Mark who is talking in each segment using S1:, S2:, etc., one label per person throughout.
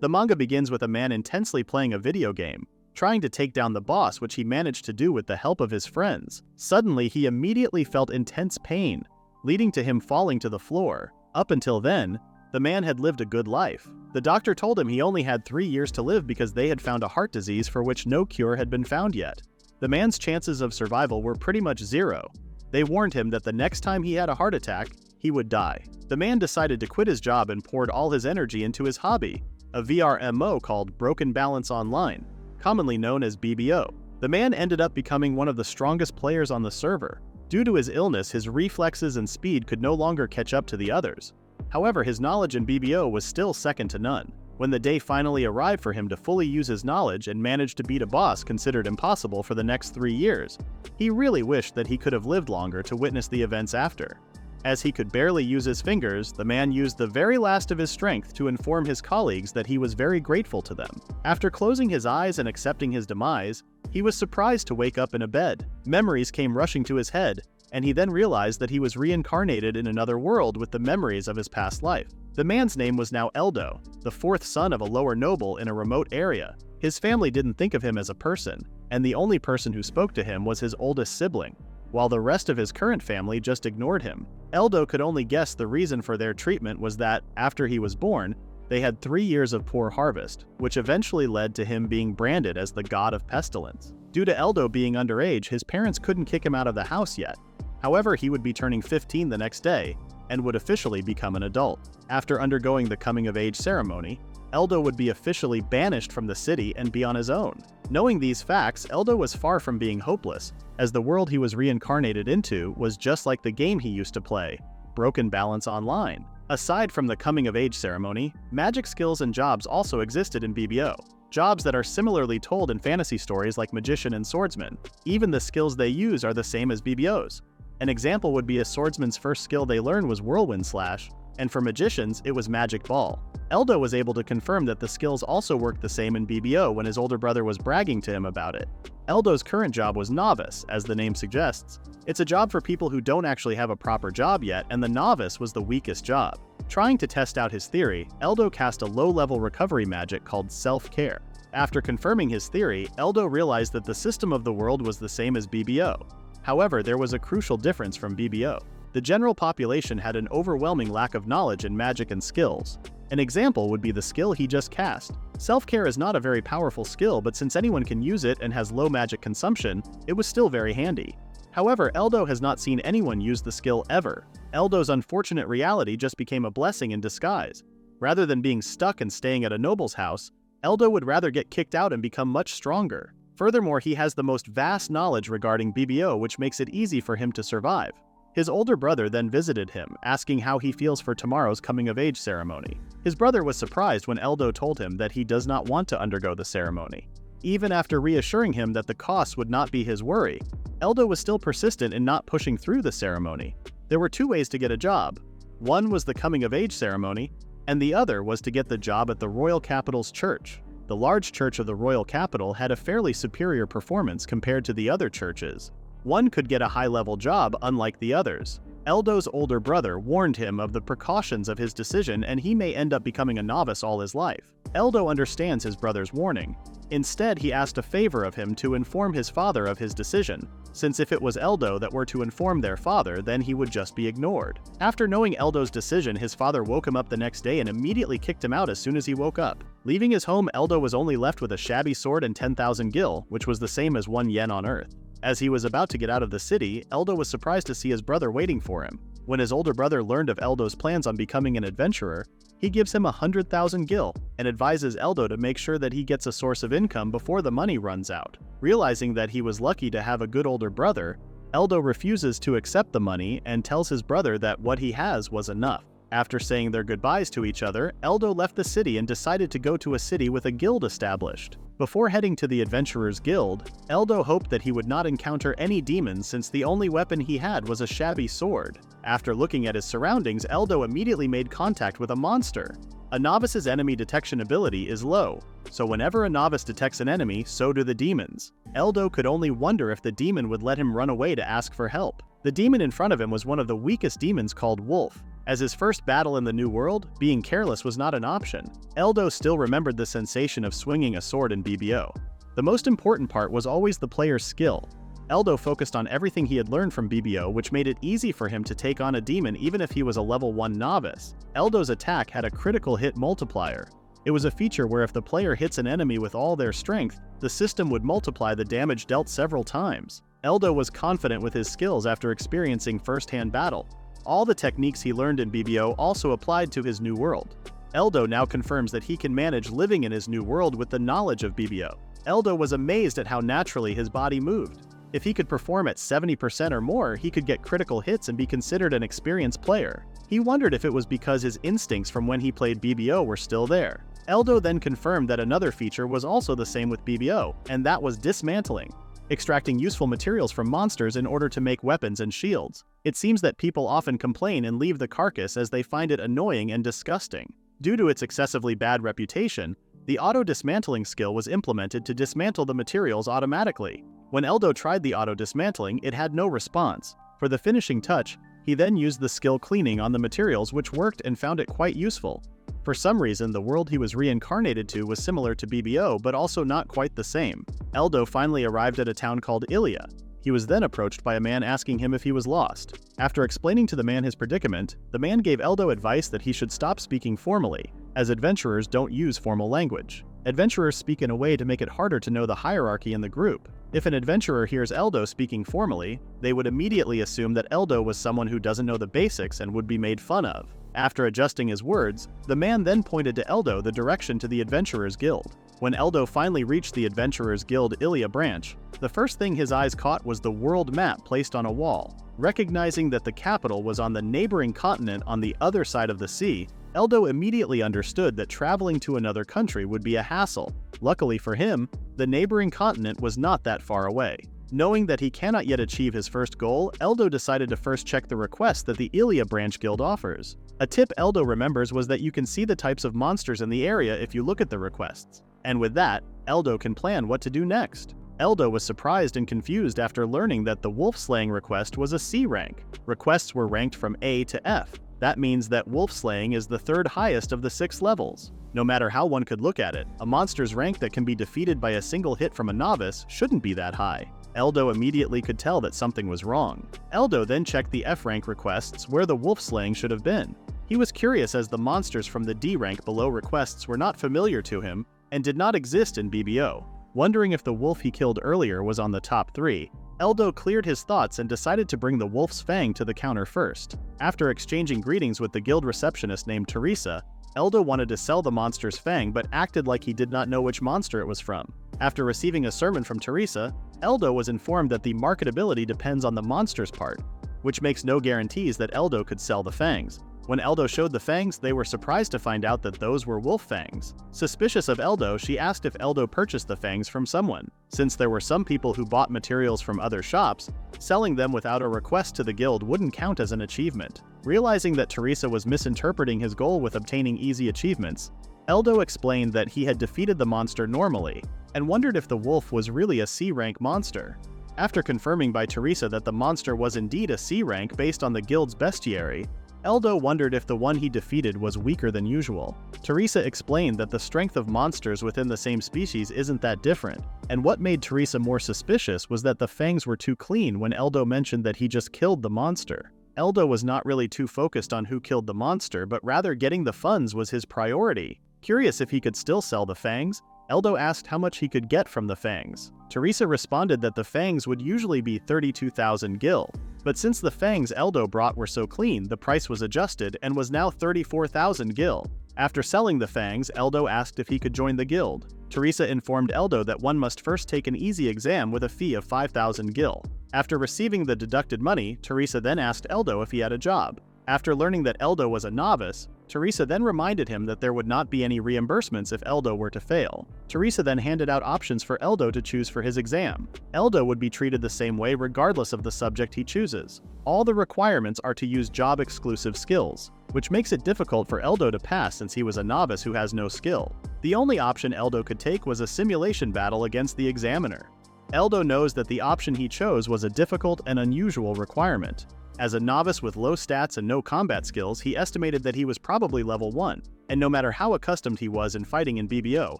S1: The manga begins with a man intensely playing a video game, trying to take down the boss, which he managed to do with the help of his friends. Suddenly, he immediately felt intense pain, leading to him falling to the floor. Up until then, the man had lived a good life. The doctor told him he only had 3 years to live because they had found a heart disease for which no cure had been found yet. The man's chances of survival were pretty much zero. They warned him that the next time he had a heart attack, he would die. The man decided to quit his job and poured all his energy into his hobby, a VR MMO called Broken Balance Online, commonly known as BBO. The man ended up becoming one of the strongest players on the server. Due to his illness, his reflexes and speed could no longer catch up to the others. However, his knowledge in BBO was still second to none. When the day finally arrived for him to fully use his knowledge and manage to beat a boss considered impossible for the next 3 years, he really wished that he could have lived longer to witness the events after. As he could barely use his fingers, the man used the very last of his strength to inform his colleagues that he was very grateful to them. After closing his eyes and accepting his demise, he was surprised to wake up in a bed. Memories came rushing to his head, and he then realized that he was reincarnated in another world with the memories of his past life. The man's name was now Eldo, the 4th son of a lower noble in a remote area. His family didn't think of him as a person, and the only person who spoke to him was his oldest sibling, while the rest of his current family just ignored him. Eldo could only guess the reason for their treatment was that, after he was born, they had 3 years of poor harvest, which eventually led to him being branded as the god of pestilence. Due to Eldo being underage, his parents couldn't kick him out of the house yet. However, he would be turning 15 the next day, and would officially become an adult. After undergoing the coming-of-age ceremony, Eldo would be officially banished from the city and be on his own. Knowing these facts, Eldo was far from being hopeless, as the world he was reincarnated into was just like the game he used to play, Broken Balance Online. Aside from the coming-of-age ceremony, magic skills and jobs also existed in BBO. Jobs that are similarly told in fantasy stories like Magician and Swordsman. Even the skills they use are the same as BBO's. An example would be a swordsman's first skill they learned was Whirlwind Slash, and for magicians, it was Magic Ball. Eldo was able to confirm that the skills also worked the same in BBO when his older brother was bragging to him about it. Eldo's current job was Novice, as the name suggests. It's a job for people who don't actually have a proper job yet, and the Novice was the weakest job. Trying to test out his theory, Eldo cast a low-level recovery magic called Self-Care. After confirming his theory, Eldo realized that the system of the world was the same as BBO. However, there was a crucial difference from BBO. The general population had an overwhelming lack of knowledge in magic and skills. An example would be the skill he just cast. Self-care is not a very powerful skill, but since anyone can use it and has low magic consumption, it was still very handy. However, Eldo has not seen anyone use the skill ever. Eldo's unfortunate reality just became a blessing in disguise. Rather than being stuck and staying at a noble's house, Eldo would rather get kicked out and become much stronger. Furthermore, he has the most vast knowledge regarding BBO, which makes it easy for him to survive. His older brother then visited him, asking how he feels for tomorrow's coming-of-age ceremony. His brother was surprised when Eldo told him that he does not want to undergo the ceremony. Even after reassuring him that the cost would not be his worry, Eldo was still persistent in not pushing through the ceremony. There were 2 ways to get a job. One was the coming-of-age ceremony, and the other was to get the job at the royal capital's church. The large church of the royal capital had a fairly superior performance compared to the other churches. One could get a high-level job unlike the others. Eldo's older brother warned him of the precautions of his decision, and he may end up becoming a novice all his life. Eldo understands his brother's warning. Instead, he asked a favor of him to inform his father of his decision, since if it was Eldo that were to inform their father, then he would just be ignored. After knowing Eldo's decision, his father woke him up the next day and immediately kicked him out as soon as he woke up. Leaving his home, Eldo was only left with a shabby sword and 10,000 gil, which was the same as 1 yen on Earth. As he was about to get out of the city, Eldo was surprised to see his brother waiting for him. When his older brother learned of Eldo's plans on becoming an adventurer, he gives him 100,000 gil and advises Eldo to make sure that he gets a source of income before the money runs out. Realizing that he was lucky to have a good older brother, Eldo refuses to accept the money and tells his brother that what he has was enough. After saying their goodbyes to each other, Eldo left the city and decided to go to a city with a guild established. Before heading to the Adventurers Guild, Eldo hoped that he would not encounter any demons since the only weapon he had was a shabby sword. After looking at his surroundings, Eldo immediately made contact with a monster. A novice's enemy detection ability is low, so whenever a novice detects an enemy, so do the demons. Eldo could only wonder if the demon would let him run away to ask for help. The demon in front of him was one of the weakest demons called Wolf. As his first battle in the New World, being careless was not an option. Eldo still remembered the sensation of swinging a sword in BBO. The most important part was always the player's skill. Eldo focused on everything he had learned from BBO, which made it easy for him to take on a demon even if he was a level 1 novice. Eldo's attack had a critical hit multiplier. It was a feature where if the player hits an enemy with all their strength, the system would multiply the damage dealt several times. Eldo was confident with his skills after experiencing first-hand battle. All the techniques he learned in BBO also applied to his new world. Eldo now confirms that he can manage living in his new world with the knowledge of BBO. Eldo was amazed at how naturally his body moved. If he could perform at 70% or more, he could get critical hits and be considered an experienced player. He wondered if it was because his instincts from when he played BBO were still there. Eldo then confirmed that another feature was also the same with BBO, and that was dismantling, extracting useful materials from monsters in order to make weapons and shields. It seems that people often complain and leave the carcass as they find it annoying and disgusting. Due to its excessively bad reputation, the auto-dismantling skill was implemented to dismantle the materials automatically. When Eldo tried the auto-dismantling, it had no response. For the finishing touch, he then used the skill cleaning on the materials, which worked and found it quite useful. For some reason, the world he was reincarnated to was similar to BBO, but also not quite the same. Eldo finally arrived at a town called Ilia. He was then approached by a man asking him if he was lost. After explaining to the man his predicament, the man gave Eldo advice that he should stop speaking formally, as adventurers don't use formal language. Adventurers speak in a way to make it harder to know the hierarchy in the group. If an adventurer hears Eldo speaking formally, they would immediately assume that Eldo was someone who doesn't know the basics and would be made fun of. After adjusting his words, the man then pointed to Eldo the direction to the Adventurers Guild. When Eldo finally reached the Adventurers Guild Ilia branch, the first thing his eyes caught was the world map placed on a wall. Recognizing that the capital was on the neighboring continent on the other side of the sea, Eldo immediately understood that traveling to another country would be a hassle. Luckily for him, the neighboring continent was not that far away. Knowing that he cannot yet achieve his first goal, Eldo decided to first check the requests that the Ilia branch guild offers. A tip Eldo remembers was that you can see the types of monsters in the area if you look at the requests. And with that, Eldo can plan what to do next. Eldo was surprised and confused after learning that the wolf slaying request was a C rank. Requests were ranked from A to F. That means that wolf slaying is the third highest of the 6 levels. No matter how one could look at it, a monster's rank that can be defeated by a single hit from a novice shouldn't be that high. Eldo immediately could tell that something was wrong. Eldo then checked the F rank requests where the wolf slaying should have been. He was curious as the monsters from the D rank below requests were not familiar to him and did not exist in BBO. Wondering if the wolf he killed earlier was on the top 3, Eldo cleared his thoughts and decided to bring the wolf's fang to the counter first. After exchanging greetings with the guild receptionist named Teresa, Eldo wanted to sell the monster's fang but acted like he did not know which monster it was from. After receiving a sermon from Teresa, Eldo was informed that the marketability depends on the monster's part, which makes no guarantees that Eldo could sell the fangs. When Eldo showed the fangs, they were surprised to find out that those were wolf fangs. Suspicious of Eldo, she asked if Eldo purchased the fangs from someone. Since there were some people who bought materials from other shops, selling them without a request to the guild wouldn't count as an achievement. Realizing that Teresa was misinterpreting his goal with obtaining easy achievements, Eldo explained that he had defeated the monster normally, and wondered if the wolf was really a C-rank monster. After confirming by Teresa that the monster was indeed a C-rank based on the guild's bestiary, Eldo wondered if the one he defeated was weaker than usual. Teresa explained that the strength of monsters within the same species isn't that different, and what made Teresa more suspicious was that the fangs were too clean when Eldo mentioned that he just killed the monster. Eldo was not really too focused on who killed the monster, but rather getting the funds was his priority. Curious if he could still sell the fangs, Eldo asked how much he could get from the fangs. Teresa responded that the fangs would usually be 32,000 gil, but since the fangs Eldo brought were so clean, the price was adjusted and was now 34,000 gil. After selling the fangs, Eldo asked if he could join the guild. Teresa informed Eldo that one must first take an easy exam with a fee of 5,000 gil. After receiving the deducted money, Teresa then asked Eldo if he had a job. After learning that Eldo was a novice, Teresa then reminded him that there would not be any reimbursements if Eldo were to fail. Teresa then handed out options for Eldo to choose for his exam. Eldo would be treated the same way regardless of the subject he chooses. All the requirements are to use job-exclusive skills, which makes it difficult for Eldo to pass since he was a novice who has no skill. The only option Eldo could take was a simulation battle against the examiner. Eldo knows that the option he chose was a difficult and unusual requirement. As a novice with low stats and no combat skills, he estimated that he was probably level 1, and no matter how accustomed he was in fighting in BBO,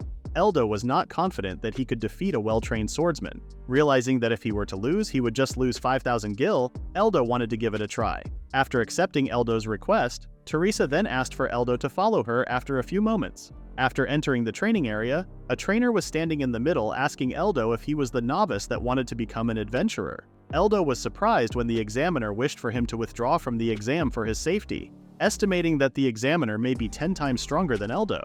S1: Eldo was not confident that he could defeat a well-trained swordsman. Realizing that if he were to lose, he would just lose 5,000 gil, Eldo wanted to give it a try. After accepting Eldo's request, Teresa then asked for Eldo to follow her after a few moments. After entering the training area, a trainer was standing in the middle asking Eldo if he was the novice that wanted to become an adventurer. Eldo was surprised when the examiner wished for him to withdraw from the exam for his safety, estimating that the examiner may be 10 times stronger than Eldo.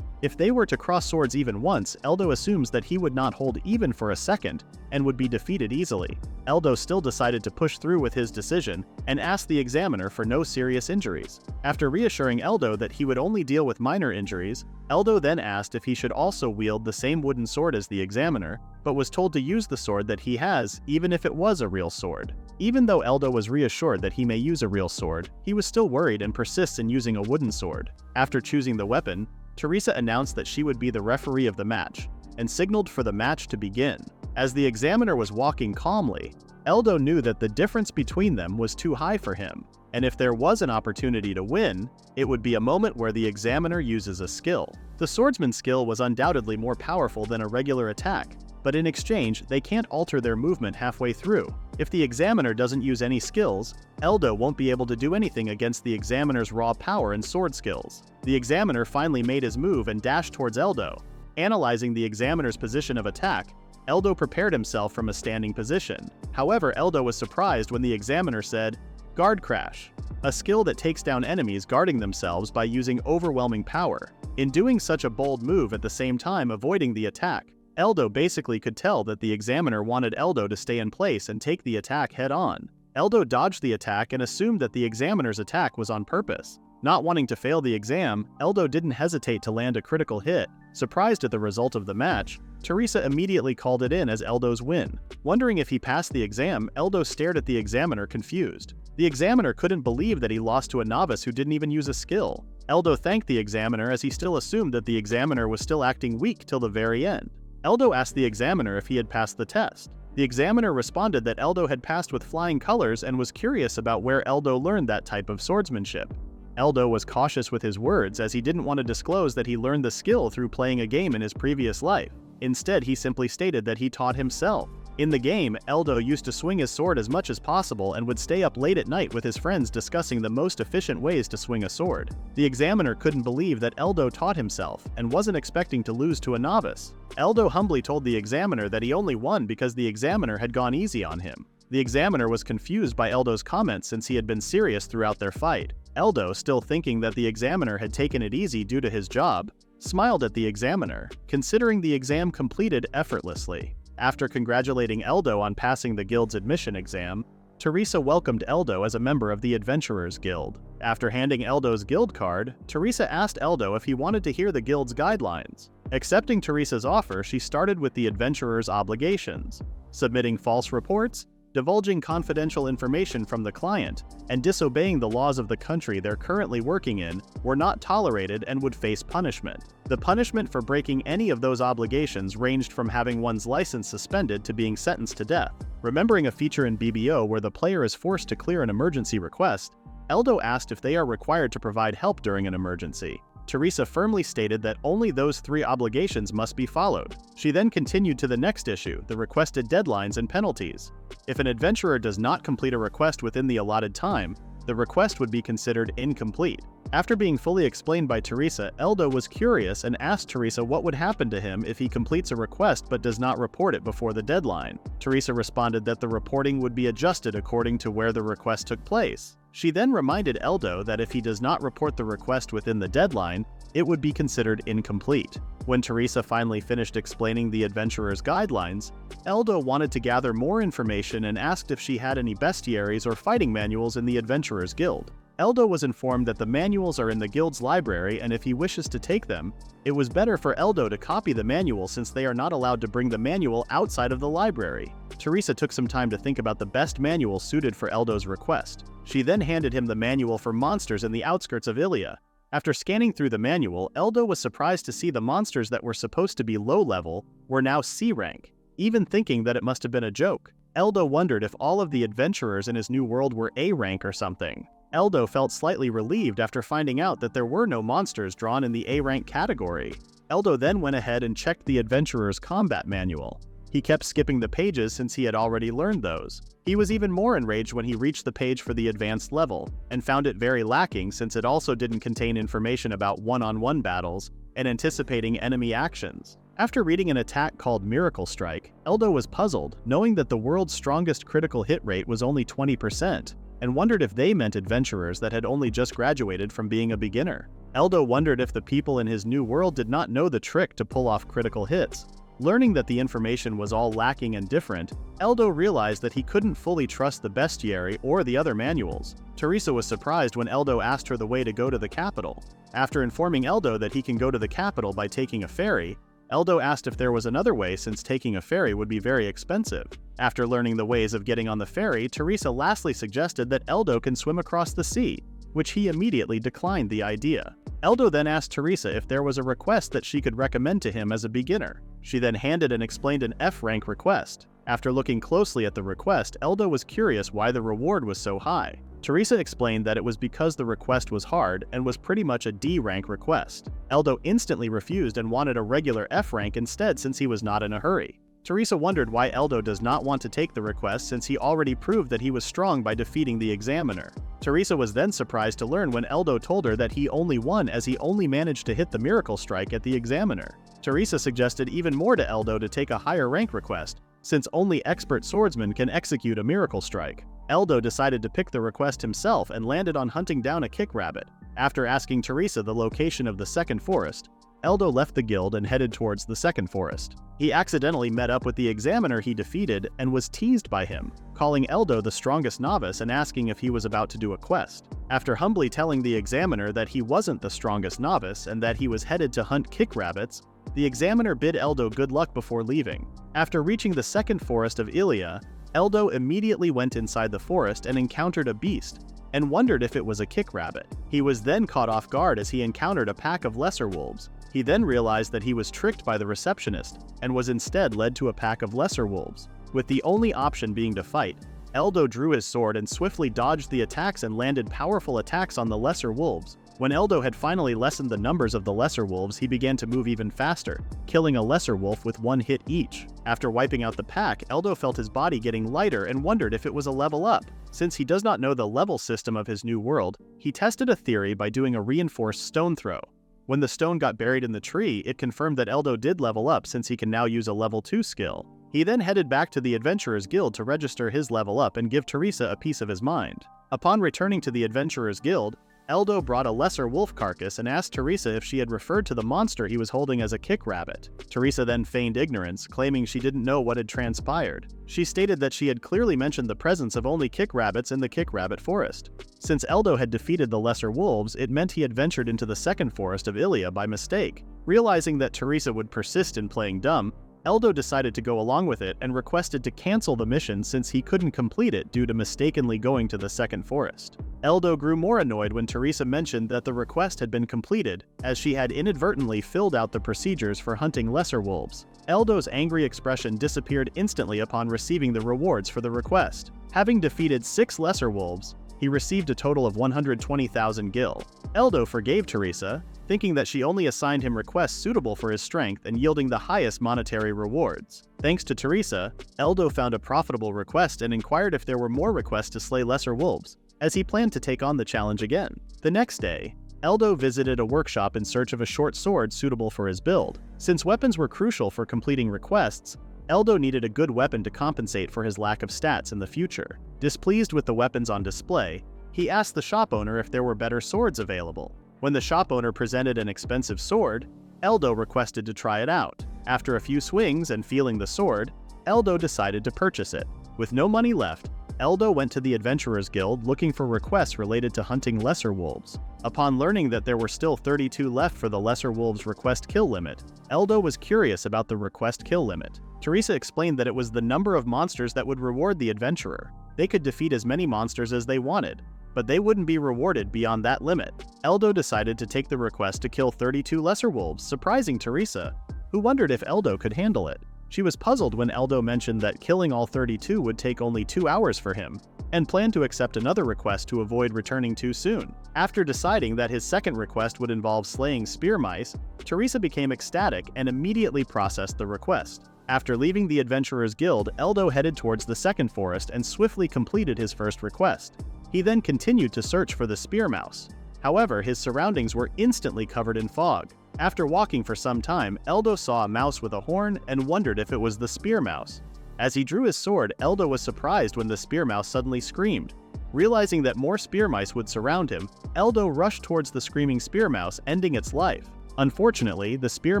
S1: If they were to cross swords even once, Eldo assumes that he would not hold even for a second and would be defeated easily. Eldo still decided to push through with his decision and asked the examiner for no serious injuries. After reassuring Eldo that he would only deal with minor injuries, Eldo then asked if he should also wield the same wooden sword as the examiner, but was told to use the sword that he has even if it was a real sword. Even though Eldo was reassured that he may use a real sword, he was still worried and persists in using a wooden sword. After choosing the weapon, Teresa announced that she would be the referee of the match, and signaled for the match to begin. As the examiner was walking calmly, Eldo knew that the difference between them was too high for him, and if there was an opportunity to win, it would be a moment where the examiner uses a skill. The swordsman's skill was undoubtedly more powerful than a regular attack, but in exchange, they can't alter their movement halfway through. If the examiner doesn't use any skills, Eldo won't be able to do anything against the examiner's raw power and sword skills. The examiner finally made his move and dashed towards Eldo. Analyzing the examiner's position of attack, Eldo prepared himself from a standing position. However, Eldo was surprised when the examiner said, "Guard Crash," a skill that takes down enemies guarding themselves by using overwhelming power. In doing such a bold move at the same time avoiding the attack, Eldo basically could tell that the examiner wanted Eldo to stay in place and take the attack head-on. Eldo dodged the attack and assumed that the examiner's attack was on purpose. Not wanting to fail the exam, Eldo didn't hesitate to land a critical hit. Surprised at the result of the match, Teresa immediately called it in as Eldo's win. Wondering if he passed the exam, Eldo stared at the examiner confused. The examiner couldn't believe that he lost to a novice who didn't even use a skill. Eldo thanked the examiner as he still assumed that the examiner was still acting weak till the very end. Eldo asked the examiner if he had passed the test. The examiner responded that Eldo had passed with flying colors and was curious about where Eldo learned that type of swordsmanship. Eldo was cautious with his words as he didn't want to disclose that he learned the skill through playing a game in his previous life. Instead, he simply stated that he taught himself. In the game, Eldo used to swing his sword as much as possible and would stay up late at night with his friends discussing the most efficient ways to swing a sword. The examiner couldn't believe that Eldo taught himself and wasn't expecting to lose to a novice. Eldo humbly told the examiner that he only won because the examiner had gone easy on him. The examiner was confused by Eldo's comments since he had been serious throughout their fight. Eldo, still thinking that the examiner had taken it easy due to his job, smiled at the examiner, considering the exam completed effortlessly. After congratulating Eldo on passing the guild's admission exam, Teresa welcomed Eldo as a member of the Adventurers Guild. After handing Eldo's guild card, Teresa asked Eldo if he wanted to hear the guild's guidelines. Accepting Teresa's offer, she started with the adventurers' obligations: submitting false reports, divulging confidential information from the client, and disobeying the laws of the country they're currently working in were not tolerated and would face punishment. The punishment for breaking any of those obligations ranged from having one's license suspended to being sentenced to death. Remembering a feature in BBO where the player is forced to clear an emergency request, Eldo asked if they are required to provide help during an emergency. Teresa firmly stated that only those 3 obligations must be followed. She then continued to the next issue, the requested deadlines and penalties. If an adventurer does not complete a request within the allotted time, the request would be considered incomplete. After being fully explained by Teresa, Eldo was curious and asked Teresa what would happen to him if he completes a request but does not report it before the deadline. Teresa responded that the reporting would be adjusted according to where the request took place. She then reminded Eldo that if he does not report the request within the deadline, it would be considered incomplete. When Teresa finally finished explaining the adventurer's guidelines, Eldo wanted to gather more information and asked if she had any bestiaries or fighting manuals in the Adventurers Guild. Eldo was informed that the manuals are in the guild's library, and if he wishes to take them, it was better for Eldo to copy the manual since they are not allowed to bring the manual outside of the library. Teresa took some time to think about the best manual suited for Eldo's request. She then handed him the manual for monsters in the outskirts of Ilia. After scanning through the manual, Eldo was surprised to see the monsters that were supposed to be low level were now C rank, even thinking that it must have been a joke. Eldo wondered if all of the adventurers in his new world were A rank or something. Eldo felt slightly relieved after finding out that there were no monsters drawn in the A rank category. Eldo then went ahead and checked the adventurer's combat manual. He kept skipping the pages since he had already learned those. He was even more enraged when he reached the page for the advanced level, and found it very lacking since it also didn't contain information about one-on-one battles and anticipating enemy actions. After reading an attack called Miracle Strike, Eldo was puzzled, knowing that the world's strongest critical hit rate was only 20%, and wondered if they meant adventurers that had only just graduated from being a beginner. Eldo wondered if the people in his new world did not know the trick to pull off critical hits. Learning that the information was all lacking and different, Eldo realized that he couldn't fully trust the bestiary or the other manuals. Teresa was surprised when Eldo asked her the way to go to the capital. After informing Eldo that he can go to the capital by taking a ferry, Eldo asked if there was another way since taking a ferry would be very expensive. After learning the ways of getting on the ferry, Teresa lastly suggested that Eldo can swim across the sea, which he immediately declined the idea. Eldo then asked Teresa if there was a request that she could recommend to him as a beginner. She then handed and explained an F-rank request. After looking closely at the request, Eldo was curious why the reward was so high. Teresa explained that it was because the request was hard and was pretty much a D-rank request. Eldo instantly refused and wanted a regular F-rank instead since he was not in a hurry. Teresa wondered why Eldo does not want to take the request since he already proved that he was strong by defeating the examiner. Teresa was then surprised to learn when Eldo told her that he only won as he only managed to hit the Miracle Strike at the examiner. Teresa suggested even more to Eldo to take a higher rank request, since only expert swordsmen can execute a Miracle Strike. Eldo decided to pick the request himself and landed on hunting down a kick rabbit. After asking Teresa the location of the second forest, Eldo left the guild and headed towards the second forest. He accidentally met up with the examiner he defeated and was teased by him, calling Eldo the strongest novice and asking if he was about to do a quest. After humbly telling the examiner that he wasn't the strongest novice and that he was headed to hunt kick rabbits, the examiner bid Eldo good luck before leaving. After reaching the second forest of Ilia, Eldo immediately went inside the forest and encountered a beast, and wondered if it was a kick rabbit. He was then caught off guard as he encountered a pack of lesser wolves. He then realized that he was tricked by the receptionist, and was instead led to a pack of lesser wolves. With the only option being to fight, Eldo drew his sword and swiftly dodged the attacks and landed powerful attacks on the lesser wolves. When Eldo had finally lessened the numbers of the lesser wolves, he began to move even faster, killing a lesser wolf with one hit each. After wiping out the pack, Eldo felt his body getting lighter and wondered if it was a level up. Since he does not know the level system of his new world, he tested a theory by doing a reinforced stone throw. When the stone got buried in the tree, it confirmed that Eldo did level up since he can now use a level 2 skill. He then headed back to the Adventurers Guild to register his level up and give Teresa a piece of his mind. Upon returning to the Adventurers Guild, Eldo brought a lesser wolf carcass and asked Teresa if she had referred to the monster he was holding as a kick rabbit. Teresa then feigned ignorance, claiming she didn't know what had transpired. She stated that she had clearly mentioned the presence of only kick rabbits in the kick rabbit forest. Since Eldo had defeated the lesser wolves, it meant he had ventured into the second forest of Ilia by mistake. Realizing that Teresa would persist in playing dumb, Eldo decided to go along with it and requested to cancel the mission since he couldn't complete it due to mistakenly going to the second forest. Eldo grew more annoyed when Teresa mentioned that the request had been completed, as she had inadvertently filled out the procedures for hunting lesser wolves. Eldo's angry expression disappeared instantly upon receiving the rewards for the request. Having defeated 6 lesser wolves, he received a total of 120,000 gil. Eldo forgave Teresa, thinking that she only assigned him requests suitable for his strength and yielding the highest monetary rewards. Thanks to Teresa, Eldo found a profitable request and inquired if there were more requests to slay lesser wolves, as he planned to take on the challenge again. The next day, Eldo visited a workshop in search of a short sword suitable for his build. Since weapons were crucial for completing requests, Eldo needed a good weapon to compensate for his lack of stats in the future. Displeased with the weapons on display, he asked the shop owner if there were better swords available. When the shop owner presented an expensive sword, Eldo requested to try it out. After a few swings and feeling the sword, Eldo decided to purchase it. With no money left, Eldo went to the Adventurers Guild looking for requests related to hunting lesser wolves. Upon learning that there were still 32 left for the lesser wolves request kill limit, Eldo was curious about the request kill limit. Teresa explained that it was the number of monsters that would reward the adventurer. They could defeat as many monsters as they wanted, but they wouldn't be rewarded beyond that limit. Eldo decided to take the request to kill 32 lesser wolves, surprising Teresa, who wondered if Eldo could handle it. She was puzzled when Eldo mentioned that killing all 32 would take only 2 hours for him, and planned to accept another request to avoid returning too soon. After deciding that his second request would involve slaying spear mice, Teresa became ecstatic and immediately processed the request. After leaving the Adventurers Guild, Eldo headed towards the second forest and swiftly completed his first request. He then continued to search for the spear mouse. However, his surroundings were instantly covered in fog. After walking for some time, Eldo saw a mouse with a horn and wondered if it was the spear mouse. As he drew his sword, Eldo was surprised when the spear mouse suddenly screamed. Realizing that more spear mice would surround him, Eldo rushed towards the screaming spear mouse, ending its life. Unfortunately, the spear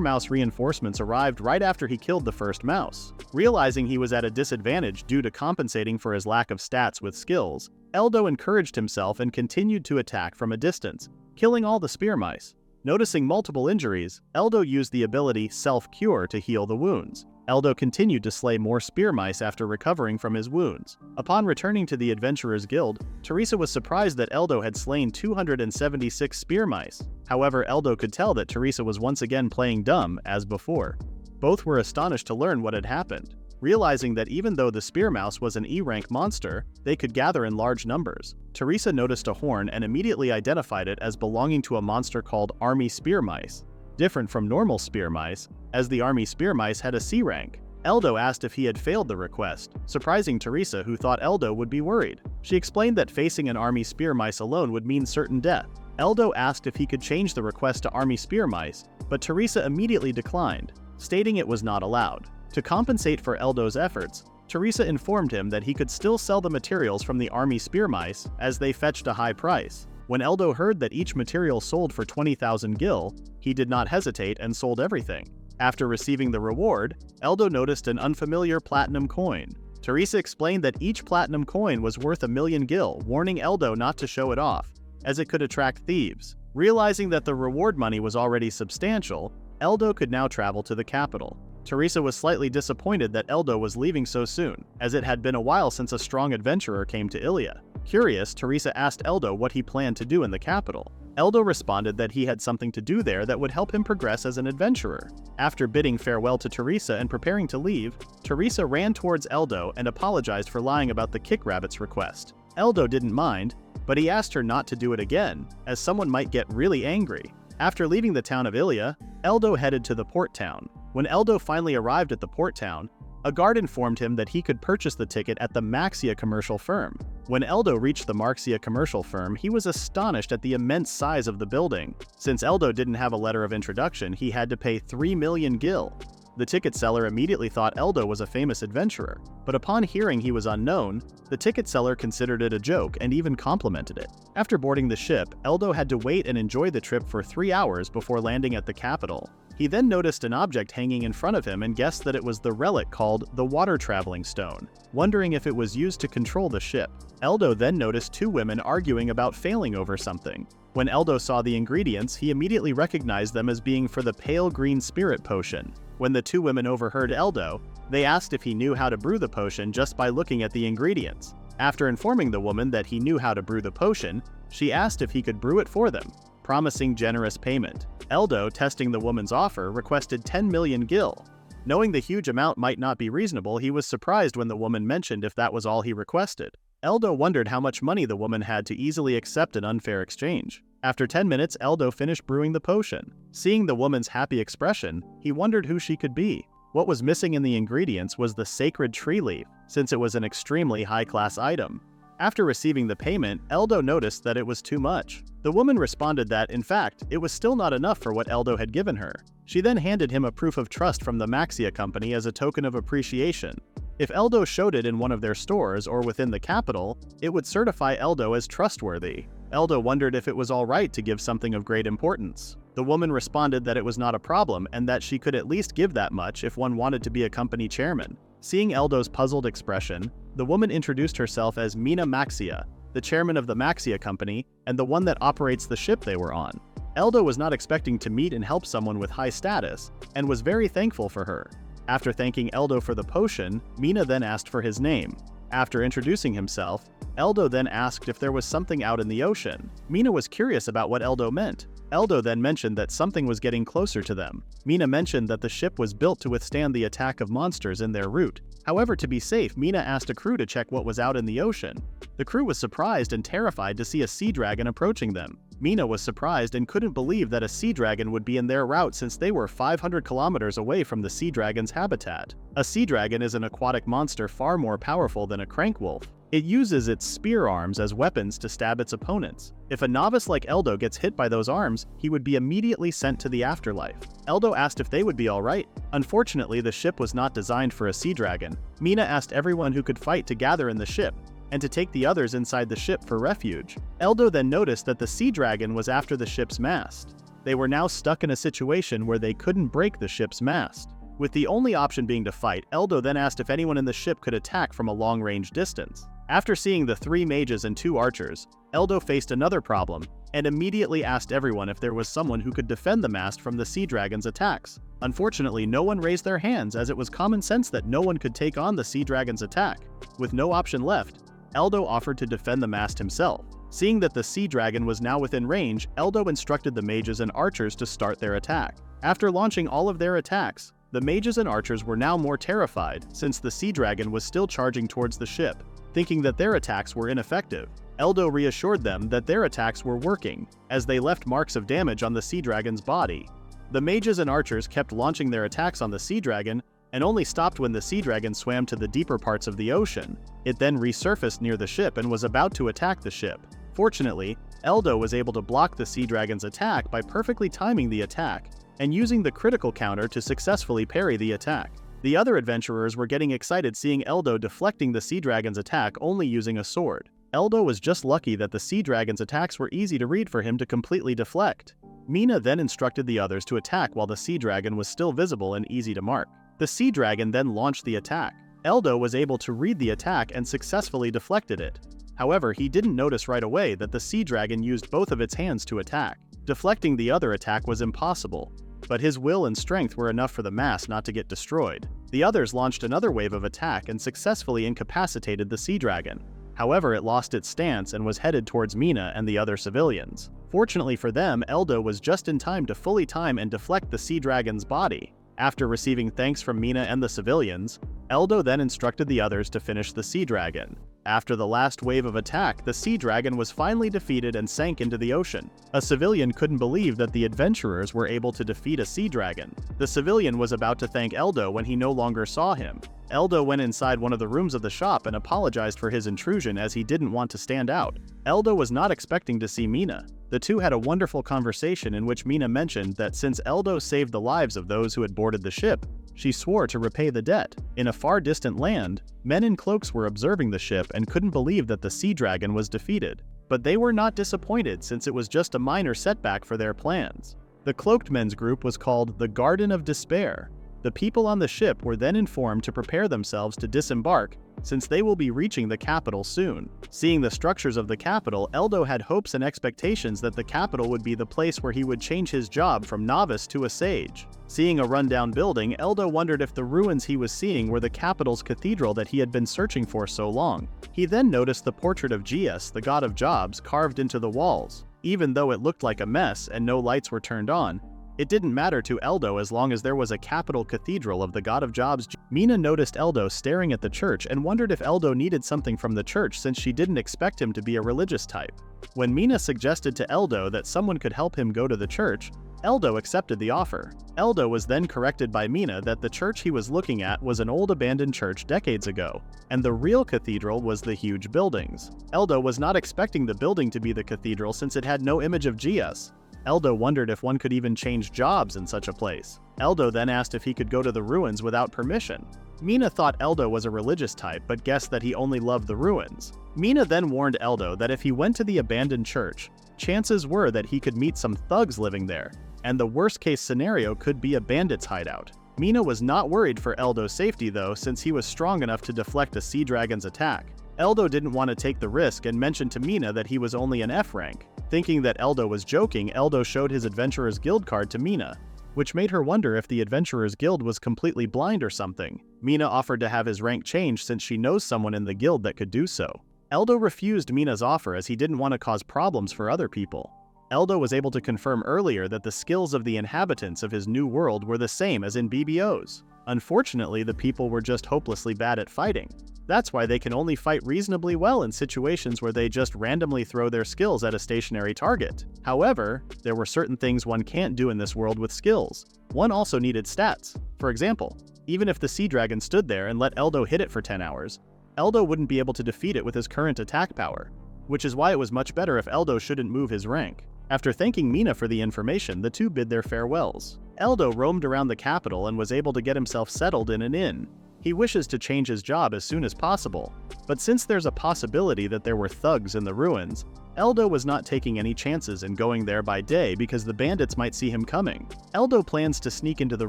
S1: mouse reinforcements arrived right after he killed the first mouse. Realizing he was at a disadvantage due to compensating for his lack of stats with skills, Eldo encouraged himself and continued to attack from a distance, killing all the spear mice. Noticing multiple injuries, Eldo used the ability Self-Cure to heal the wounds. Eldo continued to slay more spear mice after recovering from his wounds. Upon returning to the Adventurers Guild, Teresa was surprised that Eldo had slain 276 spear mice. However, Eldo could tell that Teresa was once again playing dumb, as before. Both were astonished to learn what had happened. Realizing that even though the spear mouse was an E-rank monster, they could gather in large numbers. Teresa noticed a horn and immediately identified it as belonging to a monster called Army Spear Mice. Different from normal spear mice, as the Army Spear Mice had a C rank. Eldo asked if he had failed the request, surprising Teresa, who thought Eldo would be worried. She explained that facing an Army Spear Mice alone would mean certain death. Eldo asked if he could change the request to Army Spear Mice, but Teresa immediately declined, stating it was not allowed. To compensate for Eldo's efforts, Teresa informed him that he could still sell the materials from the Army Spear Mice, as they fetched a high price. When Eldo heard that each material sold for 20,000 gil, he did not hesitate and sold everything. After receiving the reward, Eldo noticed an unfamiliar platinum coin. Teresa explained that each platinum coin was worth 1,000,000 gil, warning Eldo not to show it off, as it could attract thieves. Realizing that the reward money was already substantial, Eldo could now travel to the capital. Teresa was slightly disappointed that Eldo was leaving so soon, as it had been a while since a strong adventurer came to Ilia. Curious, Teresa asked Eldo what he planned to do in the capital. Eldo responded that he had something to do there that would help him progress as an adventurer. After bidding farewell to Teresa and preparing to leave, Teresa ran towards Eldo and apologized for lying about the Kick Rabbit's request. Eldo didn't mind, but he asked her not to do it again, as someone might get really angry. After leaving the town of Ilia, Eldo headed to the port town. When Eldo finally arrived at the port town, a guard informed him that he could purchase the ticket at the Maxia commercial firm. When Eldo reached the Maxia commercial firm, he was astonished at the immense size of the building. Since Eldo didn't have a letter of introduction, he had to pay 3,000,000 gil. The ticket seller immediately thought Eldo was a famous adventurer, but upon hearing he was unknown, the ticket seller considered it a joke and even complimented it. After boarding the ship, Eldo had to wait and enjoy the trip for 3 hours before landing at the capital. He then noticed an object hanging in front of him and guessed that it was the relic called the Water Traveling Stone, wondering if it was used to control the ship. Eldo then noticed 2 women arguing about failing over something. When Eldo saw the ingredients, he immediately recognized them as being for the pale green spirit potion. When the 2 women overheard Eldo, they asked if he knew how to brew the potion just by looking at the ingredients. After informing the woman that he knew how to brew the potion, she asked if he could brew it for them, promising generous payment. Eldo, testing the woman's offer, requested 10,000,000 gil. Knowing the huge amount might not be reasonable, he was surprised when the woman mentioned if that was all he requested. Eldo wondered how much money the woman had to easily accept an unfair exchange. After 10 minutes, Eldo finished brewing the potion. Seeing the woman's happy expression, he wondered who she could be. What was missing in the ingredients was the sacred tree leaf, since it was an extremely high-class item. After receiving the payment, Eldo noticed that it was too much. The woman responded that, in fact, it was still not enough for what Eldo had given her. She then handed him a proof of trust from the Maxia company as a token of appreciation. If Eldo showed it in one of their stores or within the capital, it would certify Eldo as trustworthy. Eldo wondered if it was all right to give something of great importance. The woman responded that it was not a problem and that she could at least give that much if one wanted to be a company chairman. Seeing Eldo's puzzled expression, the woman introduced herself as Mina Maxia, the chairman of the Maxia company and the one that operates the ship they were on. Eldo was not expecting to meet and help someone with high status, and was very thankful for her. After thanking Eldo for the potion, Mina then asked for his name. After introducing himself, Eldo then asked if there was something out in the ocean. Mina was curious about what Eldo meant. Eldo then mentioned that something was getting closer to them. Mina mentioned that the ship was built to withstand the attack of monsters in their route. However, to be safe, Mina asked a crew to check what was out in the ocean. The crew was surprised and terrified to see a sea dragon approaching them. Mina was surprised and couldn't believe that a sea dragon would be in their route since they were 500 kilometers away from the sea dragon's habitat. A sea dragon is an aquatic monster far more powerful than a crank wolf. It uses its spear arms as weapons to stab its opponents. If a novice like Eldo gets hit by those arms, he would be immediately sent to the afterlife. Eldo asked if they would be alright. Unfortunately, the ship was not designed for a sea dragon. Mina asked everyone who could fight to gather in the ship, and to take the others inside the ship for refuge. Eldo then noticed that the sea dragon was after the ship's mast. They were now stuck in a situation where they couldn't break the ship's mast. With the only option being to fight, Eldo then asked if anyone in the ship could attack from a long-range distance. After seeing the 3 mages and 2 archers, Eldo faced another problem, and immediately asked everyone if there was someone who could defend the mast from the sea dragon's attacks. Unfortunately, no one raised their hands as it was common sense that no one could take on the sea dragon's attack. With no option left, Eldo offered to defend the mast himself. Seeing that the sea dragon was now within range, Eldo instructed the mages and archers to start their attack. After launching all of their attacks, the mages and archers were now more terrified since the sea dragon was still charging towards the ship. Thinking that their attacks were ineffective, Eldo reassured them that their attacks were working, as they left marks of damage on the sea dragon's body. The mages and archers kept launching their attacks on the sea dragon, and only stopped when the sea dragon swam to the deeper parts of the ocean. It then resurfaced near the ship and was about to attack the ship. Fortunately, Eldo was able to block the sea dragon's attack by perfectly timing the attack, and using the critical counter to successfully parry the attack. The other adventurers were getting excited seeing Eldo deflecting the sea dragon's attack only using a sword. Eldo was just lucky that the sea dragon's attacks were easy to read for him to completely deflect. Mina then instructed the others to attack while the sea dragon was still visible and easy to mark. The sea dragon then launched the attack. Eldo was able to read the attack and successfully deflected it. However, he didn't notice right away that the sea dragon used both of its hands to attack. Deflecting the other attack was impossible, but his will and strength were enough for the mast not to get destroyed. The others launched another wave of attack and successfully incapacitated the sea dragon. However, it lost its stance and was headed towards Mina and the other civilians. Fortunately for them, Eldo was just in time to fully time and deflect the sea dragon's body. After receiving thanks from Mina and the civilians, Eldo then instructed the others to finish the sea dragon. After the last wave of attack, the sea dragon was finally defeated and sank into the ocean. A civilian couldn't believe that the adventurers were able to defeat a sea dragon. The civilian was about to thank Eldo when he no longer saw him. Eldo went inside one of the rooms of the shop and apologized for his intrusion as he didn't want to stand out. Eldo was not expecting to see Mina. The two had a wonderful conversation in which Mina mentioned that since Eldo saved the lives of those who had boarded the ship, she swore to repay the debt. In a far distant land, men in cloaks were observing the ship and couldn't believe that the sea dragon was defeated. But they were not disappointed since it was just a minor setback for their plans. The cloaked men's group was called the Garden of Despair. The people on the ship were then informed to prepare themselves to disembark since they will be reaching the capital soon. Seeing the structures of the capital, Eldo had hopes and expectations that the capital would be the place where he would change his job from novice to a sage. Seeing a rundown building, Eldo wondered if the ruins he was seeing were the capital's cathedral that he had been searching for so long. He then noticed the portrait of Geas, the god of jobs, carved into the walls. Even though it looked like a mess and no lights were turned on, it didn't matter to Eldo as long as there was a capital cathedral of the god of jobs. Mina noticed Eldo staring at the church and wondered if Eldo needed something from the church since she didn't expect him to be a religious type. When Mina suggested to Eldo that someone could help him go to the church, Eldo accepted the offer. Eldo was then corrected by Mina that the church he was looking at was an old abandoned church decades ago, and the real cathedral was the huge buildings. Eldo was not expecting the building to be the cathedral since it had no image of Geas. Eldo wondered if one could even change jobs in such a place. Eldo then asked if he could go to the ruins without permission. Mina thought Eldo was a religious type but guessed that he only loved the ruins. Mina then warned Eldo that if he went to the abandoned church, chances were that he could meet some thugs living there, and the worst-case scenario could be a bandit's hideout. Mina was not worried for Eldo's safety though since he was strong enough to deflect a sea dragon's attack. Eldo didn't want to take the risk and mentioned to Mina that he was only an F rank. Thinking that Eldo was joking, Eldo showed his Adventurer's Guild card to Mina, which made her wonder if the Adventurer's Guild was completely blind or something. Mina offered to have his rank changed since she knows someone in the guild that could do so. Eldo refused Mina's offer as he didn't want to cause problems for other people. Eldo was able to confirm earlier that the skills of the inhabitants of his new world were the same as in BBO's. Unfortunately, the people were just hopelessly bad at fighting. That's why they can only fight reasonably well in situations where they just randomly throw their skills at a stationary target. However, there were certain things one can't do in this world with skills. One also needed stats. For example, even if the Sea Dragon stood there and let Eldo hit it for 10 hours, Eldo wouldn't be able to defeat it with his current attack power, which is why it was much better if Eldo shouldn't move his rank. After thanking Mina for the information, the two bid their farewells. Eldo roamed around the capital and was able to get himself settled in an inn. He wishes to change his job as soon as possible, but since there's a possibility that there were thugs in the ruins, Eldo was not taking any chances in going there by day because the bandits might see him coming. Eldo plans to sneak into the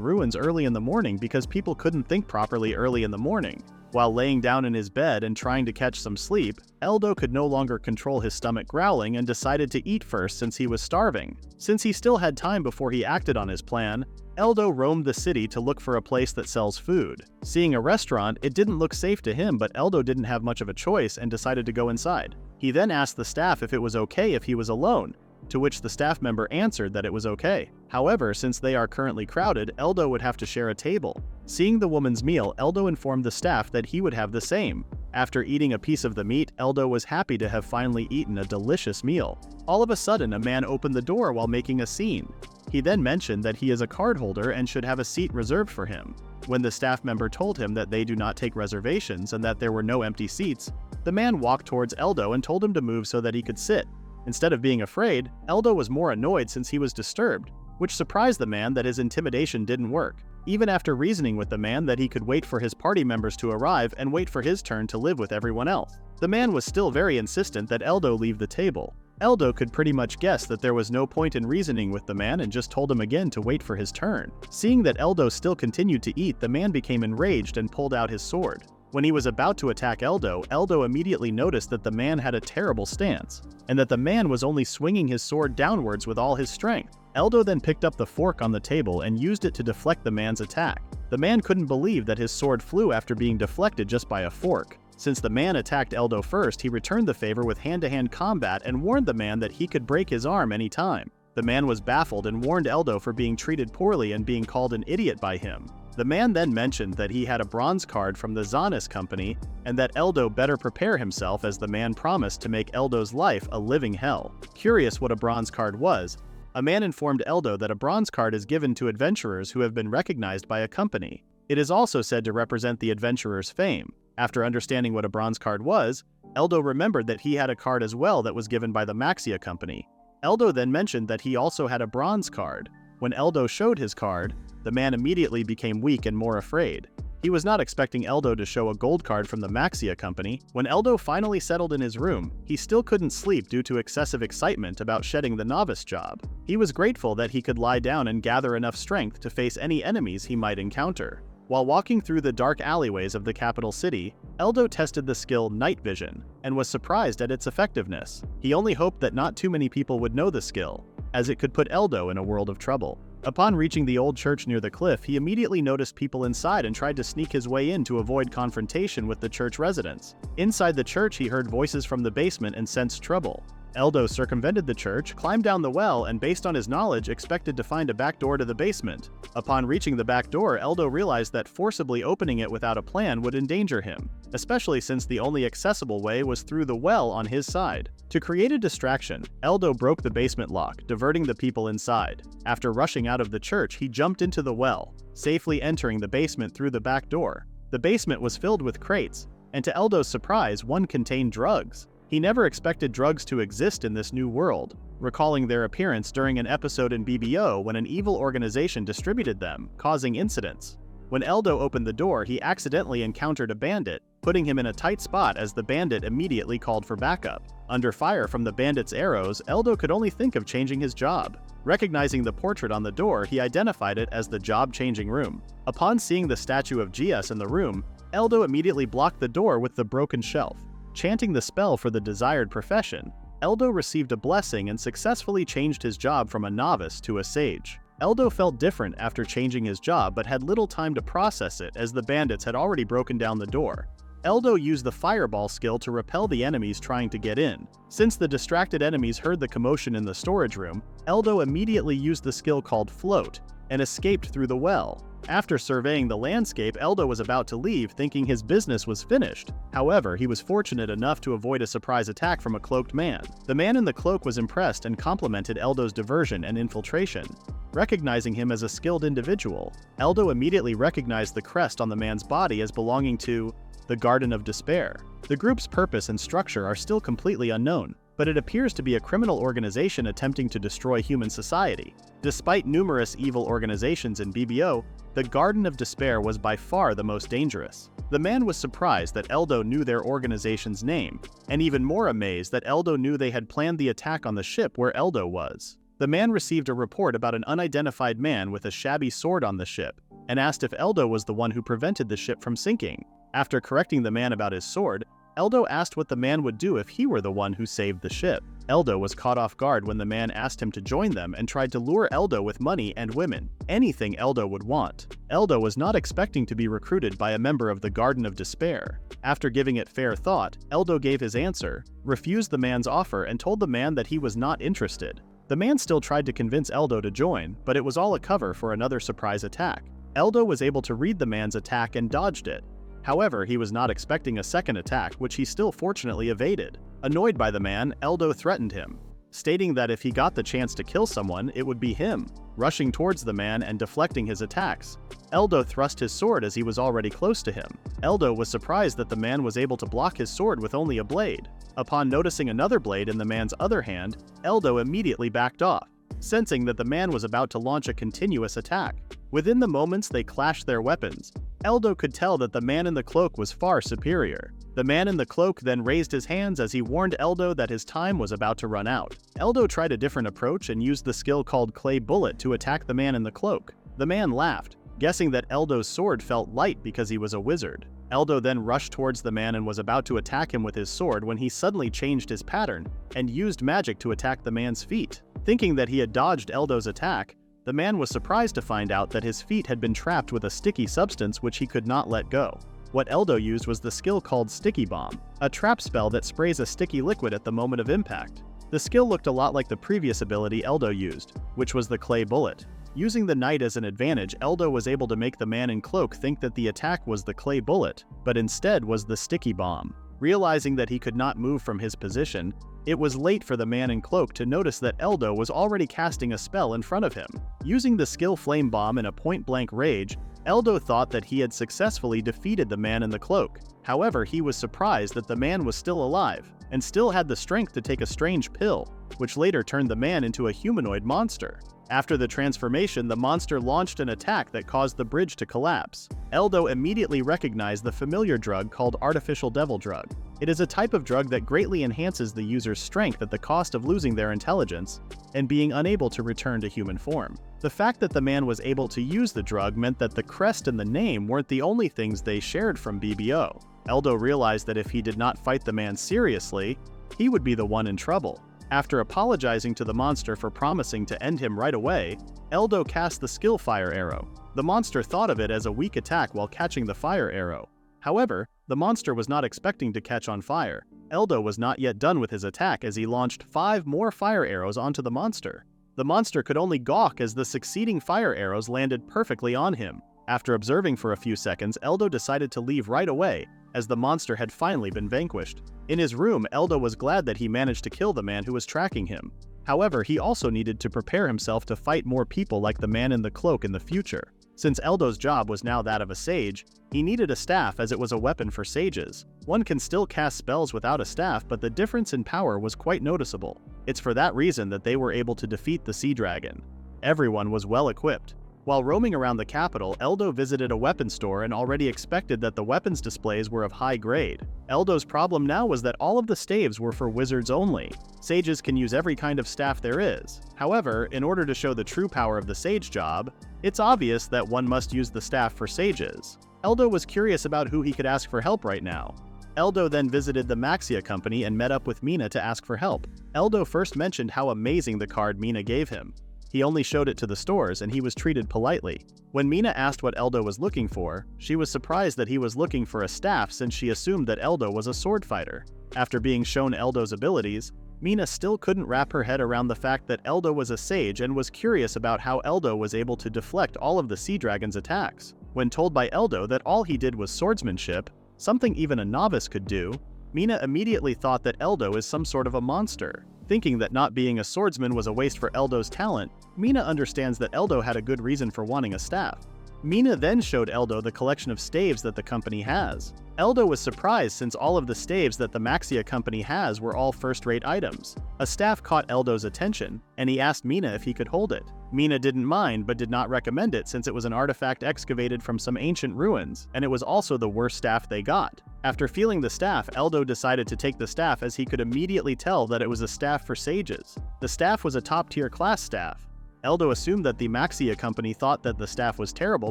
S1: ruins early in the morning because people couldn't think properly early in the morning. While laying down in his bed and trying to catch some sleep, Eldo could no longer control his stomach growling and decided to eat first since he was starving. Since he still had time before he acted on his plan, Eldo roamed the city to look for a place that sells food. Seeing a restaurant, it didn't look safe to him, but Eldo didn't have much of a choice and decided to go inside. He then asked the staff if it was okay if he was alone, to which the staff member answered that it was okay. However, since they are currently crowded, Eldo would have to share a table. Seeing the woman's meal, Eldo informed the staff that he would have the same. After eating a piece of the meat, Eldo was happy to have finally eaten a delicious meal. All of a sudden, a man opened the door while making a scene. He then mentioned that he is a card holder and should have a seat reserved for him. When the staff member told him that they do not take reservations and that there were no empty seats, the man walked towards Eldo and told him to move so that he could sit. Instead of being afraid, Eldo was more annoyed since he was disturbed, which surprised the man that his intimidation didn't work. Even after reasoning with the man that he could wait for his party members to arrive and wait for his turn to live with everyone else, the man was still very insistent that Eldo leave the table. Eldo could pretty much guess that there was no point in reasoning with the man and just told him again to wait for his turn. Seeing that Eldo still continued to eat, the man became enraged and pulled out his sword. When he was about to attack Eldo, Eldo immediately noticed that the man had a terrible stance, and that the man was only swinging his sword downwards with all his strength. Eldo then picked up the fork on the table and used it to deflect the man's attack. The man couldn't believe that his sword flew after being deflected just by a fork. Since the man attacked Eldo first, he returned the favor with hand-to-hand combat and warned the man that he could break his arm any time. The man was baffled and warned Eldo for being treated poorly and being called an idiot by him. The man then mentioned that he had a bronze card from the Zanis company and that Eldo better prepare himself as the man promised to make Eldo's life a living hell. Curious what a bronze card was, a man informed Eldo that a bronze card is given to adventurers who have been recognized by a company. It is also said to represent the adventurer's fame. After understanding what a bronze card was, Eldo remembered that he had a card as well that was given by the Maxia company. Eldo then mentioned that he also had a bronze card. When Eldo showed his card, the man immediately became weak and more afraid. He was not expecting Eldo to show a gold card from the Maxia company. When Eldo finally settled in his room, he still couldn't sleep due to excessive excitement about shedding the novice job. He was grateful that he could lie down and gather enough strength to face any enemies he might encounter. While walking through the dark alleyways of the capital city, Eldo tested the skill Night Vision and was surprised at its effectiveness. He only hoped that not too many people would know the skill, as it could put Eldo in a world of trouble. Upon reaching the old church near the cliff, he immediately noticed people inside and tried to sneak his way in to avoid confrontation with the church residents. Inside the church, he heard voices from the basement and sensed trouble. Eldo circumvented the church, climbed down the well, and based on his knowledge, expected to find a back door to the basement. Upon reaching the back door, Eldo realized that forcibly opening it without a plan would endanger him, especially since the only accessible way was through the well on his side. To create a distraction, Eldo broke the basement lock, diverting the people inside. After rushing out of the church, he jumped into the well, safely entering the basement through the back door. The basement was filled with crates, and to Eldo's surprise, one contained drugs. He never expected drugs to exist in this new world, recalling their appearance during an episode in BBO when an evil organization distributed them, causing incidents. When Eldo opened the door, he accidentally encountered a bandit, putting him in a tight spot as the bandit immediately called for backup. Under fire from the bandit's arrows, Eldo could only think of changing his job. Recognizing the portrait on the door, he identified it as the job-changing room. Upon seeing the statue of Gias in the room, Eldo immediately blocked the door with the broken shelf. Chanting the spell for the desired profession, Eldo received a blessing and successfully changed his job from a novice to a sage. Eldo felt different after changing his job but had little time to process it as the bandits had already broken down the door. Eldo used the fireball skill to repel the enemies trying to get in. Since the distracted enemies heard the commotion in the storage room, Eldo immediately used the skill called Float and escaped through the well. After surveying the landscape, Eldo was about to leave, thinking his business was finished. However, he was fortunate enough to avoid a surprise attack from a cloaked man. The man in the cloak was impressed and complimented Eldo's diversion and infiltration. Recognizing him as a skilled individual, Eldo immediately recognized the crest on the man's body as belonging to the Garden of Despair. The group's purpose and structure are still completely unknown, but it appears to be a criminal organization attempting to destroy human society. Despite numerous evil organizations in BBO, the Garden of Despair was by far the most dangerous. The man was surprised that Eldo knew their organization's name, and even more amazed that Eldo knew they had planned the attack on the ship where Eldo was. The man received a report about an unidentified man with a shabby sword on the ship, and asked if Eldo was the one who prevented the ship from sinking. After correcting the man about his sword, Eldo asked what the man would do if he were the one who saved the ship. Eldo was caught off guard when the man asked him to join them and tried to lure Eldo with money and women, anything Eldo would want. Eldo was not expecting to be recruited by a member of the Garden of Despair. After giving it fair thought, Eldo gave his answer, refused the man's offer, and told the man that he was not interested. The man still tried to convince Eldo to join, but it was all a cover for another surprise attack. Eldo was able to read the man's attack and dodged it. However, he was not expecting a second attack, which he still fortunately evaded. Annoyed by the man, Eldo threatened him, stating that if he got the chance to kill someone, it would be him. Rushing towards the man and deflecting his attacks, Eldo thrust his sword as he was already close to him. Eldo was surprised that the man was able to block his sword with only a blade. Upon noticing another blade in the man's other hand, Eldo immediately backed off, sensing that the man was about to launch a continuous attack. Within the moments they clashed their weapons, Eldo could tell that the man in the cloak was far superior. The man in the cloak then raised his hands as he warned Eldo that his time was about to run out. Eldo tried a different approach and used the skill called Clay Bullet to attack the man in the cloak. The man laughed, guessing that Eldo's sword felt light because he was a wizard. Eldo then rushed towards the man and was about to attack him with his sword when he suddenly changed his pattern and used magic to attack the man's feet. Thinking that he had dodged Eldo's attack, the man was surprised to find out that his feet had been trapped with a sticky substance which he could not let go. What Eldo used was the skill called Sticky Bomb, a trap spell that sprays a sticky liquid at the moment of impact. The skill looked a lot like the previous ability Eldo used, which was the Clay Bullet. Using the night as an advantage, Eldo was able to make the man in cloak think that the attack was the Clay Bullet, but instead was the Sticky Bomb. Realizing that he could not move from his position, it was late for the man in cloak to notice that Eldo was already casting a spell in front of him. Using the skill Flame Bomb in a point-blank rage, Eldo thought that he had successfully defeated the man in the cloak. However, he was surprised that the man was still alive, and still had the strength to take a strange pill, which later turned the man into a humanoid monster. After the transformation, the monster launched an attack that caused the bridge to collapse. Eldo immediately recognized the familiar drug called Artificial Devil Drug. It is a type of drug that greatly enhances the user's strength at the cost of losing their intelligence and being unable to return to human form. The fact that the man was able to use the drug meant that the crest and the name weren't the only things they shared from BBO. Eldo realized that if he did not fight the man seriously, he would be the one in trouble. After apologizing to the monster for promising to end him right away, Eldo cast the skill Fire Arrow. The monster thought of it as a weak attack while catching the fire arrow. However, the monster was not expecting to catch on fire. Eldo was not yet done with his attack as he launched 5 more fire arrows onto the monster. The monster could only gawk as the succeeding fire arrows landed perfectly on him. After observing for a few seconds, Eldo decided to leave right away, as the monster had finally been vanquished. In his room, Eldo was glad that he managed to kill the man who was tracking him. However, he also needed to prepare himself to fight more people like the man in the cloak in the future. Since Eldo's job was now that of a sage, he needed a staff as it was a weapon for sages. One can still cast spells without a staff, but the difference in power was quite noticeable. It's for that reason that they were able to defeat the Sea Dragon. Everyone was well equipped. While roaming around the capital, Eldo visited a weapon store and already expected that the weapons displays were of high grade. Eldo's problem now was that all of the staves were for wizards only. Sages can use every kind of staff there is. However, in order to show the true power of the sage job, it's obvious that one must use the staff for sages. Eldo was curious about who he could ask for help right now. Eldo then visited the Maxia company and met up with Mina to ask for help. Eldo first mentioned how amazing the card Mina gave him. He only showed it to the stores and he was treated politely. When Mina asked what Eldo was looking for, she was surprised that he was looking for a staff since she assumed that Eldo was a sword fighter. After being shown Eldo's abilities, Mina still couldn't wrap her head around the fact that Eldo was a sage and was curious about how Eldo was able to deflect all of the Sea Dragon's attacks. When told by Eldo that all he did was swordsmanship, something even a novice could do, Mina immediately thought that Eldo is some sort of a monster. Thinking that not being a swordsman was a waste for Eldo's talent, Mina understands that Eldo had a good reason for wanting a staff. Mina then showed Eldo the collection of staves that the company has. Eldo was surprised since all of the staves that the Maxia company has were all first-rate items. A staff caught Eldo's attention, and he asked Mina if he could hold it. Mina didn't mind but did not recommend it since it was an artifact excavated from some ancient ruins, and it was also the worst staff they got. After feeling the staff, Eldo decided to take the staff as he could immediately tell that it was a staff for sages. The staff was a top-tier class staff. Eldo assumed that the Maxia company thought that the staff was terrible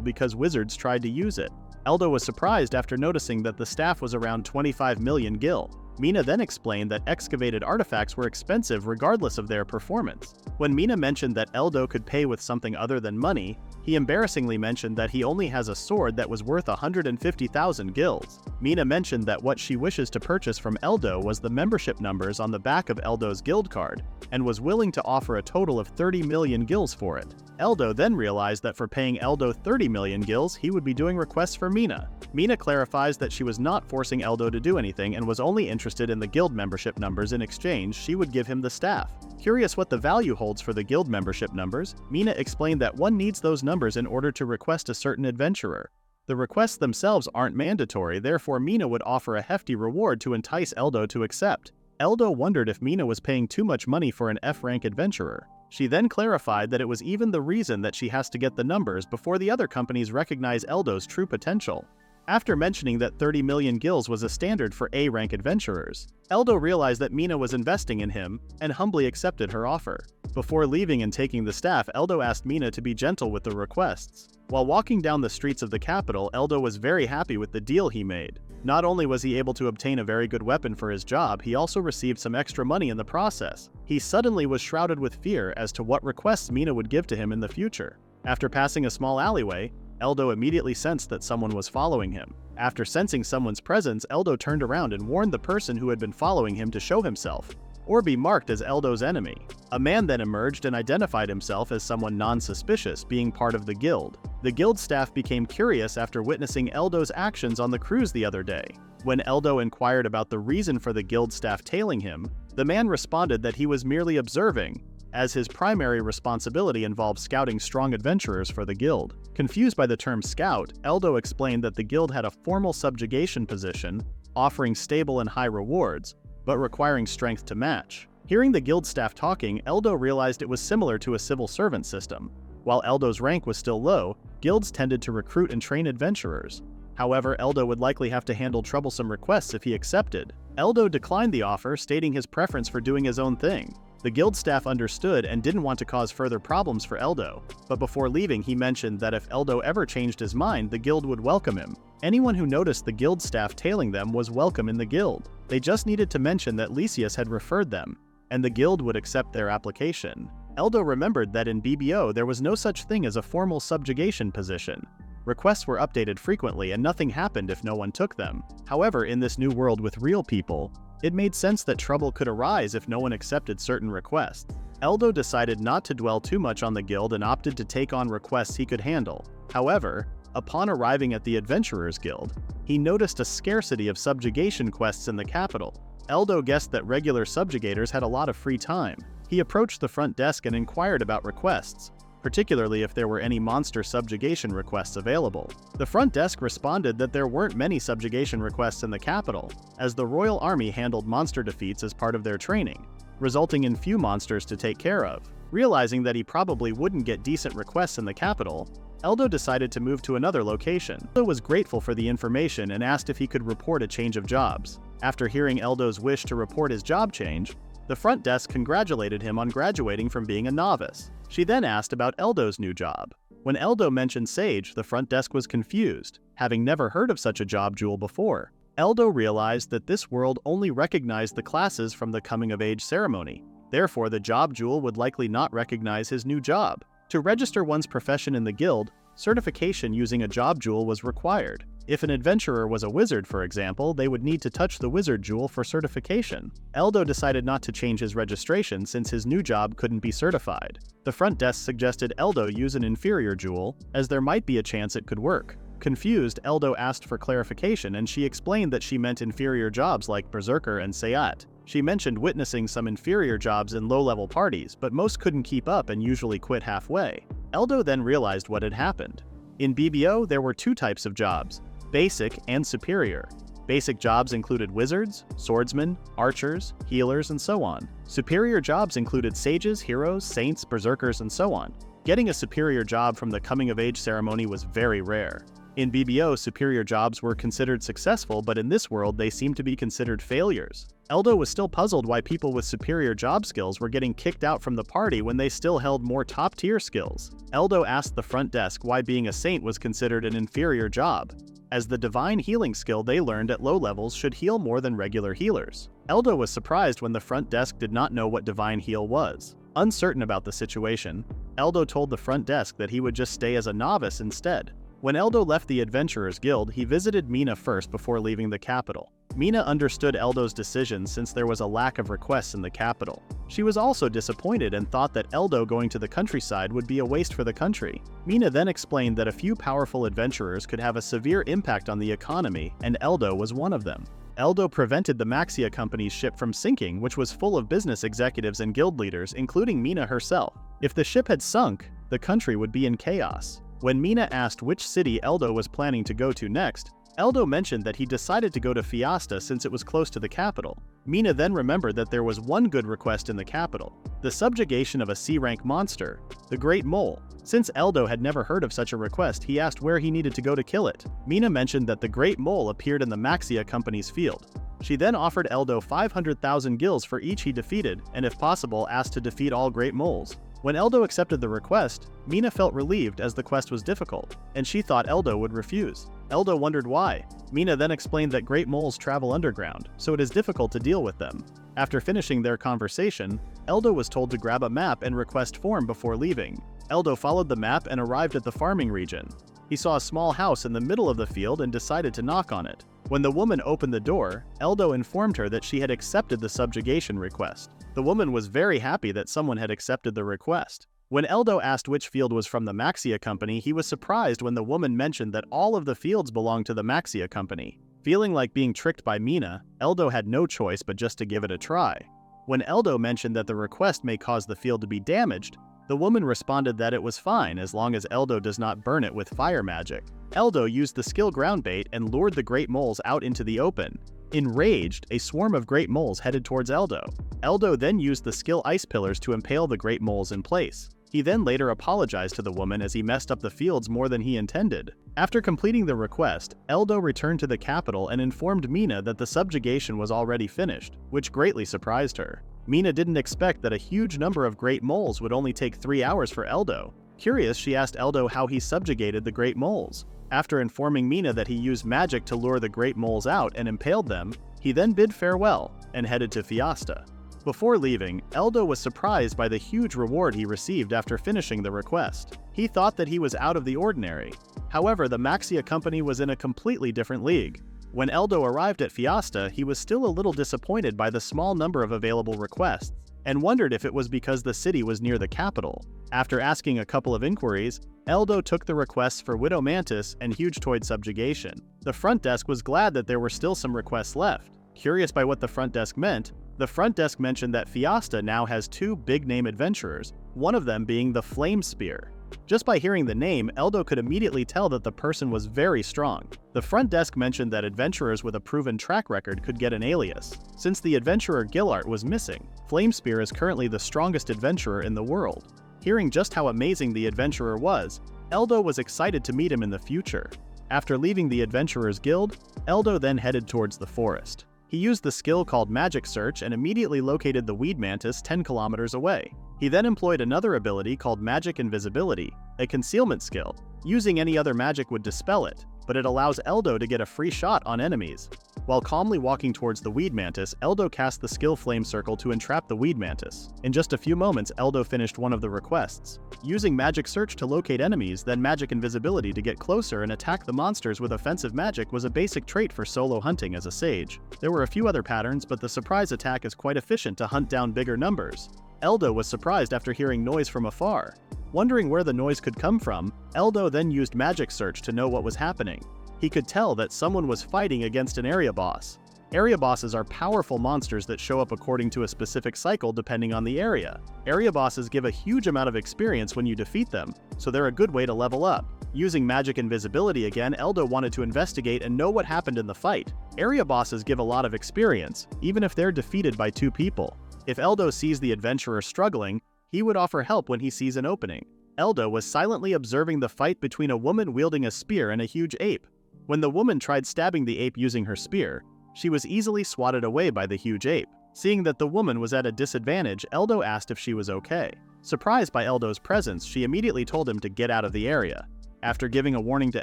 S1: because wizards tried to use it. Eldo was surprised after noticing that the staff was around 25 million gil. Mina then explained that excavated artifacts were expensive regardless of their performance. When Mina mentioned that Eldo could pay with something other than money, he embarrassingly mentioned that he only has a sword that was worth 150,000 gils. Mina mentioned that what she wishes to purchase from Eldo was the membership numbers on the back of Eldo's guild card, and was willing to offer a total of 30 million gils for it. Eldo then realized that for paying Eldo 30 million gils, he would be doing requests for Mina. Mina clarifies that she was not forcing Eldo to do anything and was only interested in the guild membership numbers. In exchange, she would give him the staff. Curious what the value holds for the guild membership numbers, Mina explained that one needs those numbers in order to request a certain adventurer. The requests themselves aren't mandatory, therefore Mina would offer a hefty reward to entice Eldo to accept. Eldo wondered if Mina was paying too much money for an F-rank adventurer. She then clarified that it was even the reason that she has to get the numbers before the other companies recognize Eldo's true potential. After mentioning that 30 million gils was a standard for A-rank adventurers, Eldo realized that Mina was investing in him and humbly accepted her offer. Before leaving and taking the staff, Eldo asked Mina to be gentle with the requests. While walking down the streets of the capital, Eldo was very happy with the deal he made. Not only was he able to obtain a very good weapon for his job, he also received some extra money in the process. He suddenly was shrouded with fear as to what requests Mina would give to him in the future. After passing a small alleyway, Eldo immediately sensed that someone was following him. After sensing someone's presence, Eldo turned around and warned the person who had been following him to show himself, or be marked as Eldo's enemy. A man then emerged and identified himself as someone non-suspicious, being part of the guild. The guild staff became curious after witnessing Eldo's actions on the cruise the other day. When Eldo inquired about the reason for the guild staff tailing him, the man responded that he was merely observing, as his primary responsibility involved scouting strong adventurers for the guild. Confused by the term scout, Eldo explained that the guild had a formal subjugation position, offering stable and high rewards, but requiring strength to match. Hearing the guild staff talking, Eldo realized it was similar to a civil servant system. While Eldo's rank was still low, guilds tended to recruit and train adventurers. However, Eldo would likely have to handle troublesome requests if he accepted. Eldo declined the offer, stating his preference for doing his own thing. The guild staff understood and didn't want to cause further problems for Eldo, but before leaving he mentioned that if Eldo ever changed his mind, the guild would welcome him. Anyone who noticed the guild staff tailing them was welcome in the guild. They just needed to mention that Lysias had referred them, and the guild would accept their application. Eldo remembered that in BBO there was no such thing as a formal subjugation position. Requests were updated frequently and nothing happened if no one took them. However, in this new world with real people, it made sense that trouble could arise if no one accepted certain requests. Eldo decided not to dwell too much on the guild and opted to take on requests he could handle. However, upon arriving at the Adventurers Guild, he noticed a scarcity of subjugation quests in the capital. Eldo guessed that regular subjugators had a lot of free time. He approached the front desk and inquired about requests, particularly if there were any monster subjugation requests available. The front desk responded that there weren't many subjugation requests in the capital, as the Royal Army handled monster defeats as part of their training, resulting in few monsters to take care of. Realizing that he probably wouldn't get decent requests in the capital, Eldo decided to move to another location. Eldo was grateful for the information and asked if he could report a change of jobs. After hearing Eldo's wish to report his job change, the front desk congratulated him on graduating from being a novice. She then asked about Eldo's new job. When Eldo mentioned Sage, the front desk was confused, having never heard of such a job jewel before. Eldo realized that this world only recognized the classes from the coming-of-age ceremony. Therefore, the job jewel would likely not recognize his new job. To register one's profession in the guild, certification using a job jewel was required. If an adventurer was a wizard, for example, they would need to touch the wizard jewel for certification. Eldo decided not to change his registration since his new job couldn't be certified. The front desk suggested Eldo use an inferior jewel, as there might be a chance it could work. Confused, Eldo asked for clarification and she explained that she meant inferior jobs like Berserker and Sayat. She mentioned witnessing some inferior jobs in low-level parties, but most couldn't keep up and usually quit halfway. Eldo then realized what had happened. In BBO, there were two types of jobs: basic and superior. Basic jobs included wizards, swordsmen, archers, healers, and so on. Superior jobs included sages, heroes, saints, berserkers, and so on. Getting a superior job from the coming-of-age ceremony was very rare. In BBO, superior jobs were considered successful, but in this world they seemed to be considered failures. Eldo was still puzzled why people with superior job skills were getting kicked out from the party when they still held more top-tier skills. Eldo asked the front desk why being a saint was considered an inferior job, as the divine healing skill they learned at low levels should heal more than regular healers. Eldo was surprised when the front desk did not know what divine heal was. Uncertain about the situation, Eldo told the front desk that he would just stay as a novice instead. When Eldo left the Adventurers Guild, he visited Mina first before leaving the capital. Mina understood Eldo's decision since there was a lack of requests in the capital. She was also disappointed and thought that Eldo going to the countryside would be a waste for the country. Mina then explained that a few powerful adventurers could have a severe impact on the economy, and Eldo was one of them. Eldo prevented the Maxia Company's ship from sinking, which was full of business executives and guild leaders, including Mina herself. If the ship had sunk, the country would be in chaos. When Mina asked which city Eldo was planning to go to next, Eldo mentioned that he decided to go to Fiasta since it was close to the capital. Mina then remembered that there was one good request in the capital: the subjugation of a C-rank monster, the Great Mole. Since Eldo had never heard of such a request, he asked where he needed to go to kill it. Mina mentioned that the Great Mole appeared in the Maxia Company's field. She then offered Eldo 500,000 gills for each he defeated, and if possible, asked to defeat all Great Moles. When Eldo accepted the request, Mina felt relieved as the quest was difficult, and she thought Eldo would refuse. Eldo wondered why. Mina then explained that great moles travel underground, so it is difficult to deal with them. After finishing their conversation, Eldo was told to grab a map and request form before leaving. Eldo followed the map and arrived at the farming region. He saw a small house in the middle of the field and decided to knock on it. When the woman opened the door, Eldo informed her that she had accepted the subjugation request. The woman was very happy that someone had accepted the request. When Eldo asked which field was from the Maxia Company, he was surprised when the woman mentioned that all of the fields belonged to the Maxia Company. Feeling like being tricked by Mina, Eldo had no choice but just to give it a try. When Eldo mentioned that the request may cause the field to be damaged, the woman responded that it was fine as long as Eldo does not burn it with fire magic. Eldo used the skill ground bait and lured the great moles out into the open. Enraged, a swarm of great moles headed towards Eldo. Eldo then used the skill ice pillars to impale the great moles in place. He then later apologized to the woman as he messed up the fields more than he intended. After completing the request, Eldo returned to the capital and informed Mina that the subjugation was already finished, which greatly surprised her. Mina didn't expect that a huge number of great moles would only take 3 hours for Eldo. Curious, she asked Eldo how he subjugated the great moles. After informing Mina that he used magic to lure the great moles out and impaled them, he then bid farewell and headed to Fiasta. Before leaving, Eldo was surprised by the huge reward he received after finishing the request. He thought that he was out of the ordinary. However, the Maxia Company was in a completely different league. When Eldo arrived at Fiasta, he was still a little disappointed by the small number of available requests, and wondered if it was because the city was near the capital. After asking a couple of inquiries, Eldo took the requests for Widow Mantis and Hugetoid subjugation. The front desk was glad that there were still some requests left. Curious by what the front desk meant, the front desk mentioned that Fiasta now has 2 big-name adventurers, one of them being the Flame Spear. Just by hearing the name, Eldo could immediately tell that the person was very strong. The front desk mentioned that adventurers with a proven track record could get an alias. Since the adventurer Gillart was missing, Flamespear is currently the strongest adventurer in the world. Hearing just how amazing the adventurer was, Eldo was excited to meet him in the future. After leaving the Adventurers Guild, Eldo then headed towards the forest. He used the skill called Magic Search and immediately located the Weed Mantis 10 kilometers away. He then employed another ability called Magic Invisibility, a concealment skill. Using any other magic would dispel it, but it allows Eldo to get a free shot on enemies. While calmly walking towards the Weed Mantis, Eldo cast the skill Flame Circle to entrap the Weed Mantis. In just a few moments, Eldo finished one of the requests. Using Magic Search to locate enemies, then Magic Invisibility to get closer and attack the monsters with offensive magic was a basic trait for solo hunting as a sage. There were a few other patterns, but the surprise attack is quite efficient to hunt down bigger numbers. Eldo was surprised after hearing noise from afar. Wondering where the noise could come from, Eldo then used Magic Search to know what was happening. He could tell that someone was fighting against an area boss. Area bosses are powerful monsters that show up according to a specific cycle depending on the area. Area bosses give a huge amount of experience when you defeat them, so they're a good way to level up. Using Magic Invisibility again, Eldo wanted to investigate and know what happened in the fight. Area bosses give a lot of experience, even if they're defeated by 2 people. If Eldo sees the adventurer struggling, he would offer help when he sees an opening. Eldo was silently observing the fight between a woman wielding a spear and a huge ape. When the woman tried stabbing the ape using her spear, she was easily swatted away by the huge ape. Seeing that the woman was at a disadvantage, Eldo asked if she was okay. Surprised by Eldo's presence, she immediately told him to get out of the area. After giving a warning to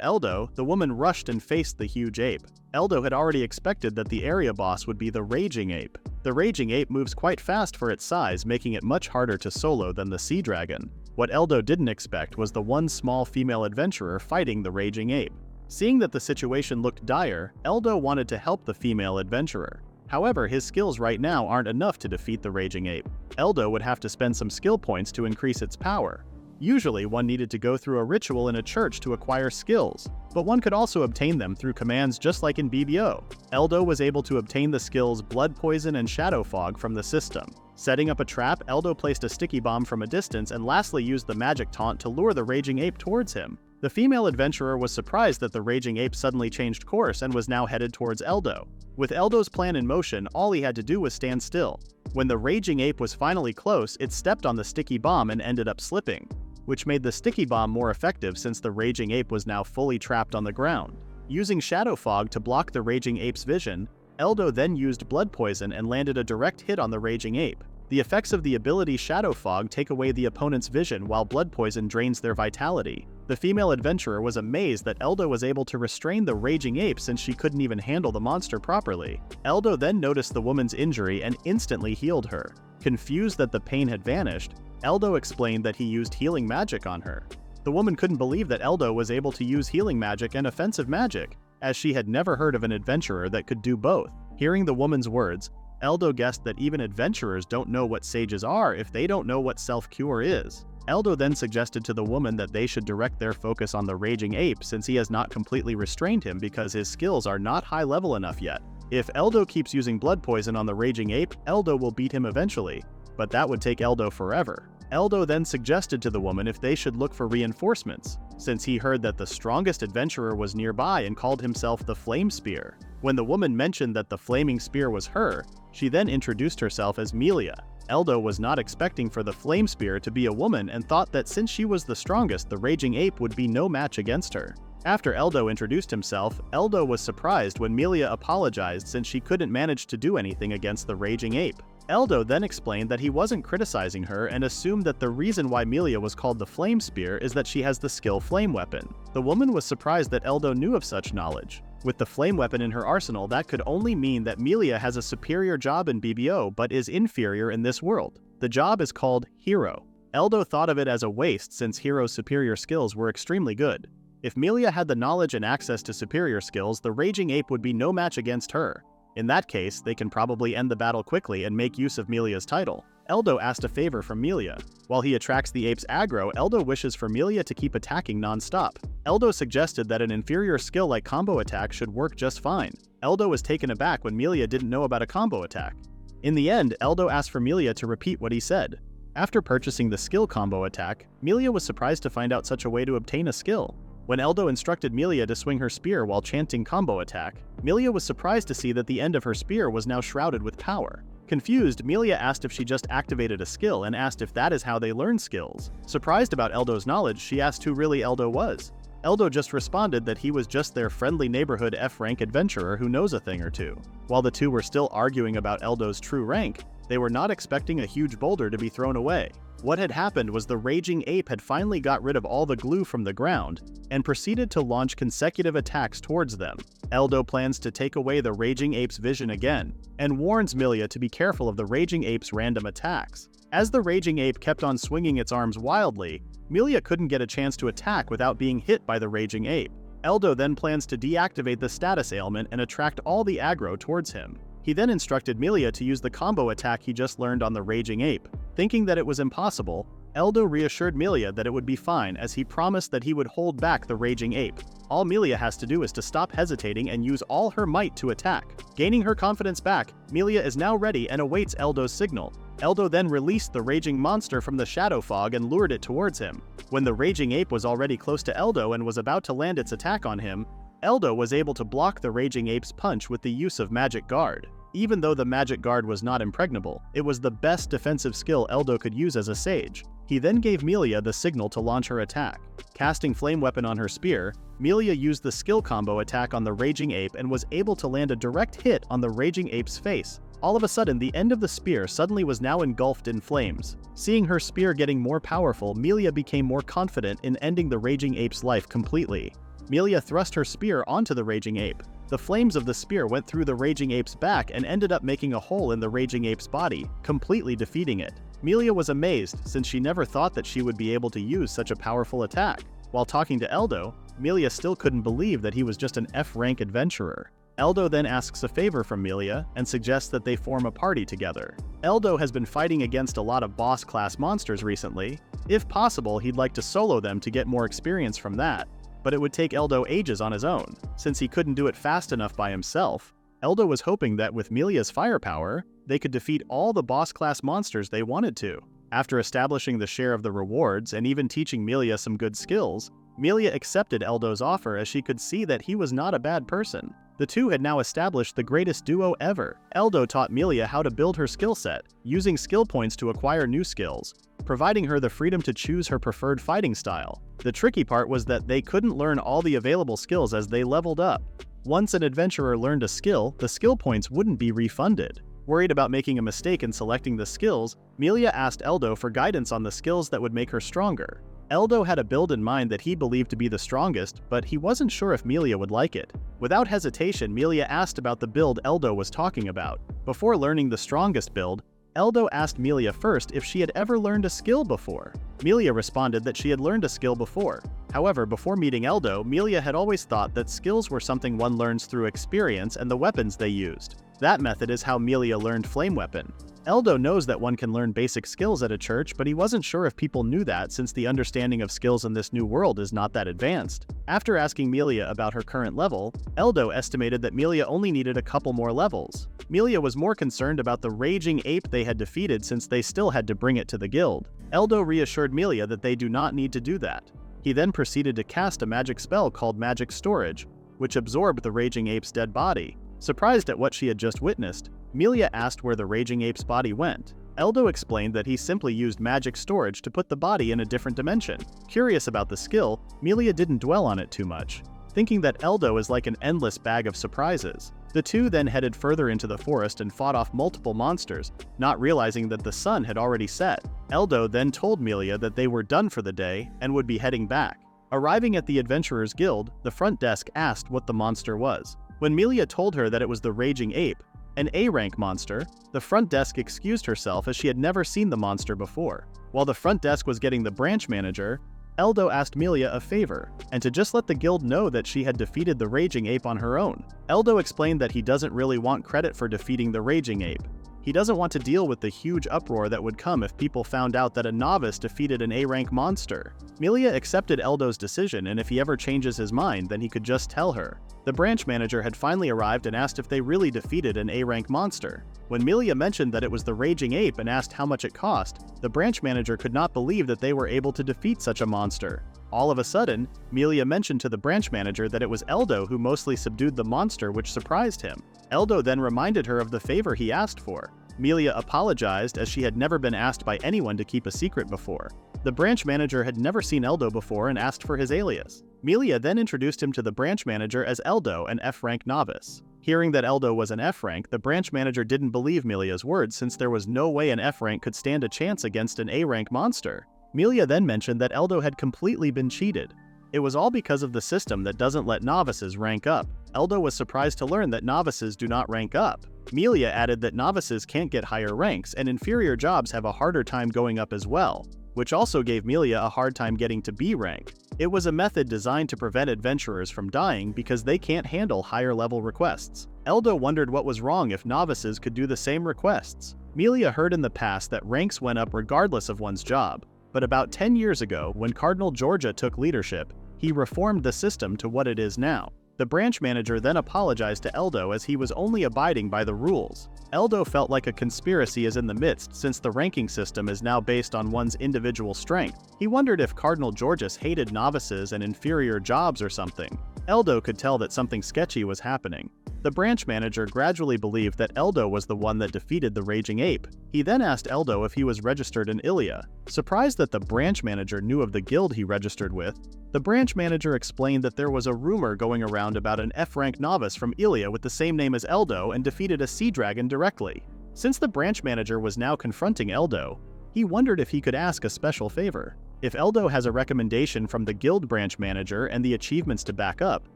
S1: Eldo, the woman rushed and faced the huge ape. Eldo had already expected that the area boss would be the Raging Ape. The Raging Ape moves quite fast for its size, making it much harder to solo than the Sea Dragon. What Eldo didn't expect was the one small female adventurer fighting the Raging Ape. Seeing that the situation looked dire, Eldo wanted to help the female adventurer. However, his skills right now aren't enough to defeat the Raging Ape. Eldo would have to spend some skill points to increase its power. Usually, one needed to go through a ritual in a church to acquire skills, but one could also obtain them through commands just like in BBO. Eldo was able to obtain the skills Blood Poison and Shadow Fog from the system. Setting up a trap, Eldo placed a sticky bomb from a distance and lastly used the magic taunt to lure the Raging Ape towards him. The female adventurer was surprised that the Raging Ape suddenly changed course and was now headed towards Eldo. With Eldo's plan in motion, all he had to do was stand still. When the Raging Ape was finally close, it stepped on the sticky bomb and ended up slipping, which made the sticky bomb more effective since the Raging Ape was now fully trapped on the ground. Using Shadow Fog to block the Raging Ape's vision, Eldo then used Blood Poison and landed a direct hit on the Raging Ape. The effects of the ability Shadow Fog take away the opponent's vision while Blood Poison drains their vitality. The female adventurer was amazed that Eldo was able to restrain the Raging Ape since she couldn't even handle the monster properly. Eldo then noticed the woman's injury and instantly healed her. Confused that the pain had vanished, Eldo explained that he used healing magic on her. The woman couldn't believe that Eldo was able to use healing magic and offensive magic, as she had never heard of an adventurer that could do both. Hearing the woman's words, Eldo guessed that even adventurers don't know what sages are if they don't know what self-cure is. Eldo then suggested to the woman that they should direct their focus on the Raging Ape since he has not completely restrained him because his skills are not high level enough yet. If Eldo keeps using Blood Poison on the Raging Ape, Eldo will beat him eventually, but that would take Eldo forever. Eldo then suggested to the woman if they should look for reinforcements, since he heard that the strongest adventurer was nearby and called himself the Flame Spear. When the woman mentioned that the flaming spear was her, she then introduced herself as Melia. Eldo was not expecting for the Flame Spear to be a woman and thought that since she was the strongest, the Raging Ape would be no match against her. After Eldo introduced himself, Eldo was surprised when Melia apologized since she couldn't manage to do anything against the Raging Ape. Eldo then explained that he wasn't criticizing her and assumed that the reason why Melia was called the Flame Spear is that she has the skill Flame Weapon. The woman was surprised that Eldo knew of such knowledge. With the Flame Weapon in her arsenal, that could only mean that Melia has a superior job in BBO but is inferior in this world. The job is called Hero. Eldo thought of it as a waste since Hero's superior skills were extremely good. If Melia had the knowledge and access to superior skills, the Raging Ape would be no match against her. In that case, they can probably end the battle quickly and make use of Melia's title. Eldo asked a favor from Melia. While he attracts the ape's aggro, Eldo wishes for Melia to keep attacking non-stop. Eldo suggested that an inferior skill like combo attack should work just fine. Eldo was taken aback when Melia didn't know about a combo attack. In the end, Eldo asked for Melia to repeat what he said. After purchasing the skill combo attack, Melia was surprised to find out such a way to obtain a skill. When Eldo instructed Melia to swing her spear while chanting combo attack, Melia was surprised to see that the end of her spear was now shrouded with power. Confused, Melia asked if she just activated a skill and asked if that is how they learn skills. Surprised about Eldo's knowledge, she asked who really Eldo was. Eldo just responded that he was just their friendly neighborhood F-rank adventurer who knows a thing or two. While the two were still arguing about Eldo's true rank, they were not expecting a huge boulder to be thrown away. What had happened was the raging ape had finally got rid of all the glue from the ground and proceeded to launch consecutive attacks towards them. Eldo plans to take away the raging ape's vision again and warns Milia to be careful of the raging ape's random attacks. As the raging ape kept on swinging its arms wildly, Milia couldn't get a chance to attack without being hit by the raging ape. Eldo then plans to deactivate the status ailment and attract all the aggro towards him. He then instructed Milia to use the combo attack he just learned on the raging ape. Thinking that it was impossible, Eldo reassured Milia that it would be fine as he promised that he would hold back the raging ape. All Milia has to do is to stop hesitating and use all her might to attack. Gaining her confidence back, Milia is now ready and awaits Eldo's signal. Eldo then released the raging monster from the shadow fog and lured it towards him. When the raging ape was already close to Eldo and was about to land its attack on him, Eldo was able to block the raging ape's punch with the use of Magic Guard. Even though the Magic Guard was not impregnable, it was the best defensive skill Eldo could use as a sage. He then gave Milia the signal to launch her attack. Casting Flame Weapon on her spear, Milia used the skill combo attack on the raging ape and was able to land a direct hit on the raging ape's face. All of a sudden, the end of the spear suddenly was now engulfed in flames. Seeing her spear getting more powerful, Milia became more confident in ending the raging ape's life completely. Milia thrust her spear onto the raging ape. The flames of the spear went through the raging ape's back and ended up making a hole in the raging ape's body, completely defeating it. Milia was amazed since she never thought that she would be able to use such a powerful attack. While talking to Eldo, Milia still couldn't believe that he was just an F-rank adventurer. Eldo then asks a favor from Milia and suggests that they form a party together. Eldo has been fighting against a lot of boss-class monsters recently. If possible, he'd like to solo them to get more experience from that, but it would take Eldo ages on his own. Since he couldn't do it fast enough by himself, Eldo was hoping that with Milia's firepower, they could defeat all the boss-class monsters they wanted to. After establishing the share of the rewards and even teaching Milia some good skills, Milia accepted Eldo's offer as she could see that he was not a bad person. The two had now established the greatest duo ever. Eldo taught Milia how to build her skill set, using skill points to acquire new skills, providing her the freedom to choose her preferred fighting style. The tricky part was that they couldn't learn all the available skills as they leveled up. Once an adventurer learned a skill, the skill points wouldn't be refunded. Worried about making a mistake in selecting the skills, Milia asked Eldo for guidance on the skills that would make her stronger. Eldo had a build in mind that he believed to be the strongest, but he wasn't sure if Milia would like it. Without hesitation, Milia asked about the build Eldo was talking about. Before learning the strongest build, Eldo asked Milia first if she had ever learned a skill before. Milia responded that she had learned a skill before. However, before meeting Eldo, Milia had always thought that skills were something one learns through experience and the weapons they used. That method is how Milia learned Flame Weapon. Eldo knows that one can learn basic skills at a church, but he wasn't sure if people knew that since the understanding of skills in this new world is not that advanced. After asking Milia about her current level, Eldo estimated that Milia only needed a couple more levels. Milia was more concerned about the raging ape they had defeated since they still had to bring it to the guild. Eldo reassured Milia that they do not need to do that. He then proceeded to cast a magic spell called Magic Storage, which absorbed the raging ape's dead body. Surprised at what she had just witnessed, Milia asked where the raging ape's body went. Eldo explained that he simply used magic storage to put the body in a different dimension. Curious about the skill, Milia didn't dwell on it too much, thinking that Eldo is like an endless bag of surprises. The two then headed further into the forest and fought off multiple monsters, not realizing that the sun had already set. Eldo then told Milia that they were done for the day and would be heading back. Arriving at the Adventurers Guild, the front desk asked what the monster was. When Milia told her that it was the raging ape, an A-rank monster, the front desk excused herself as she had never seen the monster before. While the front desk was getting the branch manager, Eldo asked Milia a favor, and to just let the guild know that she had defeated the raging ape on her own. Eldo explained that he doesn't really want credit for defeating the raging ape. He doesn't want to deal with the huge uproar that would come if people found out that a novice defeated an A-rank monster. Milia accepted Eldo's decision, and if he ever changes his mind, then he could just tell her. The branch manager had finally arrived and asked if they really defeated an A-rank monster. When Milia mentioned that it was the raging ape and asked how much it cost, the branch manager could not believe that they were able to defeat such a monster. All of a sudden, Milia mentioned to the branch manager that it was Eldo who mostly subdued the monster, which surprised him. Eldo then reminded her of the favor he asked for. Milia apologized as she had never been asked by anyone to keep a secret before. The branch manager had never seen Eldo before and asked for his alias. Milia then introduced him to the branch manager as Eldo, an F-rank novice. Hearing that Eldo was an F rank, the branch manager didn't believe Milia's words since there was no way an F rank could stand a chance against an A rank monster. Milia then mentioned that Eldo had completely been cheated. It was all because of the system that doesn't let novices rank up. Eldo was surprised to learn that novices do not rank up. Milia added that novices can't get higher ranks and inferior jobs have a harder time going up as well, which also gave Milia a hard time getting to B rank. It was a method designed to prevent adventurers from dying because they can't handle higher level requests. Eldo wondered what was wrong if novices could do the same requests. Milia heard in the past that ranks went up regardless of one's job, but about 10 years ago, when Cardinal Georgia took leadership, he reformed the system to what it is now. The branch manager then apologized to Eldo as he was only abiding by the rules. Eldo felt like a conspiracy is in the midst since the ranking system is now based on one's individual strength. He wondered if Cardinal Georgius hated novices and inferior jobs or something. Eldo could tell that something sketchy was happening. The branch manager gradually believed that Eldo was the one that defeated the Raging Ape. He then asked Eldo if he was registered in Ilia. Surprised that the branch manager knew of the guild he registered with, the branch manager explained that there was a rumor going around about an F-rank novice from Ilia with the same name as Eldo and defeated a sea dragon directly. Since the branch manager was now confronting Eldo, he wondered if he could ask a special favor. If Eldo has a recommendation from the guild branch manager and the achievements to back up,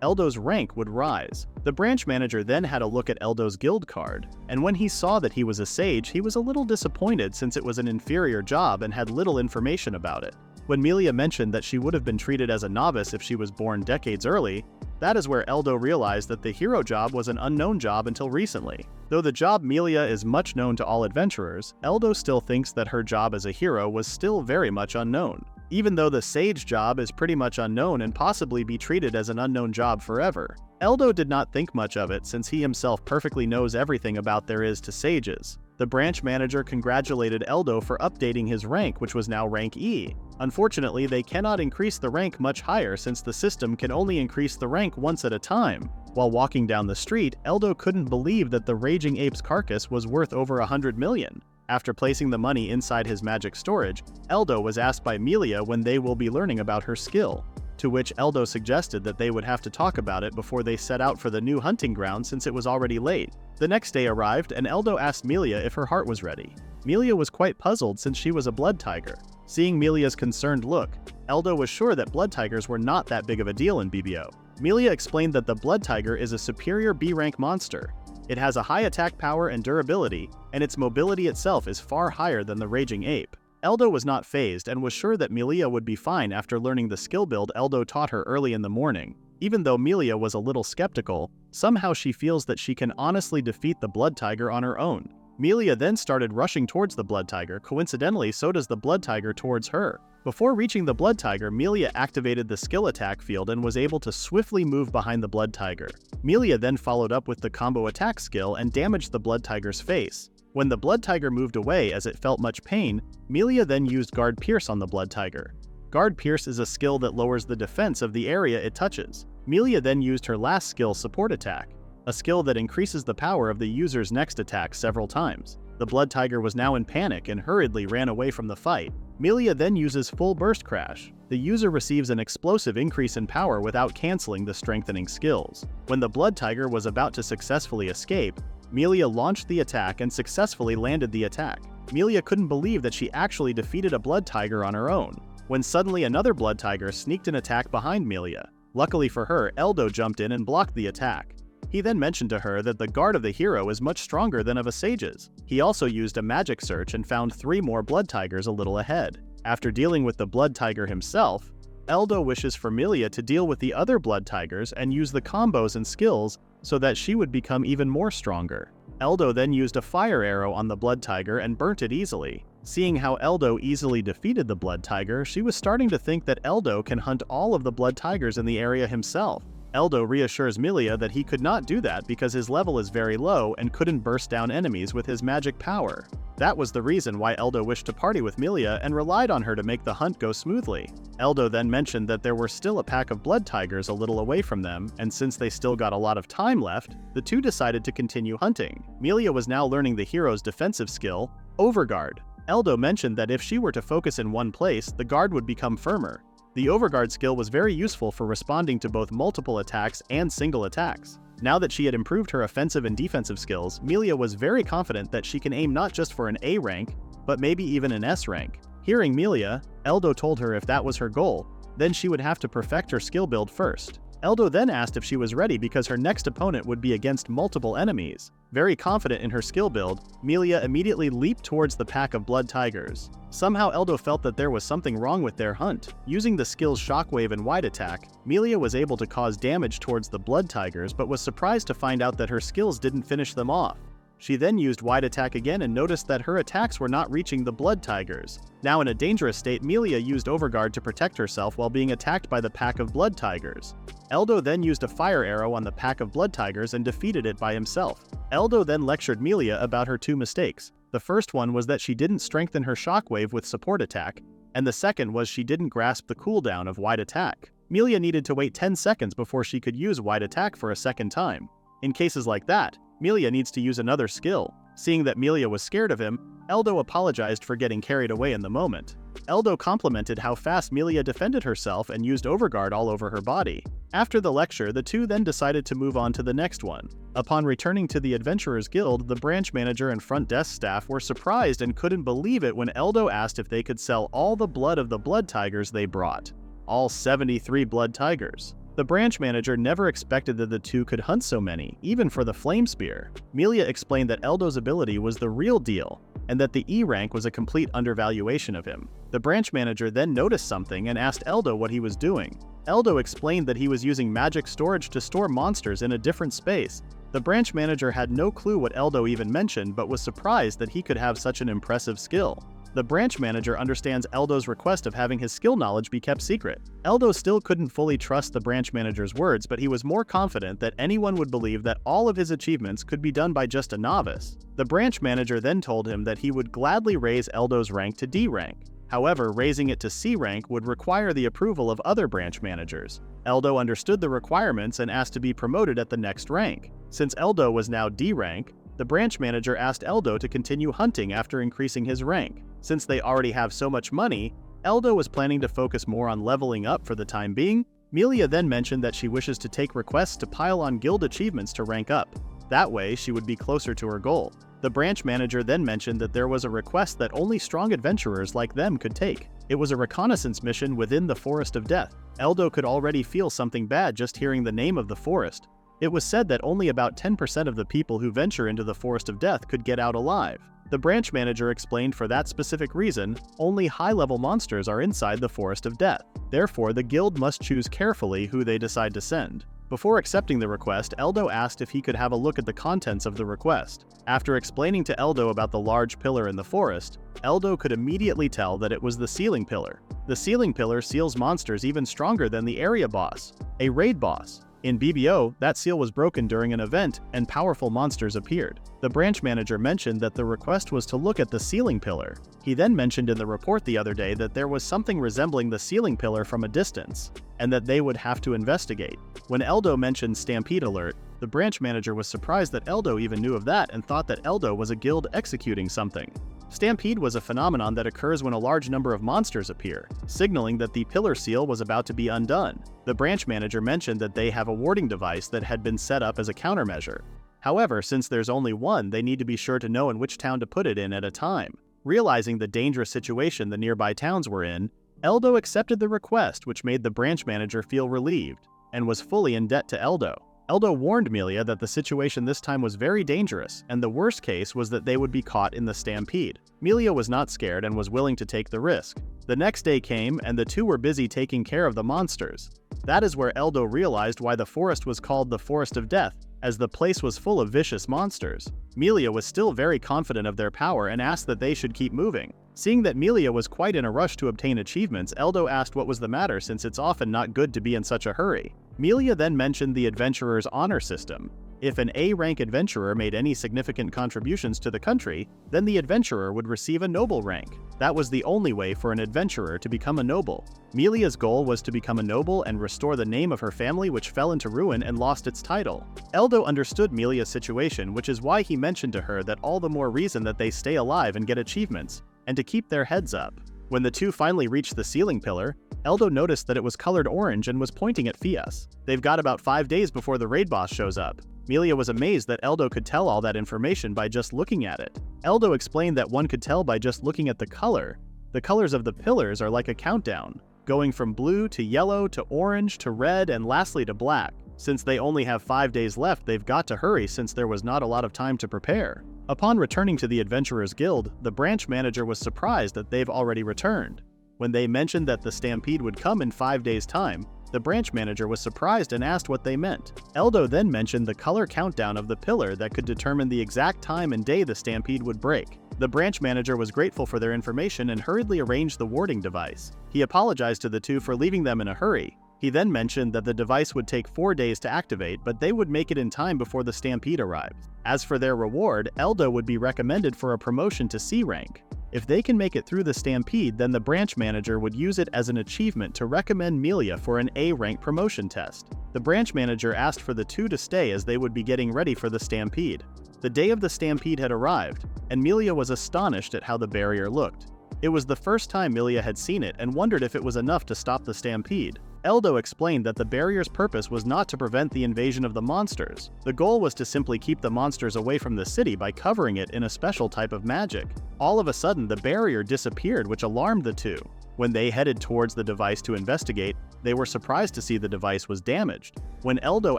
S1: Eldo's rank would rise. The branch manager then had a look at Eldo's guild card, and when he saw that he was a sage, he was a little disappointed since it was an inferior job and had little information about it. When Milia mentioned that she would have been treated as a novice if she was born decades early, that is where Eldo realized that the hero job was an unknown job until recently. Though the job Milia is much known to all adventurers, Eldo still thinks that her job as a hero was still very much unknown, even though the sage job is pretty much unknown and possibly be treated as an unknown job forever. Eldo did not think much of it since he himself perfectly knows everything about there is to sages. The branch manager congratulated Eldo for updating his rank, which was now rank E. Unfortunately, they cannot increase the rank much higher since the system can only increase the rank once at a time. While walking down the street, Eldo couldn't believe that the Raging Ape's carcass was worth over 100 million. After placing the money inside his magic storage, Eldo was asked by Milia when they will be learning about her skill, to which Eldo suggested that they would have to talk about it before they set out for the new hunting ground since it was already late. The next day arrived and Eldo asked Milia if her heart was ready. Milia was quite puzzled since she was a blood tiger. Seeing Milia's concerned look, Eldo was sure that blood tigers were not that big of a deal in BBO. Milia explained that the blood tiger is a superior B-rank monster. It has a high attack power and durability, and its mobility itself is far higher than the Raging Ape. Eldo was not fazed and was sure that Milia would be fine after learning the skill build Eldo taught her early in the morning. Even though Milia was a little skeptical, somehow she feels that she can honestly defeat the blood tiger on her own. Milia then started rushing towards the blood tiger. Coincidentally, so does the blood tiger towards her. Before reaching the blood tiger, Milia activated the skill attack field and was able to swiftly move behind the blood tiger. Milia then followed up with the combo attack skill and damaged the blood tiger's face. When the blood tiger moved away as it felt much pain, Milia then used Guard Pierce on the blood tiger. Guard Pierce is a skill that lowers the defense of the area it touches. Milia then used her last skill, Support Attack, a skill that increases the power of the user's next attack several times. The blood tiger was now in panic and hurriedly ran away from the fight. Milia then uses Full Burst Crash. The user receives an explosive increase in power without canceling the strengthening skills. When the blood tiger was about to successfully escape, Milia launched the attack and successfully landed the attack. Milia couldn't believe that she actually defeated a blood tiger on her own, when suddenly another blood tiger sneaked an attack behind Milia. Luckily for her, Eldo jumped in and blocked the attack. He then mentioned to her that the guard of the hero is much stronger than of a sage's. He also used a magic search and found 3 more blood tigers a little ahead. After dealing with the blood tiger himself, Eldo wishes for Milia to deal with the other blood tigers and use the combos and skills so that she would become even more stronger. Eldo then used a fire arrow on the blood tiger and burnt it easily. Seeing how Eldo easily defeated the blood tiger, she was starting to think that Eldo can hunt all of the blood tigers in the area himself. Eldo reassures Milia that he could not do that because his level is very low and couldn't burst down enemies with his magic power. That was the reason why Eldo wished to party with Milia and relied on her to make the hunt go smoothly. Eldo then mentioned that there were still a pack of blood tigers a little away from them, and since they still got a lot of time left, the two decided to continue hunting. Milia was now learning the hero's defensive skill, Overguard. Eldo mentioned that if she were to focus in one place, the guard would become firmer. The Overguard skill was very useful for responding to both multiple attacks and single attacks. Now that she had improved her offensive and defensive skills, Melia was very confident that she can aim not just for an A rank, but maybe even an S rank. Hearing Melia, Eldo told her if that was her goal, then she would have to perfect her skill build first. Eldo then asked if she was ready because her next opponent would be against multiple enemies. Very confident in her skill build, Melia immediately leaped towards the pack of blood tigers. Somehow Eldo felt that there was something wrong with their hunt. Using the skills Shockwave and Wide Attack, Melia was able to cause damage towards the blood tigers but was surprised to find out that her skills didn't finish them off. She then used Wide Attack again and noticed that her attacks were not reaching the blood tigers. Now in a dangerous state, Melia used Overguard to protect herself while being attacked by the pack of blood tigers. Eldo then used a fire arrow on the pack of blood tigers and defeated it by himself. Eldo then lectured Melia about her two mistakes. The first one was that she didn't strengthen her Shockwave with support attack, and the second was she didn't grasp the cooldown of Wide Attack. Melia needed to wait 10 seconds before she could use Wide Attack for a second time. In cases like that, Melia needs to use another skill. Seeing that Melia was scared of him, Eldo apologized for getting carried away in the moment. Eldo complimented how fast Melia defended herself and used Overguard all over her body. After the lecture, the two then decided to move on to the next one. Upon returning to the Adventurers Guild, the branch manager and front desk staff were surprised and couldn't believe it when Eldo asked if they could sell all the blood of the blood tigers they brought. All 73 blood tigers. The branch manager never expected that the two could hunt so many, even for the flame spear. Melia explained that Eldo's ability was the real deal, and that the E rank was a complete undervaluation of him. The branch manager then noticed something and asked Eldo what he was doing. Eldo explained that he was using magic storage to store monsters in a different space. The branch manager had no clue what Eldo even mentioned but was surprised that he could have such an impressive skill. The branch manager understands Eldo's request of having his skill knowledge be kept secret. Eldo still couldn't fully trust the branch manager's words, but he was more confident that anyone would believe that all of his achievements could be done by just a novice. The branch manager then told him that he would gladly raise Eldo's rank to D rank. However, raising it to C rank would require the approval of other branch managers. Eldo understood the requirements and asked to be promoted at the next rank. Since Eldo was now D rank, the branch manager asked Eldo to continue hunting after increasing his rank. Since they already have so much money, Eldo was planning to focus more on leveling up for the time being. Melia then mentioned that she wishes to take requests to pile on guild achievements to rank up. That way, she would be closer to her goal. The branch manager then mentioned that there was a request that only strong adventurers like them could take. It was a reconnaissance mission within the Forest of Death. Eldo could already feel something bad just hearing the name of the forest. It was said that only about 10% of the people who venture into the Forest of Death could get out alive. The branch manager explained for that specific reason, only high-level monsters are inside the Forest of Death. Therefore, the guild must choose carefully who they decide to send. Before accepting the request, Eldo asked if he could have a look at the contents of the request. After explaining to Eldo about the large pillar in the forest, Eldo could immediately tell that it was the Sealing Pillar. The Sealing Pillar seals monsters even stronger than the area boss, a raid boss. In BBO, that seal was broken during an event, and powerful monsters appeared. The branch manager mentioned that the request was to look at the Sealing Pillar. He then mentioned in the report the other day that there was something resembling the Sealing Pillar from a distance, and that they would have to investigate. When Eldo mentioned Stampede Alert, the branch manager was surprised that Eldo even knew of that and thought that Eldo was a guild executing something. Stampede was a phenomenon that occurs when a large number of monsters appear, signaling that the pillar seal was about to be undone. The branch manager mentioned that they have a warding device that had been set up as a countermeasure. However, since there's only one, they need to be sure to know in which town to put it in at a time. Realizing the dangerous situation the nearby towns were in, Eldo accepted the request, which made the branch manager feel relieved, and was fully in debt to Eldo. Eldo warned Melia that the situation this time was very dangerous, and the worst case was that they would be caught in the stampede. Melia was not scared and was willing to take the risk. The next day came, and the two were busy taking care of the monsters. That is where Eldo realized why the forest was called the Forest of Death, as the place was full of vicious monsters. Melia was still very confident of their power and asked that they should keep moving. Seeing that Melia was quite in a rush to obtain achievements, Eldo asked what was the matter since it's often not good to be in such a hurry. Melia then mentioned the Adventurer's honor system. If an A-rank adventurer made any significant contributions to the country, then the adventurer would receive a noble rank. That was the only way for an adventurer to become a noble. Melia's goal was to become a noble and restore the name of her family, which fell into ruin and lost its title. Eldo understood Melia's situation, which is why he mentioned to her that all the more reason that they stay alive and get achievements, and to keep their heads up. When the two finally reached the Sealing Pillar, Eldo noticed that it was colored orange and was pointing at Fias. They've got about 5 days before the raid boss shows up. Melia was amazed that Eldo could tell all that information by just looking at it. Eldo explained that one could tell by just looking at the color. The colors of the pillars are like a countdown, going from blue to yellow to orange to red and lastly to black. Since they only have 5 days left, they've got to hurry since there was not a lot of time to prepare. Upon returning to the Adventurers Guild, the branch manager was surprised that they've already returned. When they mentioned that the stampede would come in 5 days' time, the branch manager was surprised and asked what they meant. Eldo then mentioned the color countdown of the pillar that could determine the exact time and day the stampede would break. The branch manager was grateful for their information and hurriedly arranged the warding device. He apologized to the two for leaving them in a hurry. He then mentioned that the device would take 4 days to activate, but they would make it in time before the stampede arrived. As for their reward, Eldo would be recommended for a promotion to C rank. If they can make it through the stampede, then the branch manager would use it as an achievement to recommend Melia for an A rank promotion test. The branch manager asked for the two to stay as they would be getting ready for the stampede. The day of the stampede had arrived, and Melia was astonished at how the barrier looked. It was the first time Melia had seen it and wondered if it was enough to stop the stampede. Eldo explained that the barrier's purpose was not to prevent the invasion of the monsters. The goal was to simply keep the monsters away from the city by covering it in a special type of magic. All of a sudden, the barrier disappeared, which alarmed the two. When they headed towards the device to investigate, they were surprised to see the device was damaged. When Eldo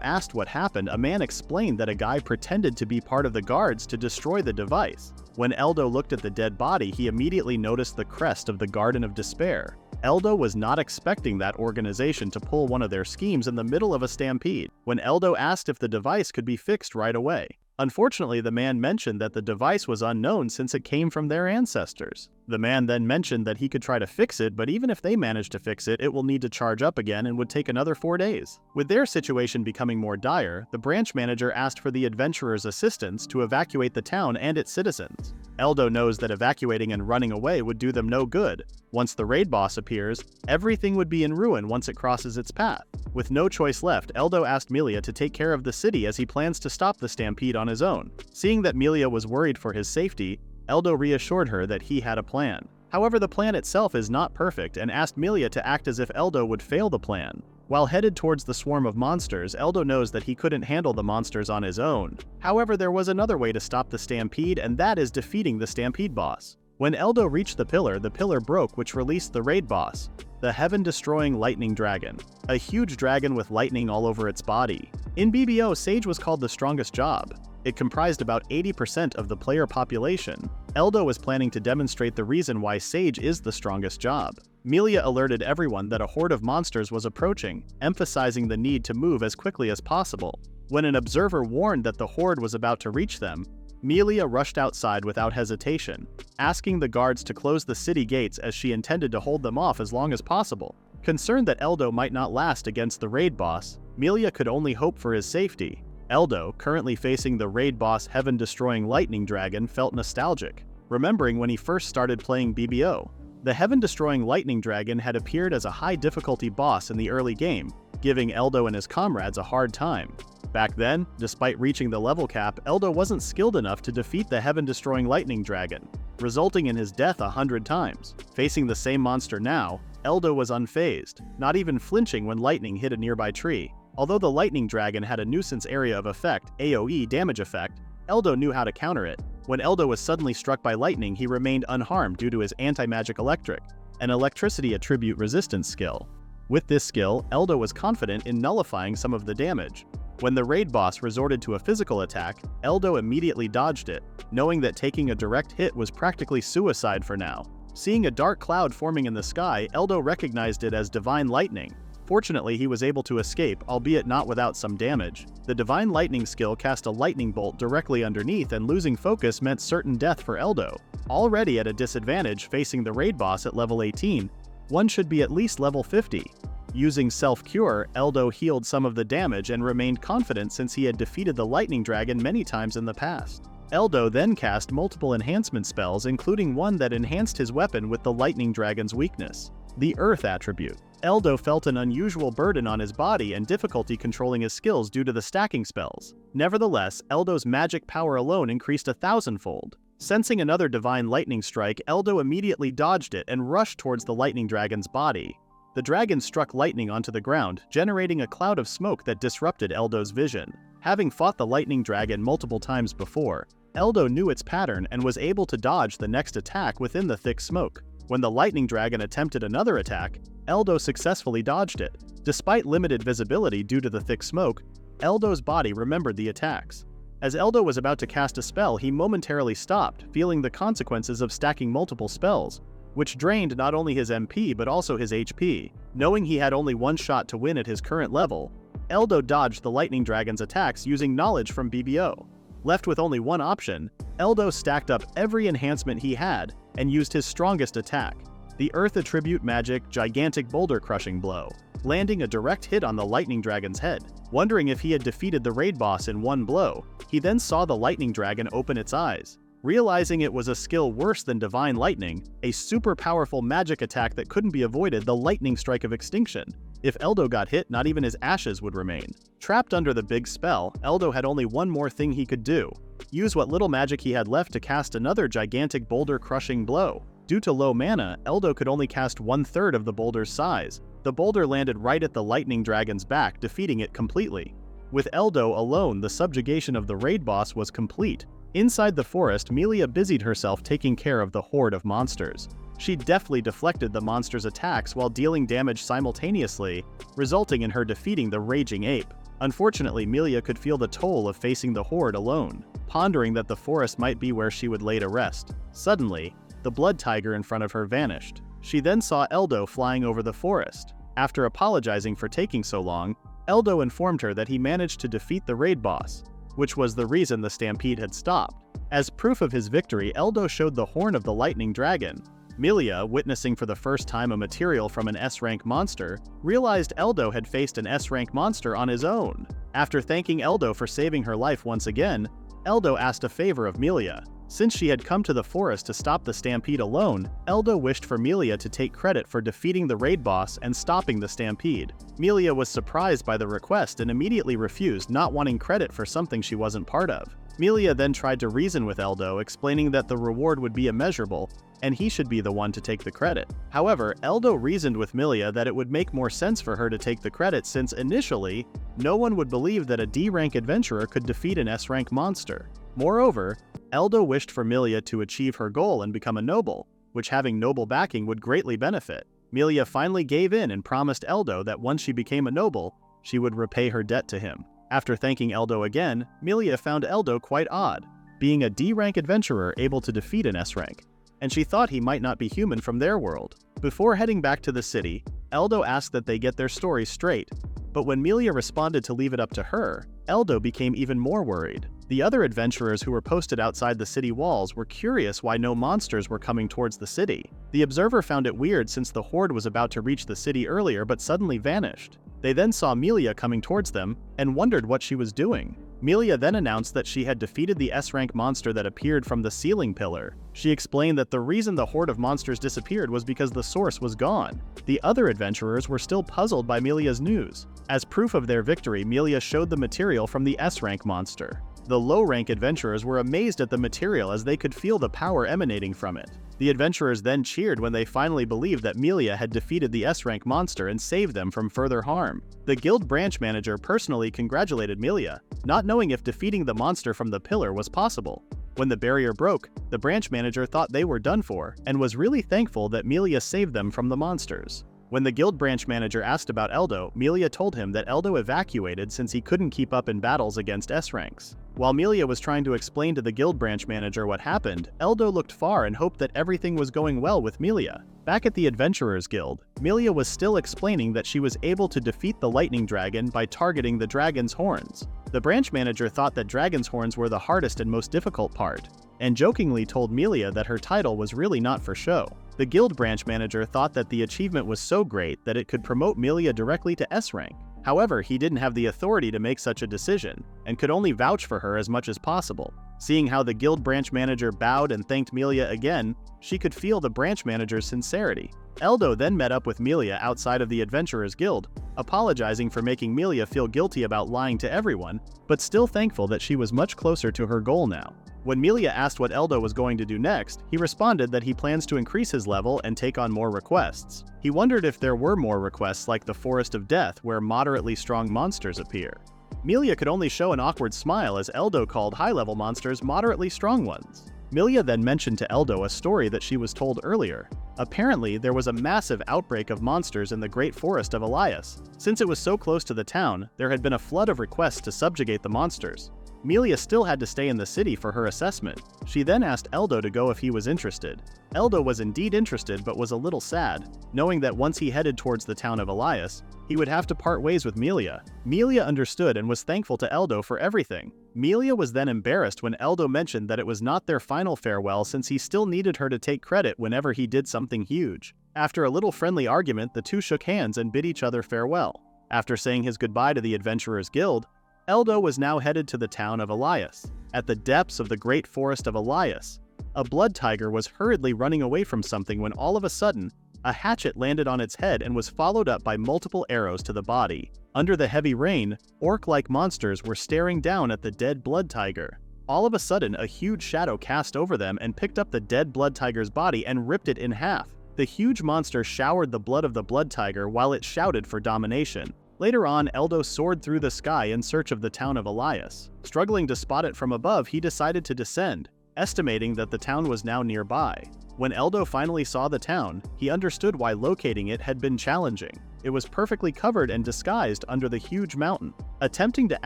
S1: asked what happened, a man explained that a guy pretended to be part of the guards to destroy the device. When Eldo looked at the dead body, he immediately noticed the crest of the Garden of Despair. Eldo was not expecting that organization to pull one of their schemes in the middle of a stampede. When Eldo asked if the device could be fixed right away, unfortunately, the man mentioned that the device was unknown since it came from their ancestors. The man then mentioned that he could try to fix it, but even if they managed to fix it, it will need to charge up again and would take another 4 days. With their situation becoming more dire, the branch manager asked for the adventurers' assistance to evacuate the town and its citizens. Eldo knows that evacuating and running away would do them no good. Once the raid boss appears, everything would be in ruin once it crosses its path. With no choice left, Eldo asked Melia to take care of the city as he plans to stop the stampede on his own. Seeing that Melia was worried for his safety, Eldo reassured her that he had a plan. However, the plan itself is not perfect and asked Melia to act as if Eldo would fail the plan. While headed towards the swarm of monsters, Eldo knows that he couldn't handle the monsters on his own. However, there was another way to stop the stampede, and that is defeating the stampede boss. When Eldo reached the pillar broke, which released the raid boss, the heaven-destroying lightning dragon, a huge dragon with lightning all over its body. In BBO, Sage was called the strongest job. It comprised about 80% of the player population. Eldo was planning to demonstrate the reason why Sage is the strongest job. Melia alerted everyone that a horde of monsters was approaching, emphasizing the need to move as quickly as possible. When an observer warned that the horde was about to reach them, Melia rushed outside without hesitation, asking the guards to close the city gates as she intended to hold them off as long as possible. Concerned that Eldo might not last against the raid boss, Melia could only hope for his safety. Eldo, currently facing the raid boss heaven-destroying lightning dragon, felt nostalgic, remembering when he first started playing BBO. The heaven-destroying lightning dragon had appeared as a high-difficulty boss in the early game, giving Eldo and his comrades a hard time. Back then, despite reaching the level cap, Eldo wasn't skilled enough to defeat the heaven-destroying lightning dragon, resulting in his death 100 times. Facing the same monster now, Eldo was unfazed, not even flinching when lightning hit a nearby tree. Although the lightning dragon had a nuisance area of effect, AoE damage effect, Eldo knew how to counter it. When Eldo was suddenly struck by lightning, he remained unharmed due to his anti-magic electric, an electricity attribute resistance skill. With this skill, Eldo was confident in nullifying some of the damage. When the raid boss resorted to a physical attack, Eldo immediately dodged it, knowing that taking a direct hit was practically suicide for now. Seeing a dark cloud forming in the sky, Eldo recognized it as divine lightning. Fortunately, he was able to escape, albeit not without some damage. The Divine Lightning skill cast a lightning bolt directly underneath, and losing focus meant certain death for Eldo. Already at a disadvantage facing the raid boss at level 18, one should be at least level 50. Using Self-Cure, Eldo healed some of the damage and remained confident since he had defeated the lightning dragon many times in the past. Eldo then cast multiple enhancement spells, including one that enhanced his weapon with the lightning dragon's weakness, the Earth attribute. Eldo felt an unusual burden on his body and difficulty controlling his skills due to the stacking spells. Nevertheless, Eldo's magic power alone increased 1,000-fold. Sensing another divine lightning strike, Eldo immediately dodged it and rushed towards the lightning dragon's body. The dragon struck lightning onto the ground, generating a cloud of smoke that disrupted Eldo's vision. Having fought the lightning dragon multiple times before, Eldo knew its pattern and was able to dodge the next attack within the thick smoke. When the lightning dragon attempted another attack, Eldo successfully dodged it. Despite limited visibility due to the thick smoke, Eldo's body remembered the attacks. As Eldo was about to cast a spell, he momentarily stopped, feeling the consequences of stacking multiple spells, which drained not only his MP but also his HP. Knowing he had only one shot to win at his current level, Eldo dodged the lightning dragon's attacks using knowledge from BBO. Left with only one option, Eldo stacked up every enhancement he had and used his strongest attack, the Earth Attribute Magic Gigantic Boulder Crushing Blow, landing a direct hit on the lightning dragon's head. Wondering if he had defeated the raid boss in one blow, he then saw the lightning dragon open its eyes. Realizing it was a skill worse than Divine Lightning, a super powerful magic attack that couldn't be avoided, the Lightning Strike of Extinction. If Eldo got hit, not even his ashes would remain. Trapped under the big spell, Eldo had only one more thing he could do: use what little magic he had left to cast another gigantic boulder crushing blow. Due to low mana, Eldo could only cast 1/3 of the boulder's size. The boulder landed right at the lightning dragon's back, defeating it completely. With Eldo alone, the subjugation of the raid boss was complete. Inside the forest, Melia busied herself taking care of the horde of monsters. She deftly deflected the monsters' attacks while dealing damage simultaneously, resulting in her defeating the raging ape. Unfortunately, Melia could feel the toll of facing the horde alone, pondering that the forest might be where she would lay to rest. Suddenly, the blood tiger in front of her vanished. She then saw Eldo flying over the forest. After apologizing for taking so long, Eldo informed her that he managed to defeat the raid boss, which was the reason the stampede had stopped. As proof of his victory, Eldo showed the horn of the lightning dragon. Melia, witnessing for the first time a material from an S-rank monster, realized Eldo had faced an S-rank monster on his own. After thanking Eldo for saving her life once again, Eldo asked a favor of Melia. Since she had come to the forest to stop the stampede alone, Eldo wished for Melia to take credit for defeating the raid boss and stopping the stampede. Melia was surprised by the request and immediately refused, not wanting credit for something she wasn't part of. Melia then tried to reason with Eldo, explaining that the reward would be immeasurable, and he should be the one to take the credit. However, Eldo reasoned with Melia that it would make more sense for her to take the credit since initially, no one would believe that a D-rank adventurer could defeat an S-rank monster. Moreover, Eldo wished for Melia to achieve her goal and become a noble, which having noble backing would greatly benefit. Melia finally gave in and promised Eldo that once she became a noble, she would repay her debt to him. After thanking Eldo again, Melia found Eldo quite odd, being a D-rank adventurer able to defeat an S-rank, and she thought he might not be human from their world. Before heading back to the city, Eldo asked that they get their story straight, but when Melia responded to leave it up to her, Eldo became even more worried. The other adventurers who were posted outside the city walls were curious why no monsters were coming towards the city. The observer found it weird since the horde was about to reach the city earlier but suddenly vanished. They then saw Melia coming towards them and wondered what she was doing. Melia then announced that she had defeated the S-rank monster that appeared from the ceiling pillar. She explained that the reason the horde of monsters disappeared was because the source was gone. The other adventurers were still puzzled by Melia's news. As proof of their victory, Melia showed the material from the S-rank monster. The low-rank adventurers were amazed at the material as they could feel the power emanating from it. The adventurers then cheered when they finally believed that Melia had defeated the S-rank monster and saved them from further harm. The guild branch manager personally congratulated Melia, not knowing if defeating the monster from the pillar was possible. When the barrier broke, the branch manager thought they were done for and was really thankful that Melia saved them from the monsters. When the guild branch manager asked about Eldo, Melia told him that Eldo evacuated since he couldn't keep up in battles against S-ranks. While Melia was trying to explain to the guild branch manager what happened, Eldo looked far and hoped that everything was going well with Melia. Back at the Adventurers Guild, Melia was still explaining that she was able to defeat the lightning dragon by targeting the dragon's horns. The branch manager thought that dragon's horns were the hardest and most difficult part, and jokingly told Melia that her title was really not for show. The guild branch manager thought that the achievement was so great that it could promote Melia directly to S-rank. However, he didn't have the authority to make such a decision, and could only vouch for her as much as possible. Seeing how the guild branch manager bowed and thanked Melia again, she could feel the branch manager's sincerity. Eldo then met up with Melia outside of the Adventurers Guild, apologizing for making Melia feel guilty about lying to everyone, but still thankful that she was much closer to her goal now. When Melia asked what Eldo was going to do next, he responded that he plans to increase his level and take on more requests. He wondered if there were more requests like the Forest of Death where moderately strong monsters appear. Milia could only show an awkward smile as Eldo called high-level monsters moderately strong ones. Milia then mentioned to Eldo a story that she was told earlier. Apparently, there was a massive outbreak of monsters in the Great Forest of Elias. Since it was so close to the town, there had been a flood of requests to subjugate the monsters. Milia still had to stay in the city for her assessment. She then asked Eldo to go if he was interested. Eldo was indeed interested but was a little sad, knowing that once he headed towards the town of Elias, he would have to part ways with Milia. Milia understood and was thankful to Eldo for everything. Milia was then embarrassed when Eldo mentioned that it was not their final farewell since he still needed her to take credit whenever he did something huge. After a little friendly argument, the two shook hands and bid each other farewell. After saying his goodbye to the Adventurers Guild, Eldo was now headed to the town of Elias. At the depths of the Great Forest of Elias, a blood tiger was hurriedly running away from something when all of a sudden, a hatchet landed on its head and was followed up by multiple arrows to the body. Under the heavy rain, orc-like monsters were staring down at the dead blood tiger. All of a sudden, a huge shadow cast over them and picked up the dead blood tiger's body and ripped it in half. The huge monster showered the blood of the blood tiger while it shouted for domination. Later on, Eldo soared through the sky in search of the town of Elias. Struggling to spot it from above, he decided to descend, estimating that the town was now nearby. When Eldo finally saw the town, he understood why locating it had been challenging. It was perfectly covered and disguised under the huge mountain. Attempting to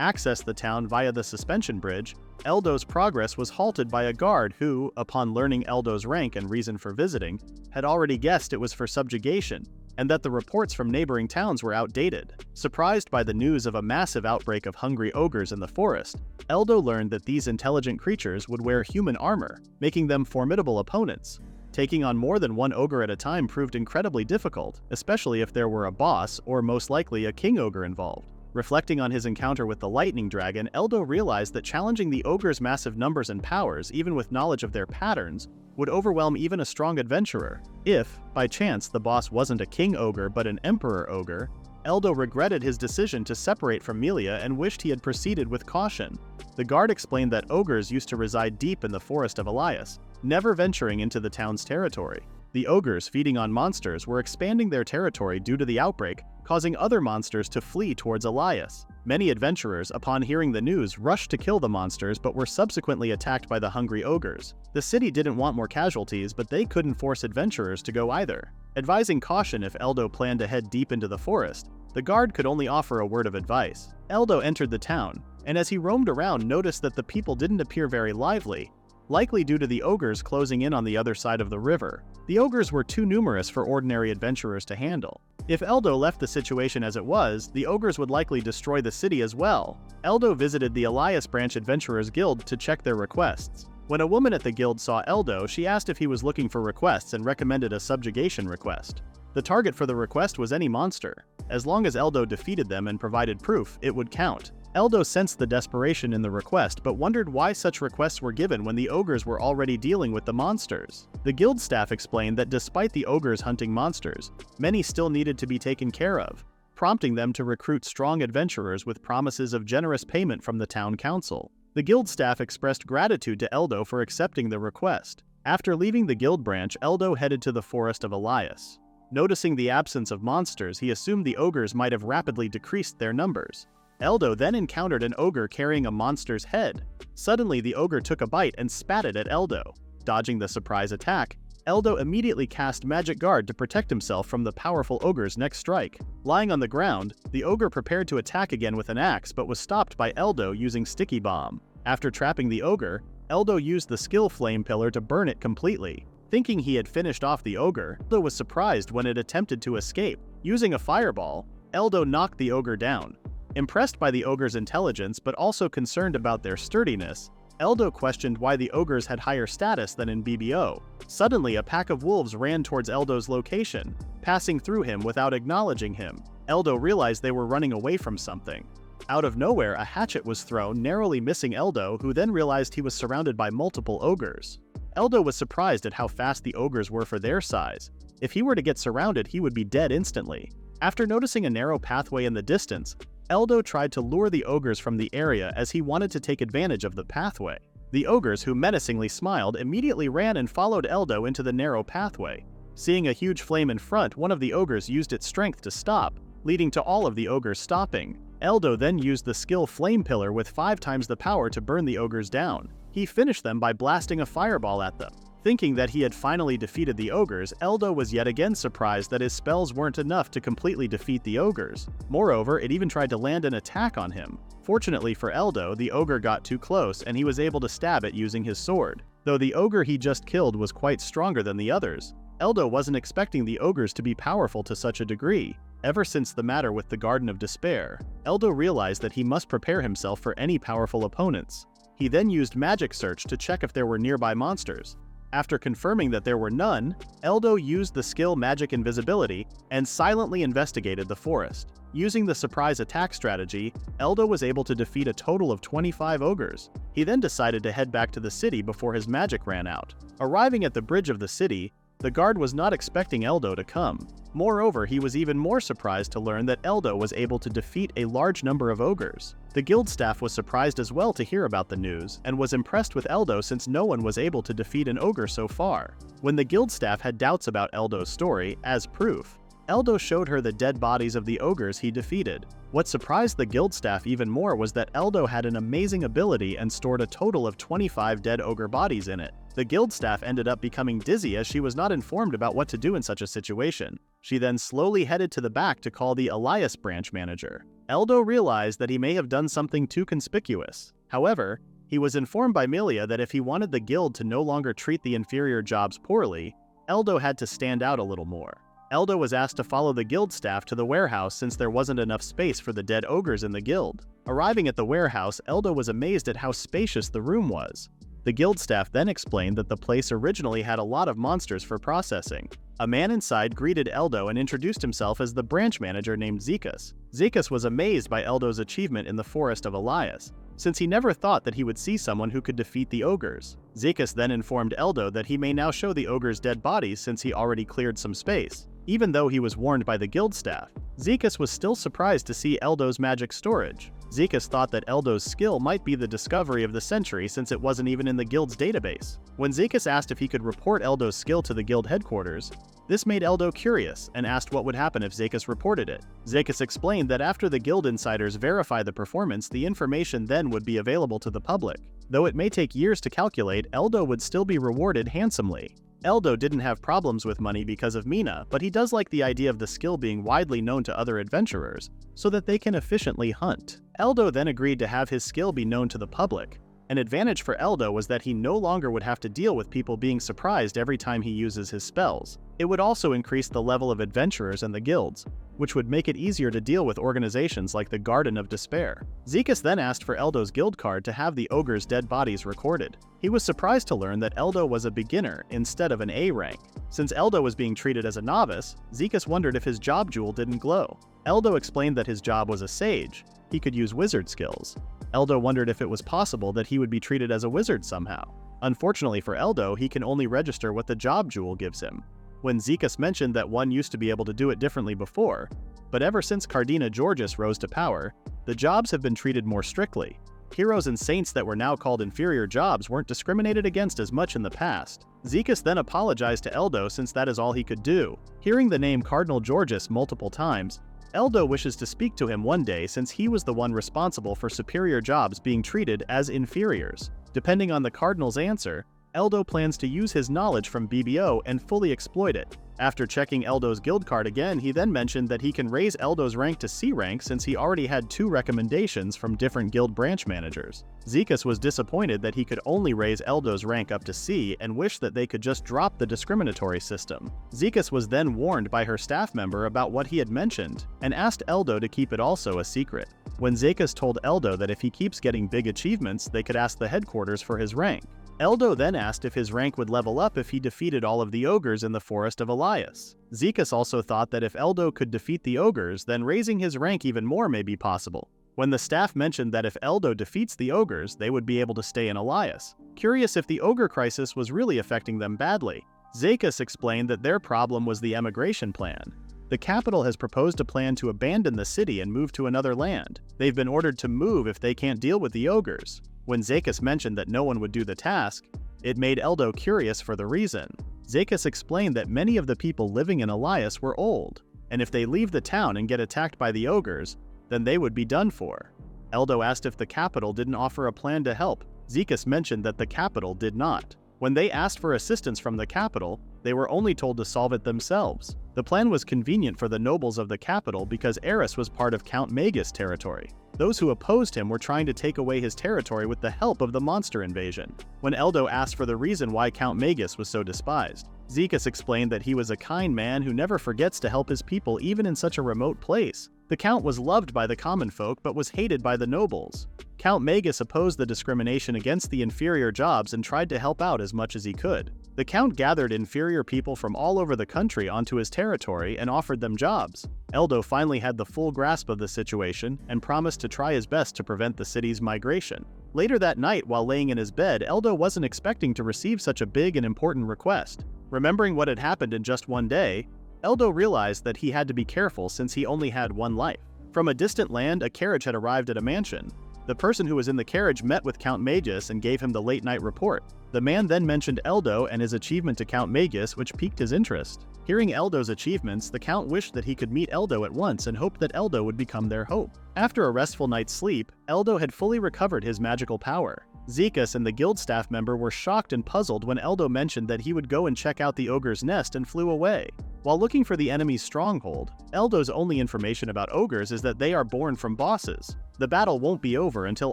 S1: access the town via the suspension bridge, Eldo's progress was halted by a guard who, upon learning Eldo's rank and reason for visiting, had already guessed it was for subjugation, and that the reports from neighboring towns were outdated. Surprised by the news of a massive outbreak of hungry ogres in the forest, Eldo learned that these intelligent creatures would wear human armor, making them formidable opponents. Taking on more than one ogre at a time proved incredibly difficult, especially if there were a boss or most likely a king ogre involved. Reflecting on his encounter with the lightning dragon, Eldo realized that challenging the ogre's massive numbers and powers, even with knowledge of their patterns, would overwhelm even a strong adventurer. If, by chance, the boss wasn't a king ogre but an emperor ogre, Eldo regretted his decision to separate from Milia and wished he had proceeded with caution. The guard explained that ogres used to reside deep in the forest of Elias, never venturing into the town's territory. The ogres feeding on monsters were expanding their territory due to the outbreak, causing other monsters to flee towards Elias. Many adventurers, upon hearing the news, rushed to kill the monsters but were subsequently attacked by the hungry ogres. The city didn't want more casualties, but they couldn't force adventurers to go either. Advising caution if Eldo planned to head deep into the forest, the guard could only offer a word of advice. Eldo entered the town, and as he roamed around noticed that the people didn't appear very lively, likely due to the ogres closing in on the other side of the river. The ogres were too numerous for ordinary adventurers to handle. If Eldo left the situation as it was, the ogres would likely destroy the city as well. Eldo visited the Elias Branch Adventurers Guild to check their requests. When a woman at the guild saw Eldo, she asked if he was looking for requests and recommended a subjugation request. The target for the request was any monster. As long as Eldo defeated them and provided proof, it would count. Eldo sensed the desperation in the request but wondered why such requests were given when the ogres were already dealing with the monsters. The guild staff explained that despite the ogres hunting monsters, many still needed to be taken care of, prompting them to recruit strong adventurers with promises of generous payment from the town council. The guild staff expressed gratitude to Eldo for accepting the request. After leaving the guild branch, Eldo headed to the forest of Elias. Noticing the absence of monsters, he assumed the ogres might have rapidly decreased their numbers. Eldo then encountered an ogre carrying a monster's head. Suddenly, the ogre took a bite and spat it at Eldo. Dodging the surprise attack, Eldo immediately cast Magic Guard to protect himself from the powerful ogre's next strike. Lying on the ground, the ogre prepared to attack again with an axe but was stopped by Eldo using Sticky Bomb. After trapping the ogre, Eldo used the skill Flame Pillar to burn it completely. Thinking he had finished off the ogre, Eldo was surprised when it attempted to escape. Using a fireball, Eldo knocked the ogre down. Impressed by the ogre's intelligence but also concerned about their sturdiness, Eldo questioned why the ogres had higher status than in BBO. Suddenly, a pack of wolves ran towards Eldo's location, passing through him without acknowledging him. Eldo realized they were running away from something. Out of nowhere, a hatchet was thrown, narrowly missing Eldo, who then realized he was surrounded by multiple ogres. Eldo was surprised at how fast the ogres were for their size. If he were to get surrounded, he would be dead instantly. After noticing a narrow pathway in the distance, Eldo tried to lure the ogres from the area as he wanted to take advantage of the pathway. The ogres, who menacingly smiled, immediately ran and followed Eldo into the narrow pathway. Seeing a huge flame in front, one of the ogres used its strength to stop, leading to all of the ogres stopping. Eldo then used the skill Flame Pillar with 5 times the power to burn the ogres down. He finished them by blasting a fireball at them. Thinking that he had finally defeated the ogres, Eldo was yet again surprised that his spells weren't enough to completely defeat the ogres. Moreover, it even tried to land an attack on him. Fortunately for Eldo, the ogre got too close and he was able to stab it using his sword. Though the ogre he just killed was quite stronger than the others, Eldo wasn't expecting the ogres to be powerful to such a degree. Ever since the matter with the Garden of Despair, Eldo realized that he must prepare himself for any powerful opponents. He then used Magic Search to check if there were nearby monsters. After confirming that there were none, Eldo used the skill Magic Invisibility and silently investigated the forest. Using the surprise attack strategy, Eldo was able to defeat a total of 25 ogres. He then decided to head back to the city before his magic ran out. Arriving at the bridge of the city, the guard was not expecting Eldo to come. Moreover, he was even more surprised to learn that Eldo was able to defeat a large number of ogres. The guild staff was surprised as well to hear about the news, and was impressed with Eldo since no one was able to defeat an ogre so far. When the guild staff had doubts about Eldo's story, as proof, Eldo showed her the dead bodies of the ogres he defeated. What surprised the guild staff even more was that Eldo had an amazing ability and stored a total of 25 dead ogre bodies in it. The guild staff ended up becoming dizzy as she was not informed about what to do in such a situation. She then slowly headed to the back to call the Elias branch manager. Eldo realized that he may have done something too conspicuous. However, he was informed by Melia that if he wanted the guild to no longer treat the inferior jobs poorly, Eldo had to stand out a little more. Eldo was asked to follow the guild staff to the warehouse since there wasn't enough space for the dead ogres in the guild. Arriving at the warehouse, Eldo was amazed at how spacious the room was. The guild staff then explained that the place originally had a lot of monsters for processing. A man inside greeted Eldo and introduced himself as the branch manager named Zekas. Zekas was amazed by Eldo's achievement in the Forest of Elias, since he never thought that he would see someone who could defeat the ogres. Zekas then informed Eldo that he may now show the ogres' dead bodies since he already cleared some space. Even though he was warned by the guild staff, Zekas was still surprised to see Eldo's magic storage. Zekas thought that Eldo's skill might be the discovery of the century since it wasn't even in the guild's database. When Zekas asked if he could report Eldo's skill to the guild headquarters, this made Eldo curious and asked what would happen if Zekas reported it. Zekas explained that after the guild insiders verify the performance, the information then would be available to the public. Though it may take years to calculate, Eldo would still be rewarded handsomely. Eldo didn't have problems with money because of Mina, but he does like the idea of the skill being widely known to other adventurers, so that they can efficiently hunt. Eldo then agreed to have his skill be known to the public. An advantage for Eldo was that he no longer would have to deal with people being surprised every time he uses his spells. It would also increase the level of adventurers and the guilds, which would make it easier to deal with organizations like the Garden of Despair. Zekas then asked for Eldo's guild card to have the ogres' dead bodies recorded. He was surprised to learn that Eldo was a beginner instead of an A rank. Since Eldo was being treated as a novice, Zekas wondered if his job jewel didn't glow. Eldo explained that his job was a sage. He could use wizard skills. Eldo wondered if it was possible that he would be treated as a wizard somehow. Unfortunately for Eldo, he can only register what the job jewel gives him. When Zekas mentioned that one used to be able to do it differently before, but ever since Cardina Georgis rose to power, the jobs have been treated more strictly. Heroes and saints that were now called inferior jobs weren't discriminated against as much in the past. Zekas then apologized to Eldo since that is all he could do. Hearing the name Cardinal Georgis multiple times, Eldo wishes to speak to him one day since he was the one responsible for superior jobs being treated as inferiors. Depending on the Cardinal's answer, Eldo plans to use his knowledge from BBO and fully exploit it. After checking Eldo's guild card again, he then mentioned that he can raise Eldo's rank to C rank since he already had 2 recommendations from different guild branch managers. Zekas was disappointed that he could only raise Eldo's rank up to C and wished that they could just drop the discriminatory system. Zekas was then warned by her staff member about what he had mentioned and asked Eldo to keep it also a secret. When Zekas told Eldo that if he keeps getting big achievements, they could ask the headquarters for his rank. Eldo then asked if his rank would level up if he defeated all of the ogres in the Forest of Elias. Zekas also thought that if Eldo could defeat the ogres, then raising his rank even more may be possible. When the staff mentioned that if Eldo defeats the ogres, they would be able to stay in Elias. Curious if the ogre crisis was really affecting them badly, Zekas explained that their problem was the emigration plan. The capital has proposed a plan to abandon the city and move to another land. They've been ordered to move if they can't deal with the ogres. When Zekas mentioned that no one would do the task, it made Eldo curious for the reason. Zekas explained that many of the people living in Elias were old, and if they leave the town and get attacked by the ogres, then they would be done for. Eldo asked if the capital didn't offer a plan to help. Zekas mentioned that the capital did not. When they asked for assistance from the capital, they were only told to solve it themselves. The plan was convenient for the nobles of the capital because Eris was part of Count Magus' territory. Those who opposed him were trying to take away his territory with the help of the monster invasion. When Eldo asked for the reason why Count Magus was so despised, Zekas explained that he was a kind man who never forgets to help his people even in such a remote place. The Count was loved by the common folk but was hated by the nobles. Count Magus opposed the discrimination against the inferior jobs and tried to help out as much as he could. The Count gathered inferior people from all over the country onto his territory and offered them jobs. Eldo finally had the full grasp of the situation and promised to try his best to prevent the city's migration. Later that night, while laying in his bed, Eldo wasn't expecting to receive such a big and important request. Remembering what had happened in just one day, Eldo realized that he had to be careful since he only had one life. From a distant land, a carriage had arrived at a mansion. The person who was in the carriage met with Count Magus and gave him the late-night report. The man then mentioned Eldo and his achievement to Count Magus, which piqued his interest. Hearing Eldo's achievements, the Count wished that he could meet Eldo at once and hoped that Eldo would become their hope. After a restful night's sleep, Eldo had fully recovered his magical power. Zekas and the guild staff member were shocked and puzzled when Eldo mentioned that he would go and check out the ogre's nest and flew away. While looking for the enemy's stronghold, Eldo's only information about ogres is that they are born from bosses. The battle won't be over until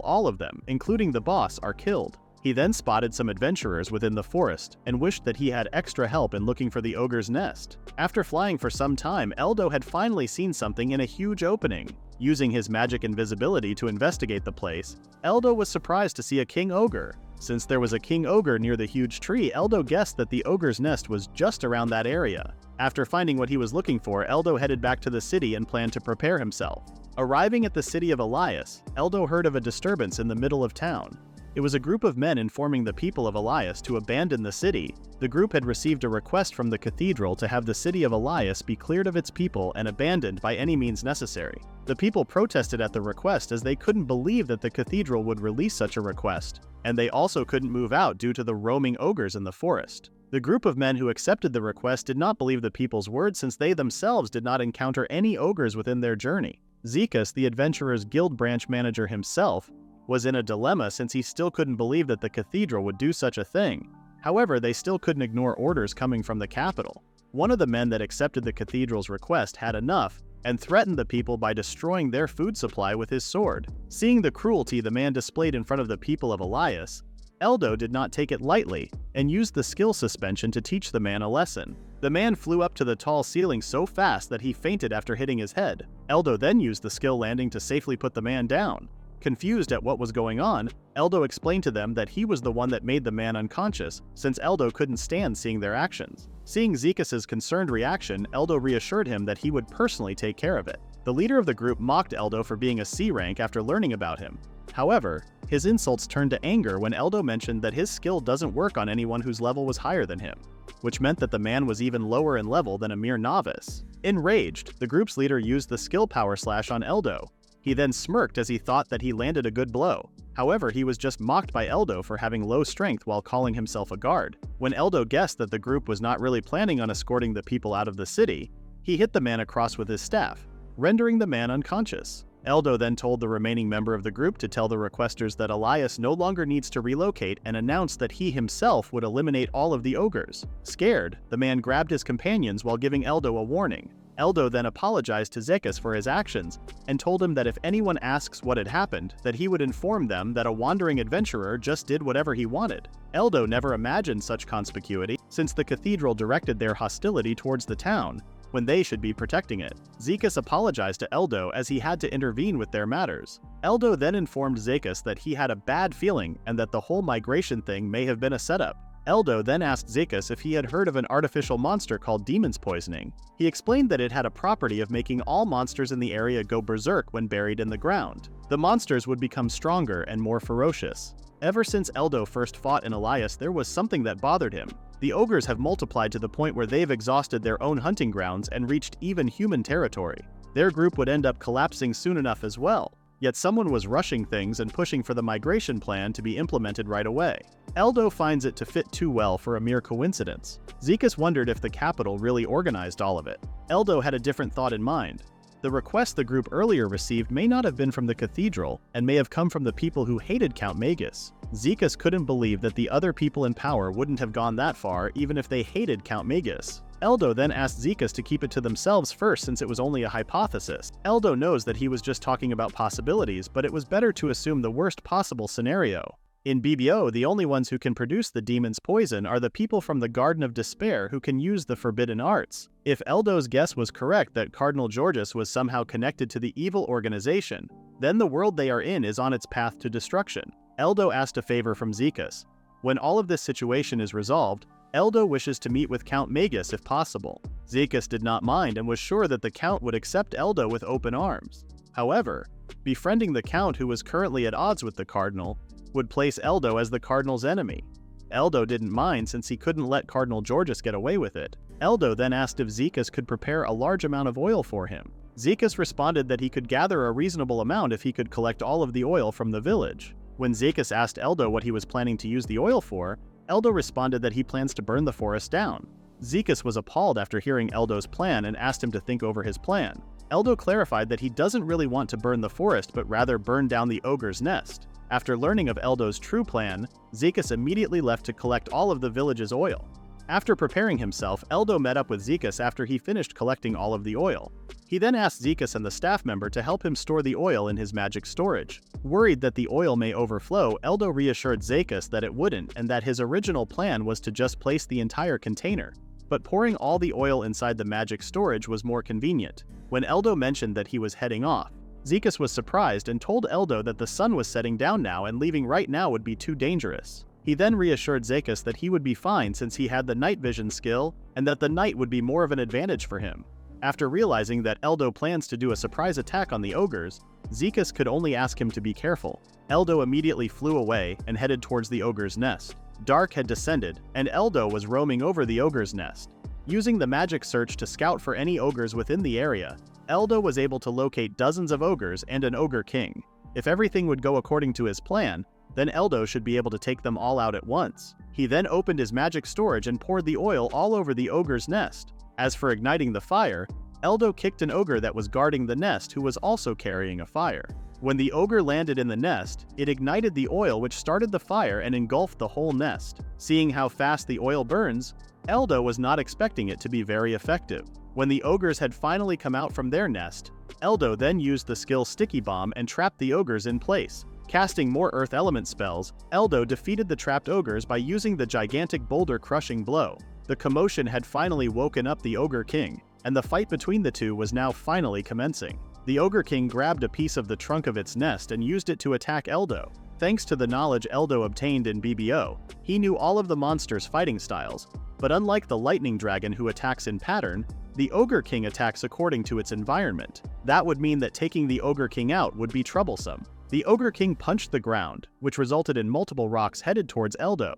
S1: all of them, including the boss, are killed. He then spotted some adventurers within the forest and wished that he had extra help in looking for the ogre's nest. After flying for some time, Eldo had finally seen something in a huge opening. Using his magic invisibility to investigate the place, Eldo was surprised to see a king ogre. Since there was a king ogre near the huge tree, Eldo guessed that the ogre's nest was just around that area. After finding what he was looking for, Eldo headed back to the city and planned to prepare himself. Arriving at the city of Elias, Eldo heard of a disturbance in the middle of town. It was a group of men informing the people of Elias to abandon the city. The group had received a request from the cathedral to have the city of Elias be cleared of its people and abandoned by any means necessary. The people protested at the request as they couldn't believe that the cathedral would release such a request, and they also couldn't move out due to the roaming ogres in the forest. The group of men who accepted the request did not believe the people's words since they themselves did not encounter any ogres within their journey. Zekas, the adventurer's guild branch manager himself, was in a dilemma since he still couldn't believe that the cathedral would do such a thing. However, they still couldn't ignore orders coming from the capital. One of the men that accepted the cathedral's request had enough and threatened the people by destroying their food supply with his sword. Seeing the cruelty the man displayed in front of the people of Elias, Eldo did not take it lightly and used the skill suspension to teach the man a lesson. The man flew up to the tall ceiling so fast that he fainted after hitting his head. Eldo then used the skill landing to safely put the man down. Confused at what was going on, Eldo explained to them that he was the one that made the man unconscious, since Eldo couldn't stand seeing their actions. Seeing Zekas' concerned reaction, Eldo reassured him that he would personally take care of it. The leader of the group mocked Eldo for being a C rank after learning about him. However, his insults turned to anger when Eldo mentioned that his skill doesn't work on anyone whose level was higher than him, which meant that the man was even lower in level than a mere novice. Enraged, the group's leader used the skill power slash on Eldo. He then smirked as he thought that he landed a good blow. However, he was just mocked by Eldo for having low strength while calling himself a guard. When Eldo guessed that the group was not really planning on escorting the people out of the city, he hit the man across with his staff, rendering the man unconscious. Eldo then told the remaining member of the group to tell the requesters that Elias no longer needs to relocate and announced that he himself would eliminate all of the ogres. Scared, the man grabbed his companions while giving Eldo a warning. Eldo then apologized to Zekas for his actions and told him that if anyone asks what had happened, that he would inform them that a wandering adventurer just did whatever he wanted. Eldo never imagined such conspicuity, since the cathedral directed their hostility towards the town, when they should be protecting it. Zekas apologized to Eldo as he had to intervene with their matters. Eldo then informed Zekas that he had a bad feeling and that the whole migration thing may have been a setup. Eldo then asked Zekas if he had heard of an artificial monster called Demon's Poisoning. He explained that it had a property of making all monsters in the area go berserk when buried in the ground. The monsters would become stronger and more ferocious. Ever since Eldo first fought in Elias, there was something that bothered him. The ogres have multiplied to the point where they've exhausted their own hunting grounds and reached even human territory. Their group would end up collapsing soon enough as well. Yet someone was rushing things and pushing for the migration plan to be implemented right away. Eldo finds it to fit too well for a mere coincidence. Zekas wondered if the capital really organized all of it. Eldo had a different thought in mind. The request the group earlier received may not have been from the cathedral, and may have come from the people who hated Count Magus. Zekas couldn't believe that the other people in power wouldn't have gone that far even if they hated Count Magus. Eldo then asked Zekas to keep it to themselves first since it was only a hypothesis. Eldo knows that he was just talking about possibilities, but it was better to assume the worst possible scenario. In BBO, the only ones who can produce the demon's poison are the people from the Garden of Despair who can use the forbidden arts. If Eldo's guess was correct that Cardinal Georgius was somehow connected to the evil organization, then the world they are in is on its path to destruction. Eldo asked a favor from Zekas. When all of this situation is resolved, Eldo wishes to meet with Count Magus if possible. Zekas did not mind and was sure that the Count would accept Eldo with open arms. However, befriending the Count, who was currently at odds with the Cardinal, would place Eldo as the Cardinal's enemy. Eldo didn't mind since he couldn't let Cardinal Georgius get away with it. Eldo then asked if Zekas could prepare a large amount of oil for him. Zekas responded that he could gather a reasonable amount if he could collect all of the oil from the village. When Zekas asked Eldo what he was planning to use the oil for, Eldo responded that he plans to burn the forest down. Zekas was appalled after hearing Eldo's plan and asked him to think over his plan. Eldo clarified that he doesn't really want to burn the forest but rather burn down the ogre's nest. After learning of Eldo's true plan, Zekas immediately left to collect all of the village's oil. After preparing himself, Eldo met up with Zekas after he finished collecting all of the oil. He then asked Zekas and the staff member to help him store the oil in his magic storage. Worried that the oil may overflow, Eldo reassured Zekas that it wouldn't and that his original plan was to just place the entire container. But pouring all the oil inside the magic storage was more convenient. When Eldo mentioned that he was heading off, Zekas was surprised and told Eldo that the sun was setting down now and leaving right now would be too dangerous. He then reassured Zekas that he would be fine since he had the night vision skill and that the night would be more of an advantage for him. After realizing that Eldo plans to do a surprise attack on the ogres, Zekas could only ask him to be careful. Eldo immediately flew away and headed towards the ogre's nest. Dark had descended, and Eldo was roaming over the ogre's nest. Using the magic search to scout for any ogres within the area, Eldo was able to locate dozens of ogres and an ogre king. If everything would go according to his plan, then Eldo should be able to take them all out at once. He then opened his magic storage and poured the oil all over the ogre's nest. As for igniting the fire, Eldo kicked an ogre that was guarding the nest who was also carrying a fire. When the ogre landed in the nest, it ignited the oil which started the fire and engulfed the whole nest. Seeing how fast the oil burns, Eldo was not expecting it to be very effective. When the ogres had finally come out from their nest, Eldo then used the skill Sticky Bomb and trapped the ogres in place. Casting more earth element spells, Eldo defeated the trapped ogres by using the gigantic boulder crushing blow. The commotion had finally woken up the Ogre King, and the fight between the two was now finally commencing. The Ogre King grabbed a piece of the trunk of its nest and used it to attack Eldo. Thanks to the knowledge Eldo obtained in BBO, he knew all of the monster's fighting styles, but unlike the Lightning Dragon who attacks in pattern, the Ogre King attacks according to its environment. That would mean that taking the Ogre King out would be troublesome. The Ogre King punched the ground, which resulted in multiple rocks headed towards Eldo.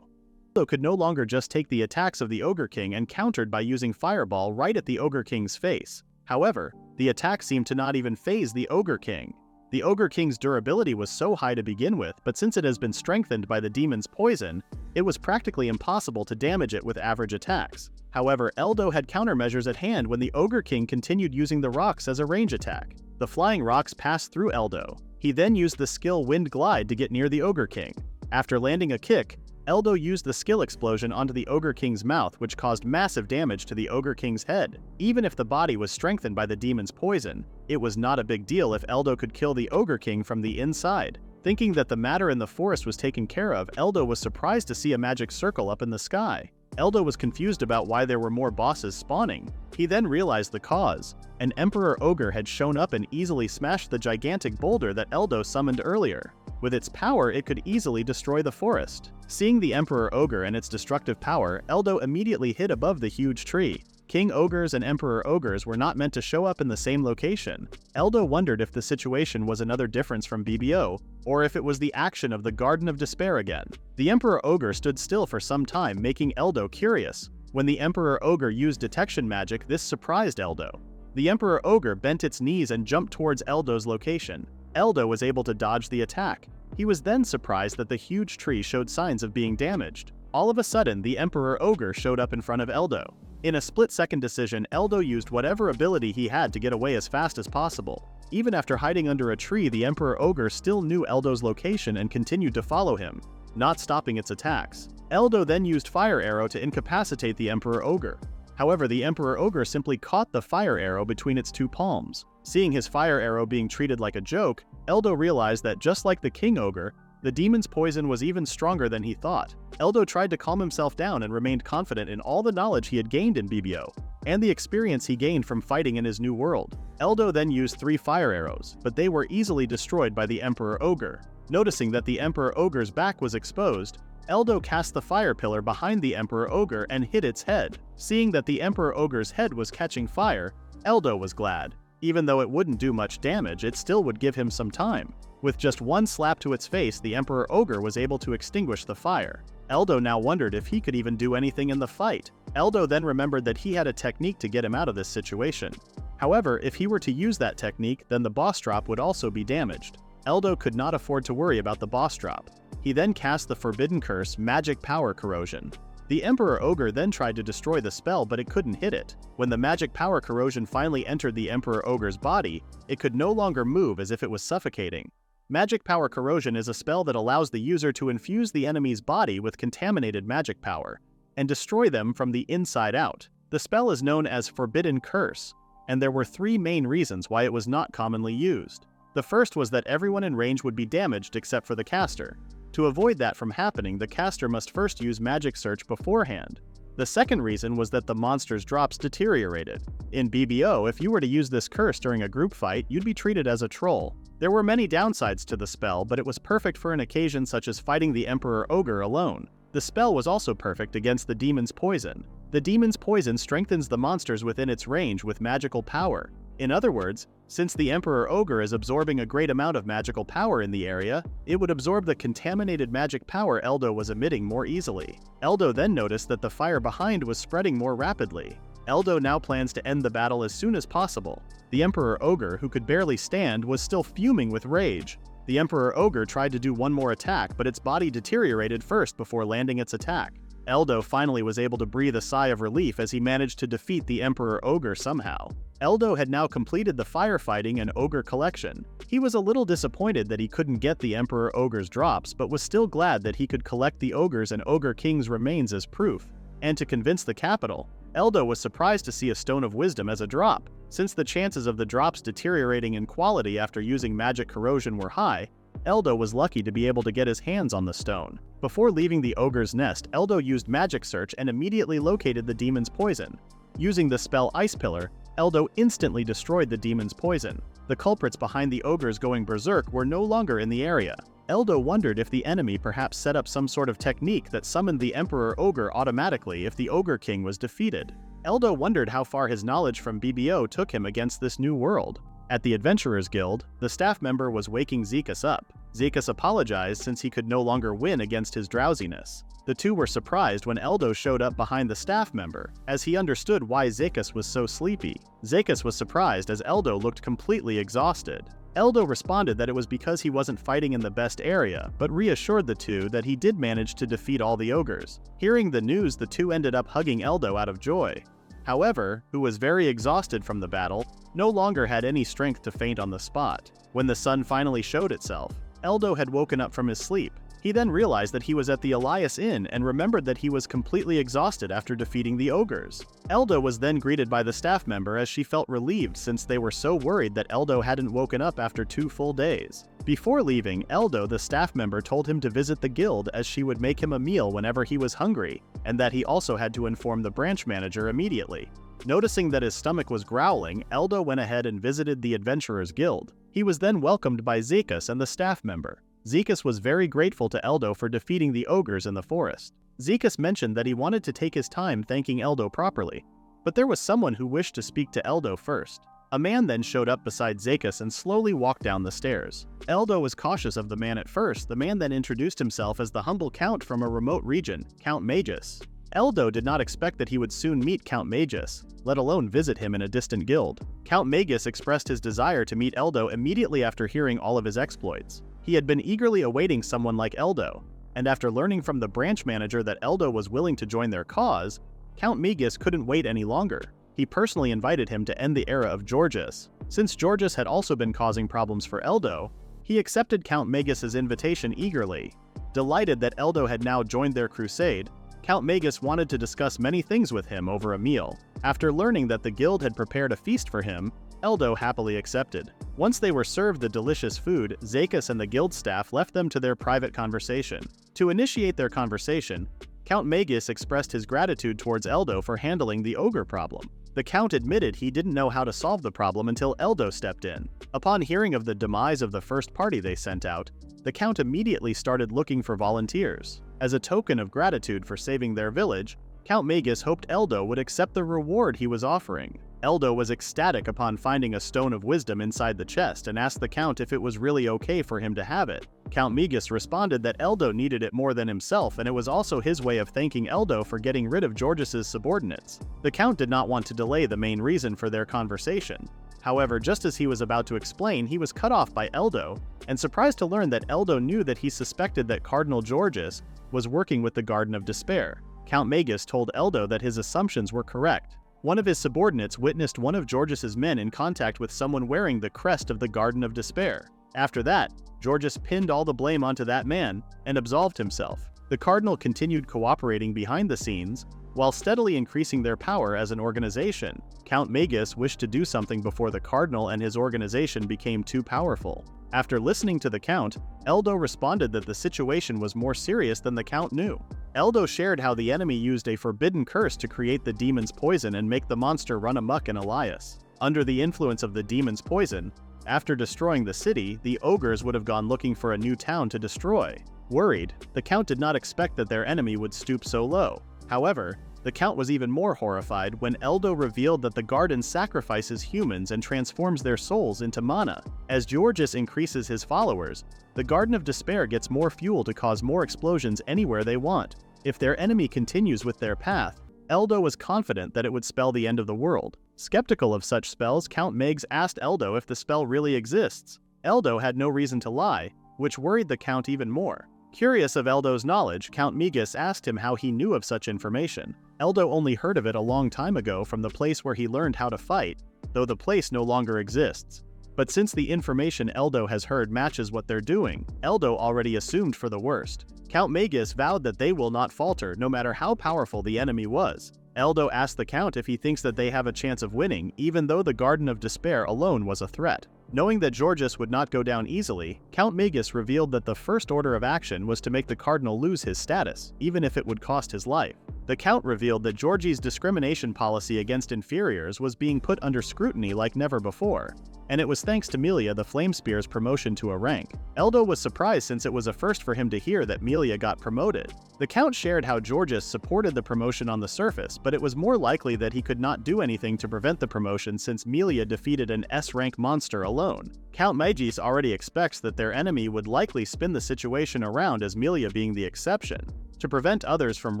S1: Eldo could no longer just take the attacks of the Ogre King and countered by using Fireball right at the Ogre King's face. However, the attack seemed to not even faze the Ogre King. The Ogre King's durability was so high to begin with, but since it has been strengthened by the demon's poison, it was practically impossible to damage it with average attacks. However, Eldo had countermeasures at hand when the Ogre King continued using the rocks as a range attack. The flying rocks passed through Eldo. He then used the skill Wind Glide to get near the Ogre King. After landing a kick, Eldo used the skill explosion onto the Ogre King's mouth, which caused massive damage to the Ogre King's head. Even if the body was strengthened by the demon's poison, it was not a big deal if Eldo could kill the Ogre King from the inside. Thinking that the matter in the forest was taken care of, Eldo was surprised to see a magic circle up in the sky. Eldo was confused about why there were more bosses spawning. He then realized the cause. An Emperor Ogre had shown up and easily smashed the gigantic boulder that Eldo summoned earlier. With its power, it could easily destroy the forest. Seeing the Emperor Ogre and its destructive power, Eldo immediately hid above the huge tree. King Ogres and Emperor Ogres were not meant to show up in the same location. Eldo wondered if the situation was another difference from BBO, or if it was the action of the Garden of Despair again. The Emperor Ogre stood still for some time, making Eldo curious. When the Emperor Ogre used detection magic, this surprised Eldo. The Emperor Ogre bent its knees and jumped towards Eldo's location. Eldo was able to dodge the attack. He was then surprised that the huge tree showed signs of being damaged. All of a sudden, the Emperor Ogre showed up in front of Eldo. In a split-second decision, Eldo used whatever ability he had to get away as fast as possible. Even after hiding under a tree, the Emperor Ogre still knew Eldo's location and continued to follow him, not stopping its attacks. Eldo then used Fire Arrow to incapacitate the Emperor Ogre. However, the Emperor Ogre simply caught the Fire Arrow between its two palms. Seeing his Fire Arrow being treated like a joke, Eldo realized that just like the King Ogre, the demon's poison was even stronger than he thought. Eldo tried to calm himself down and remained confident in all the knowledge he had gained in BBO, and the experience he gained from fighting in his new world. Eldo then used 3 fire arrows, but they were easily destroyed by the Emperor Ogre. Noticing that the Emperor Ogre's back was exposed, Eldo cast the fire pillar behind the Emperor Ogre and hit its head. Seeing that the Emperor Ogre's head was catching fire, Eldo was glad. Even though it wouldn't do much damage, it still would give him some time. With just one slap to its face, the Emperor Ogre was able to extinguish the fire. Eldo now wondered if he could even do anything in the fight. Eldo then remembered that he had a technique to get him out of this situation. However, if he were to use that technique, then the boss drop would also be damaged. Eldo could not afford to worry about the boss drop. He then cast the Forbidden Curse, Magic Power Corrosion. The Emperor Ogre then tried to destroy the spell, but it couldn't hit it. When the Magic Power Corrosion finally entered the Emperor Ogre's body, it could no longer move as if it was suffocating. Magic Power Corrosion is a spell that allows the user to infuse the enemy's body with contaminated magic power and destroy them from the inside out. The spell is known as Forbidden Curse, and there were 3 main reasons why it was not commonly used. The first was that everyone in range would be damaged except for the caster. To avoid that from happening, the caster must first use Magic Search beforehand. The second reason was that the monster's drops deteriorated. In BBO, if you were to use this curse during a group fight, you'd be treated as a troll. There were many downsides to the spell, but it was perfect for an occasion such as fighting the Emperor Ogre alone. The spell was also perfect against the demon's poison. The demon's poison strengthens the monsters within its range with magical power. In other words, since the Emperor Ogre is absorbing a great amount of magical power in the area, it would absorb the contaminated magic power Eldo was emitting more easily. Eldo then noticed that the fire behind was spreading more rapidly. Eldo now plans to end the battle as soon as possible. The Emperor Ogre, who could barely stand, was still fuming with rage. The Emperor Ogre tried to do one more attack, but its body deteriorated first before landing its attack. Eldo finally was able to breathe a sigh of relief as he managed to defeat the Emperor Ogre somehow. Eldo had now completed the firefighting and Ogre collection. He was a little disappointed that he couldn't get the Emperor Ogre's drops, but was still glad that he could collect the Ogres and Ogre King's remains as proof. And to convince the capital, Eldo was surprised to see a Stone of Wisdom as a drop. Since the chances of the drops deteriorating in quality after using magic corrosion were high, Eldo was lucky to be able to get his hands on the stone. Before leaving the Ogre's nest, Eldo used Magic Search and immediately located the demon's poison. Using the spell Ice Pillar, Eldo instantly destroyed the demon's poison. The culprits behind the Ogres going berserk were no longer in the area. Eldo wondered if the enemy perhaps set up some sort of technique that summoned the Emperor Ogre automatically if the Ogre King was defeated. Eldo wondered how far his knowledge from BBO took him against this new world. At the Adventurers Guild, the staff member was waking Zekas up. Zekas apologized since he could no longer win against his drowsiness. The two were surprised when Eldo showed up behind the staff member, as he understood why Zekas was so sleepy. Zekas was surprised as Eldo looked completely exhausted. Eldo responded that it was because he wasn't fighting in the best area, but reassured the two that he did manage to defeat all the ogres. Hearing the news, the two ended up hugging Eldo out of joy. However, who was very exhausted from the battle, no longer had any strength to faint on the spot. When the sun finally showed itself, Eldo had woken up from his sleep. He then realized that he was at the Elias Inn and remembered that he was completely exhausted after defeating the ogres. Eldo was then greeted by the staff member as she felt relieved since they were so worried that Eldo hadn't woken up after 2 full days. Before leaving, Eldo, the staff member, told him to visit the guild as she would make him a meal whenever he was hungry, and that he also had to inform the branch manager immediately. Noticing that his stomach was growling, Eldo went ahead and visited the Adventurers Guild. He was then welcomed by Zekas and the staff member. Zekas was very grateful to Eldo for defeating the ogres in the forest. Zekas mentioned that he wanted to take his time thanking Eldo properly, but there was someone who wished to speak to Eldo first. A man then showed up beside Zekas and slowly walked down the stairs. Eldo was cautious of the man at first. The man then introduced himself as the humble count from a remote region, Count Magus. Eldo did not expect that he would soon meet Count Magus, let alone visit him in a distant guild. Count Magus expressed his desire to meet Eldo immediately after hearing all of his exploits. He had been eagerly awaiting someone like Eldo, and after learning from the branch manager that Eldo was willing to join their cause, Count Megas couldn't wait any longer. He personally invited him to end the era of Georges. Since Georges had also been causing problems for Eldo, he accepted Count Magus' invitation eagerly. Delighted that Eldo had now joined their crusade, Count Magus wanted to discuss many things with him over a meal. After learning that the guild had prepared a feast for him, Eldo happily accepted. Once they were served the delicious food, Zakis and the guild staff left them to their private conversation. To initiate their conversation, Count Magus expressed his gratitude towards Eldo for handling the ogre problem. The Count admitted he didn't know how to solve the problem until Eldo stepped in. Upon hearing of the demise of the first party they sent out, the Count immediately started looking for volunteers. As a token of gratitude for saving their village, Count Magus hoped Eldo would accept the reward he was offering. Eldo was ecstatic upon finding a stone of wisdom inside the chest and asked the Count if it was really okay for him to have it. Count Magus responded that Eldo needed it more than himself, and it was also his way of thanking Eldo for getting rid of Georges' subordinates. The Count did not want to delay the main reason for their conversation. However, just as he was about to explain, he was cut off by Eldo, and surprised to learn that Eldo knew that he suspected that Cardinal Georges was working with the Garden of Despair. Count Magus told Eldo that his assumptions were correct. One of his subordinates witnessed one of Georges' men in contact with someone wearing the crest of the Garden of Despair. After that, Georges pinned all the blame onto that man and absolved himself. The Cardinal continued cooperating behind the scenes, while steadily increasing their power as an organization. Count Magus wished to do something before the Cardinal and his organization became too powerful. After listening to the Count, Eldo responded that the situation was more serious than the Count knew. Eldo shared how the enemy used a forbidden curse to create the demon's poison and make the monster run amok in Elias. Under the influence of the demon's poison, after destroying the city, the ogres would have gone looking for a new town to destroy. Worried, the Count did not expect that their enemy would stoop so low. However, the Count was even more horrified when Eldo revealed that the garden sacrifices humans and transforms their souls into mana. As Georges increases his followers, the Garden of Despair gets more fuel to cause more explosions anywhere they want. If their enemy continues with their path, Eldo was confident that it would spell the end of the world. Skeptical of such spells, Count Megs asked Eldo if the spell really exists. Eldo had no reason to lie, which worried the Count even more. Curious of Eldo's knowledge, Count Magus asked him how he knew of such information. Eldo only heard of it a long time ago from the place where he learned how to fight, though the place no longer exists. But since the information Eldo has heard matches what they're doing, Eldo already assumed for the worst. Count Magus vowed that they will not falter no matter how powerful the enemy was. Eldo asked the Count if he thinks that they have a chance of winning, even though the Garden of Despair alone was a threat. Knowing that Georges would not go down easily, Count Magus revealed that the first order of action was to make the Cardinal lose his status, even if it would cost his life. The Count revealed that Georges' discrimination policy against inferiors was being put under scrutiny like never before, and it was thanks to Melia the Flamespear's promotion to a rank. Eldo was surprised since it was a first for him to hear that Melia got promoted. The Count shared how Georges supported the promotion on the surface, but it was more likely that he could not do anything to prevent the promotion since Melia defeated an S-rank monster alone. Count Magus already expects that their enemy would likely spin the situation around as Melia being the exception, to prevent others from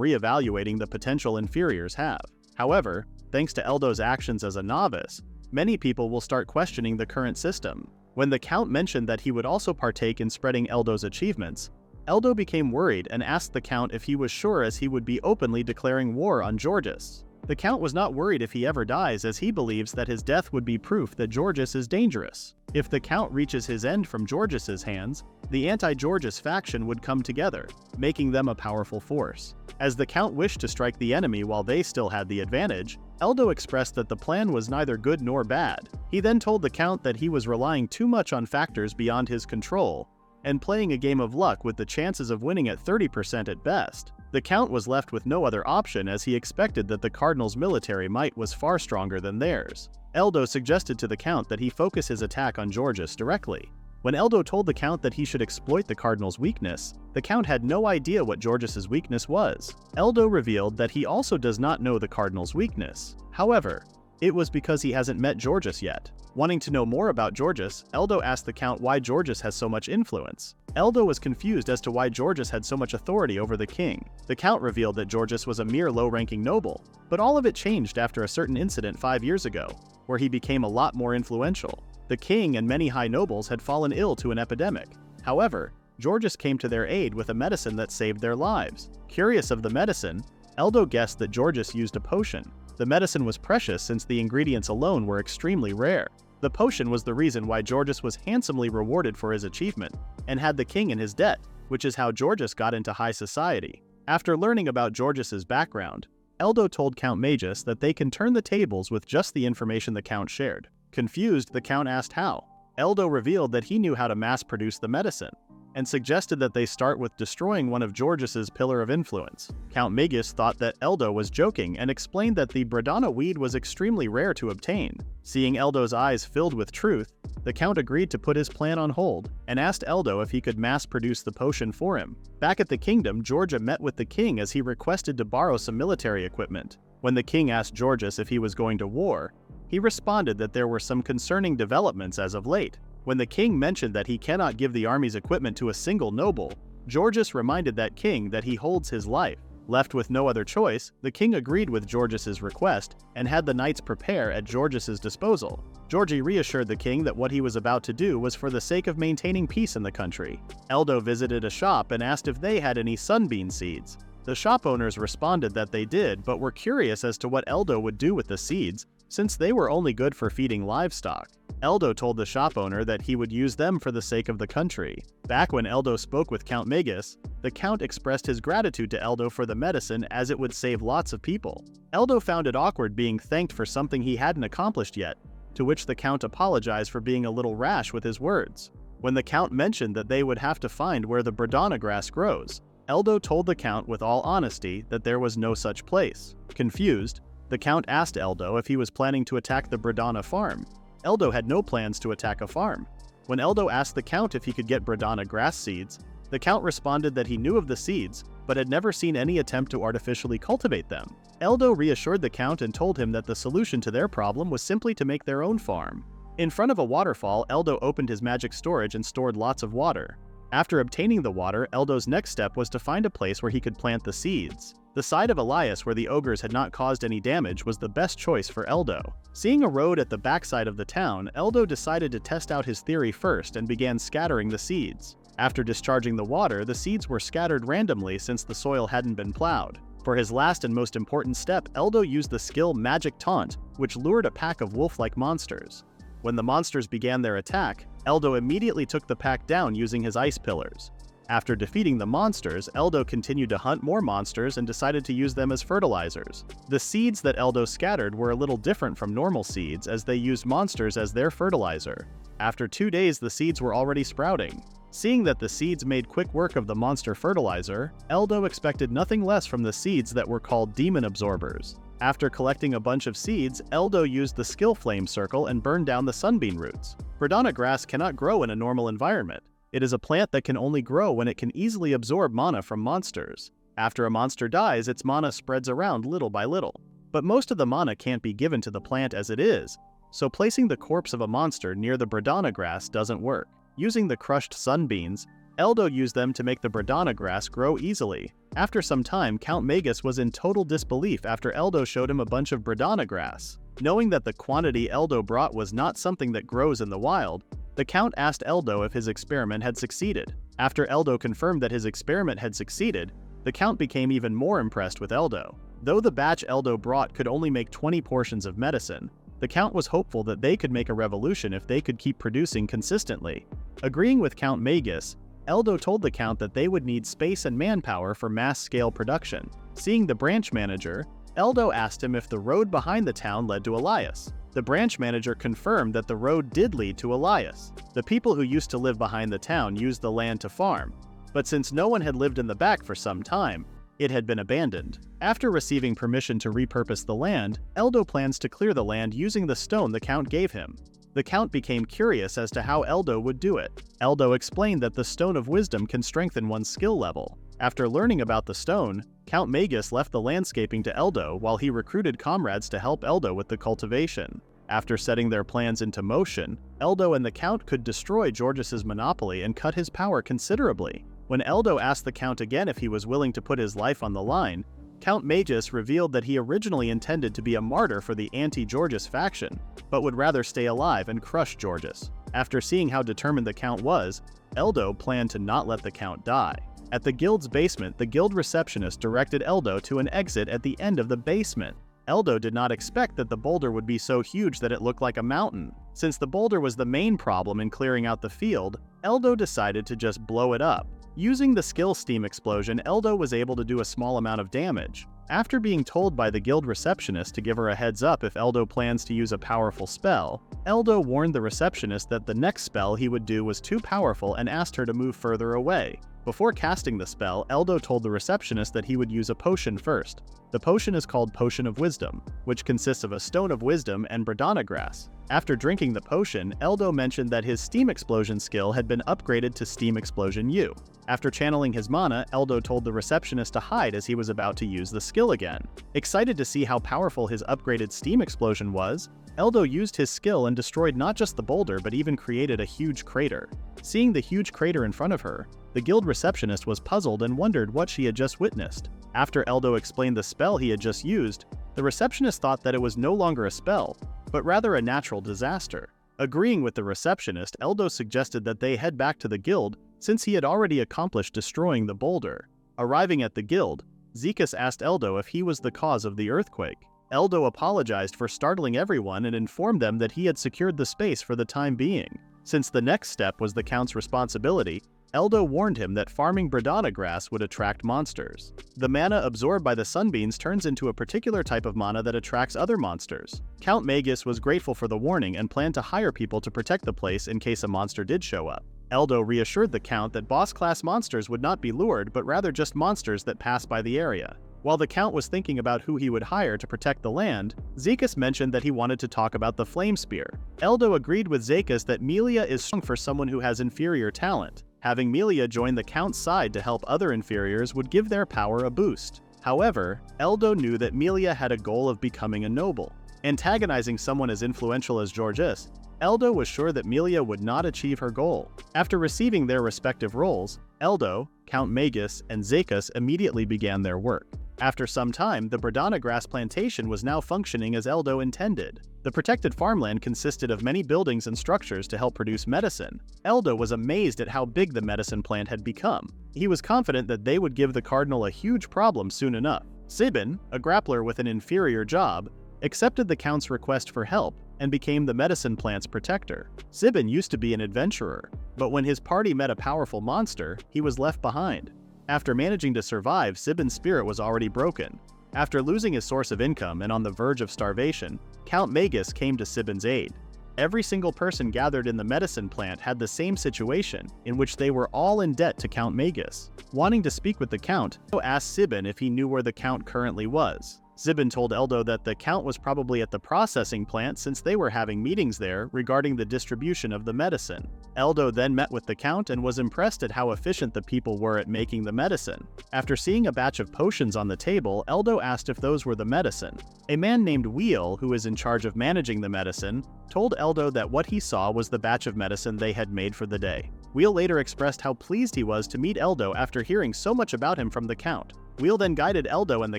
S1: re-evaluating the potential inferiors have. However, thanks to Eldo's actions as a novice, many people will start questioning the current system. When the Count mentioned that he would also partake in spreading Eldo's achievements, Eldo became worried and asked the Count if he was sure as he would be openly declaring war on Georges. The Count was not worried if he ever dies, as he believes that his death would be proof that Georges is dangerous. If the Count reaches his end from Georges' hands, the anti-Georges faction would come together, making them a powerful force. As the Count wished to strike the enemy while they still had the advantage, Eldo expressed that the plan was neither good nor bad. He then told the Count that he was relying too much on factors beyond his control, and playing a game of luck with the chances of winning at 30% at best. The Count was left with no other option, as he expected that the Cardinal's military might was far stronger than theirs. Eldo suggested to the Count that he focus his attack on Georges directly. When Eldo told the Count that he should exploit the Cardinal's weakness, the Count had no idea what Georges' weakness was. Eldo revealed that he also does not know the Cardinal's weakness. However, it was because he hasn't met Georges yet. Wanting to know more about Georges, Eldo asked the Count why Georges has so much influence. Eldo was confused as to why Georges had so much authority over the king. The Count revealed that Georges was a mere low-ranking noble, but all of it changed after a certain incident 5 years ago, where he became a lot more influential. The king and many high nobles had fallen ill to an epidemic. However, Georges came to their aid with a medicine that saved their lives. Curious of the medicine, Eldo guessed that Georges used a potion. The medicine was precious since the ingredients alone were extremely rare. The potion was the reason why Georges was handsomely rewarded for his achievement, and had the king in his debt, which is how Georges got into high society. After learning about Georges's background, Eldo told Count Magus that they can turn the tables with just the information the Count shared. Confused, the Count asked how. Eldo revealed that he knew how to mass-produce the medicine, and suggested that they start with destroying one of Georges's pillar of influence. Count Magus thought that Eldo was joking and explained that the Bredana weed was extremely rare to obtain. Seeing Eldo's eyes filled with truth, the Count agreed to put his plan on hold and asked Eldo if he could mass-produce the potion for him. Back at the kingdom, Georgia met with the king as he requested to borrow some military equipment. When the king asked Georges if he was going to war, he responded that there were some concerning developments as of late. When the king mentioned that he cannot give the army's equipment to a single noble, Georges reminded that king that he holds his life. Left with no other choice, the king agreed with Georges's request and had the knights prepare at Georges's disposal. Georgie reassured the king that what he was about to do was for the sake of maintaining peace in the country. Eldo visited a shop and asked if they had any sunbean seeds. The shop owners responded that they did, but were curious as to what Eldo would do with the seeds, since they were only good for feeding livestock. Eldo told the shop owner that he would use them for the sake of the country. Back when Eldo spoke with Count Magus, the Count expressed his gratitude to Eldo for the medicine as it would save lots of people. Eldo found it awkward being thanked for something he hadn't accomplished yet, to which the Count apologized for being a little rash with his words. When the Count mentioned that they would have to find where the Bredana grass grows, Eldo told the Count with all honesty that there was no such place. Confused, the Count asked Eldo if he was planning to attack the Bredana farm. Eldo had no plans to attack a farm. When Eldo asked the Count if he could get Bredana grass seeds, the Count responded that he knew of the seeds, but had never seen any attempt to artificially cultivate them. Eldo reassured the Count and told him that the solution to their problem was simply to make their own farm. In front of a waterfall, Eldo opened his magic storage and stored lots of water. After obtaining the water, Eldo's next step was to find a place where he could plant the seeds. The side of Elias where the ogres had not caused any damage was the best choice for Eldo. Seeing a road at the backside of the town, Eldo decided to test out his theory first and began scattering the seeds. After discharging the water, the seeds were scattered randomly since the soil hadn't been plowed. For his last and most important step, Eldo used the skill Magic Taunt, which lured a pack of wolf-like monsters. When the monsters began their attack, Eldo immediately took the pack down using his ice pillars. After defeating the monsters, Eldo continued to hunt more monsters and decided to use them as fertilizers. The seeds that Eldo scattered were a little different from normal seeds as they used monsters as their fertilizer. After 2 days, the seeds were already sprouting. Seeing that the seeds made quick work of the monster fertilizer, Eldo expected nothing less from the seeds that were called demon absorbers. After collecting a bunch of seeds, Eldo used the skill flame circle and burned down the sunbean roots. Bredana grass cannot grow in a normal environment. It is a plant that can only grow when it can easily absorb mana from monsters. After a monster dies, its mana spreads around little by little. But most of the mana can't be given to the plant as it is, so placing the corpse of a monster near the Bredana grass doesn't work. Using the crushed sunbeans, Eldo used them to make the Bredana grass grow easily. After some time, Count Magus was in total disbelief after Eldo showed him a bunch of Bredana grass. Knowing that the quantity Eldo brought was not something that grows in the wild, the Count asked Eldo if his experiment had succeeded. After Eldo confirmed that his experiment had succeeded, the Count became even more impressed with Eldo. Though the batch Eldo brought could only make 20 portions of medicine, the Count was hopeful that they could make a revolution if they could keep producing consistently. Agreeing with Count Magus, Eldo told the Count that they would need space and manpower for mass-scale production. Seeing the branch manager, Eldo asked him if the road behind the town led to Elias. The branch manager confirmed that the road did lead to Elias. The people who used to live behind the town used the land to farm, but since no one had lived in the back for some time, it had been abandoned. After receiving permission to repurpose the land, Eldo plans to clear the land using the stone the Count gave him. The Count became curious as to how Eldo would do it. Eldo explained that the Stone of Wisdom can strengthen one's skill level. After learning about the stone, Count Magus left the landscaping to Eldo while he recruited comrades to help Eldo with the cultivation. After setting their plans into motion, Eldo and the Count could destroy Georges's monopoly and cut his power considerably. When Eldo asked the Count again if he was willing to put his life on the line, Count Magus revealed that he originally intended to be a martyr for the anti-Georges faction, but would rather stay alive and crush Georges. After seeing how determined the Count was, Eldo planned to not let the Count die. At the guild's basement, the guild receptionist directed Eldo to an exit at the end of the basement. Eldo did not expect that the boulder would be so huge that it looked like a mountain. Since the boulder was the main problem in clearing out the field, Eldo decided to just blow it up. Using the skill Steam Explosion, Eldo was able to do a small amount of damage. After being told by the guild receptionist to give her a heads up if Eldo plans to use a powerful spell, Eldo warned the receptionist that the next spell he would do was too powerful and asked her to move further away. Before casting the spell, Eldo told the receptionist that he would use a potion first. The potion is called Potion of Wisdom, which consists of a Stone of Wisdom and Bradana Grass. After drinking the potion, Eldo mentioned that his Steam Explosion skill had been upgraded to Steam Explosion U. After channeling his mana, Eldo told the receptionist to hide as he was about to use the skill again. Excited to see how powerful his upgraded Steam Explosion was, Eldo used his skill and destroyed not just the boulder but even created a huge crater. Seeing the huge crater in front of her, the guild receptionist was puzzled and wondered what she had just witnessed. After Eldo explained the spell he had just used, the receptionist thought that it was no longer a spell, but rather a natural disaster. Agreeing with the receptionist, Eldo suggested that they head back to the guild since he had already accomplished destroying the boulder. Arriving at the guild, Zekas asked Eldo if he was the cause of the earthquake. Eldo apologized for startling everyone and informed them that he had secured the space for the time being. Since the next step was the Count's responsibility, Eldo warned him that farming Bradana Grass would attract monsters. The mana absorbed by the sunbeams turns into a particular type of mana that attracts other monsters. Count Magus was grateful for the warning and planned to hire people to protect the place in case a monster did show up. Eldo reassured the Count that boss-class monsters would not be lured but rather just monsters that pass by the area. While the Count was thinking about who he would hire to protect the land, Zekas mentioned that he wanted to talk about the Flame Spear. Eldo agreed with Zekas that Melia is strong for someone who has inferior talent. Having Melia join the Count's side to help other inferiors would give their power a boost. However, Eldo knew that Melia had a goal of becoming a noble. Antagonizing someone as influential as Georges, Eldo was sure that Melia would not achieve her goal. After receiving their respective roles, Eldo, Count Magus, and Zekas immediately began their work. After some time, the Bradana Grass plantation was now functioning as Eldo intended. The protected farmland consisted of many buildings and structures to help produce medicine. Eldo was amazed at how big the medicine plant had become. He was confident that they would give the Cardinal a huge problem soon enough. Sibin, a grappler with an inferior job, accepted the Count's request for help and became the medicine plant's protector. Sibin used to be an adventurer, but when his party met a powerful monster, he was left behind. After managing to survive, Sibin's spirit was already broken. After losing his source of income and on the verge of starvation, Count Magus came to Sibin's aid. Every single person gathered in the medicine plant had the same situation, in which they were all in debt to Count Magus. Wanting to speak with the Count, Eldo asked Sibin if he knew where the Count currently was. Sibin told Eldo that the Count was probably at the processing plant since they were having meetings there regarding the distribution of the medicine. Eldo then met with the Count and was impressed at how efficient the people were at making the medicine. After seeing a batch of potions on the table, Eldo asked if those were the medicine. A man named Wheel, who is in charge of managing the medicine, told Eldo that what he saw was the batch of medicine they had made for the day. Wheel later expressed how pleased he was to meet Eldo after hearing so much about him from the Count. Wheel then guided Eldo and the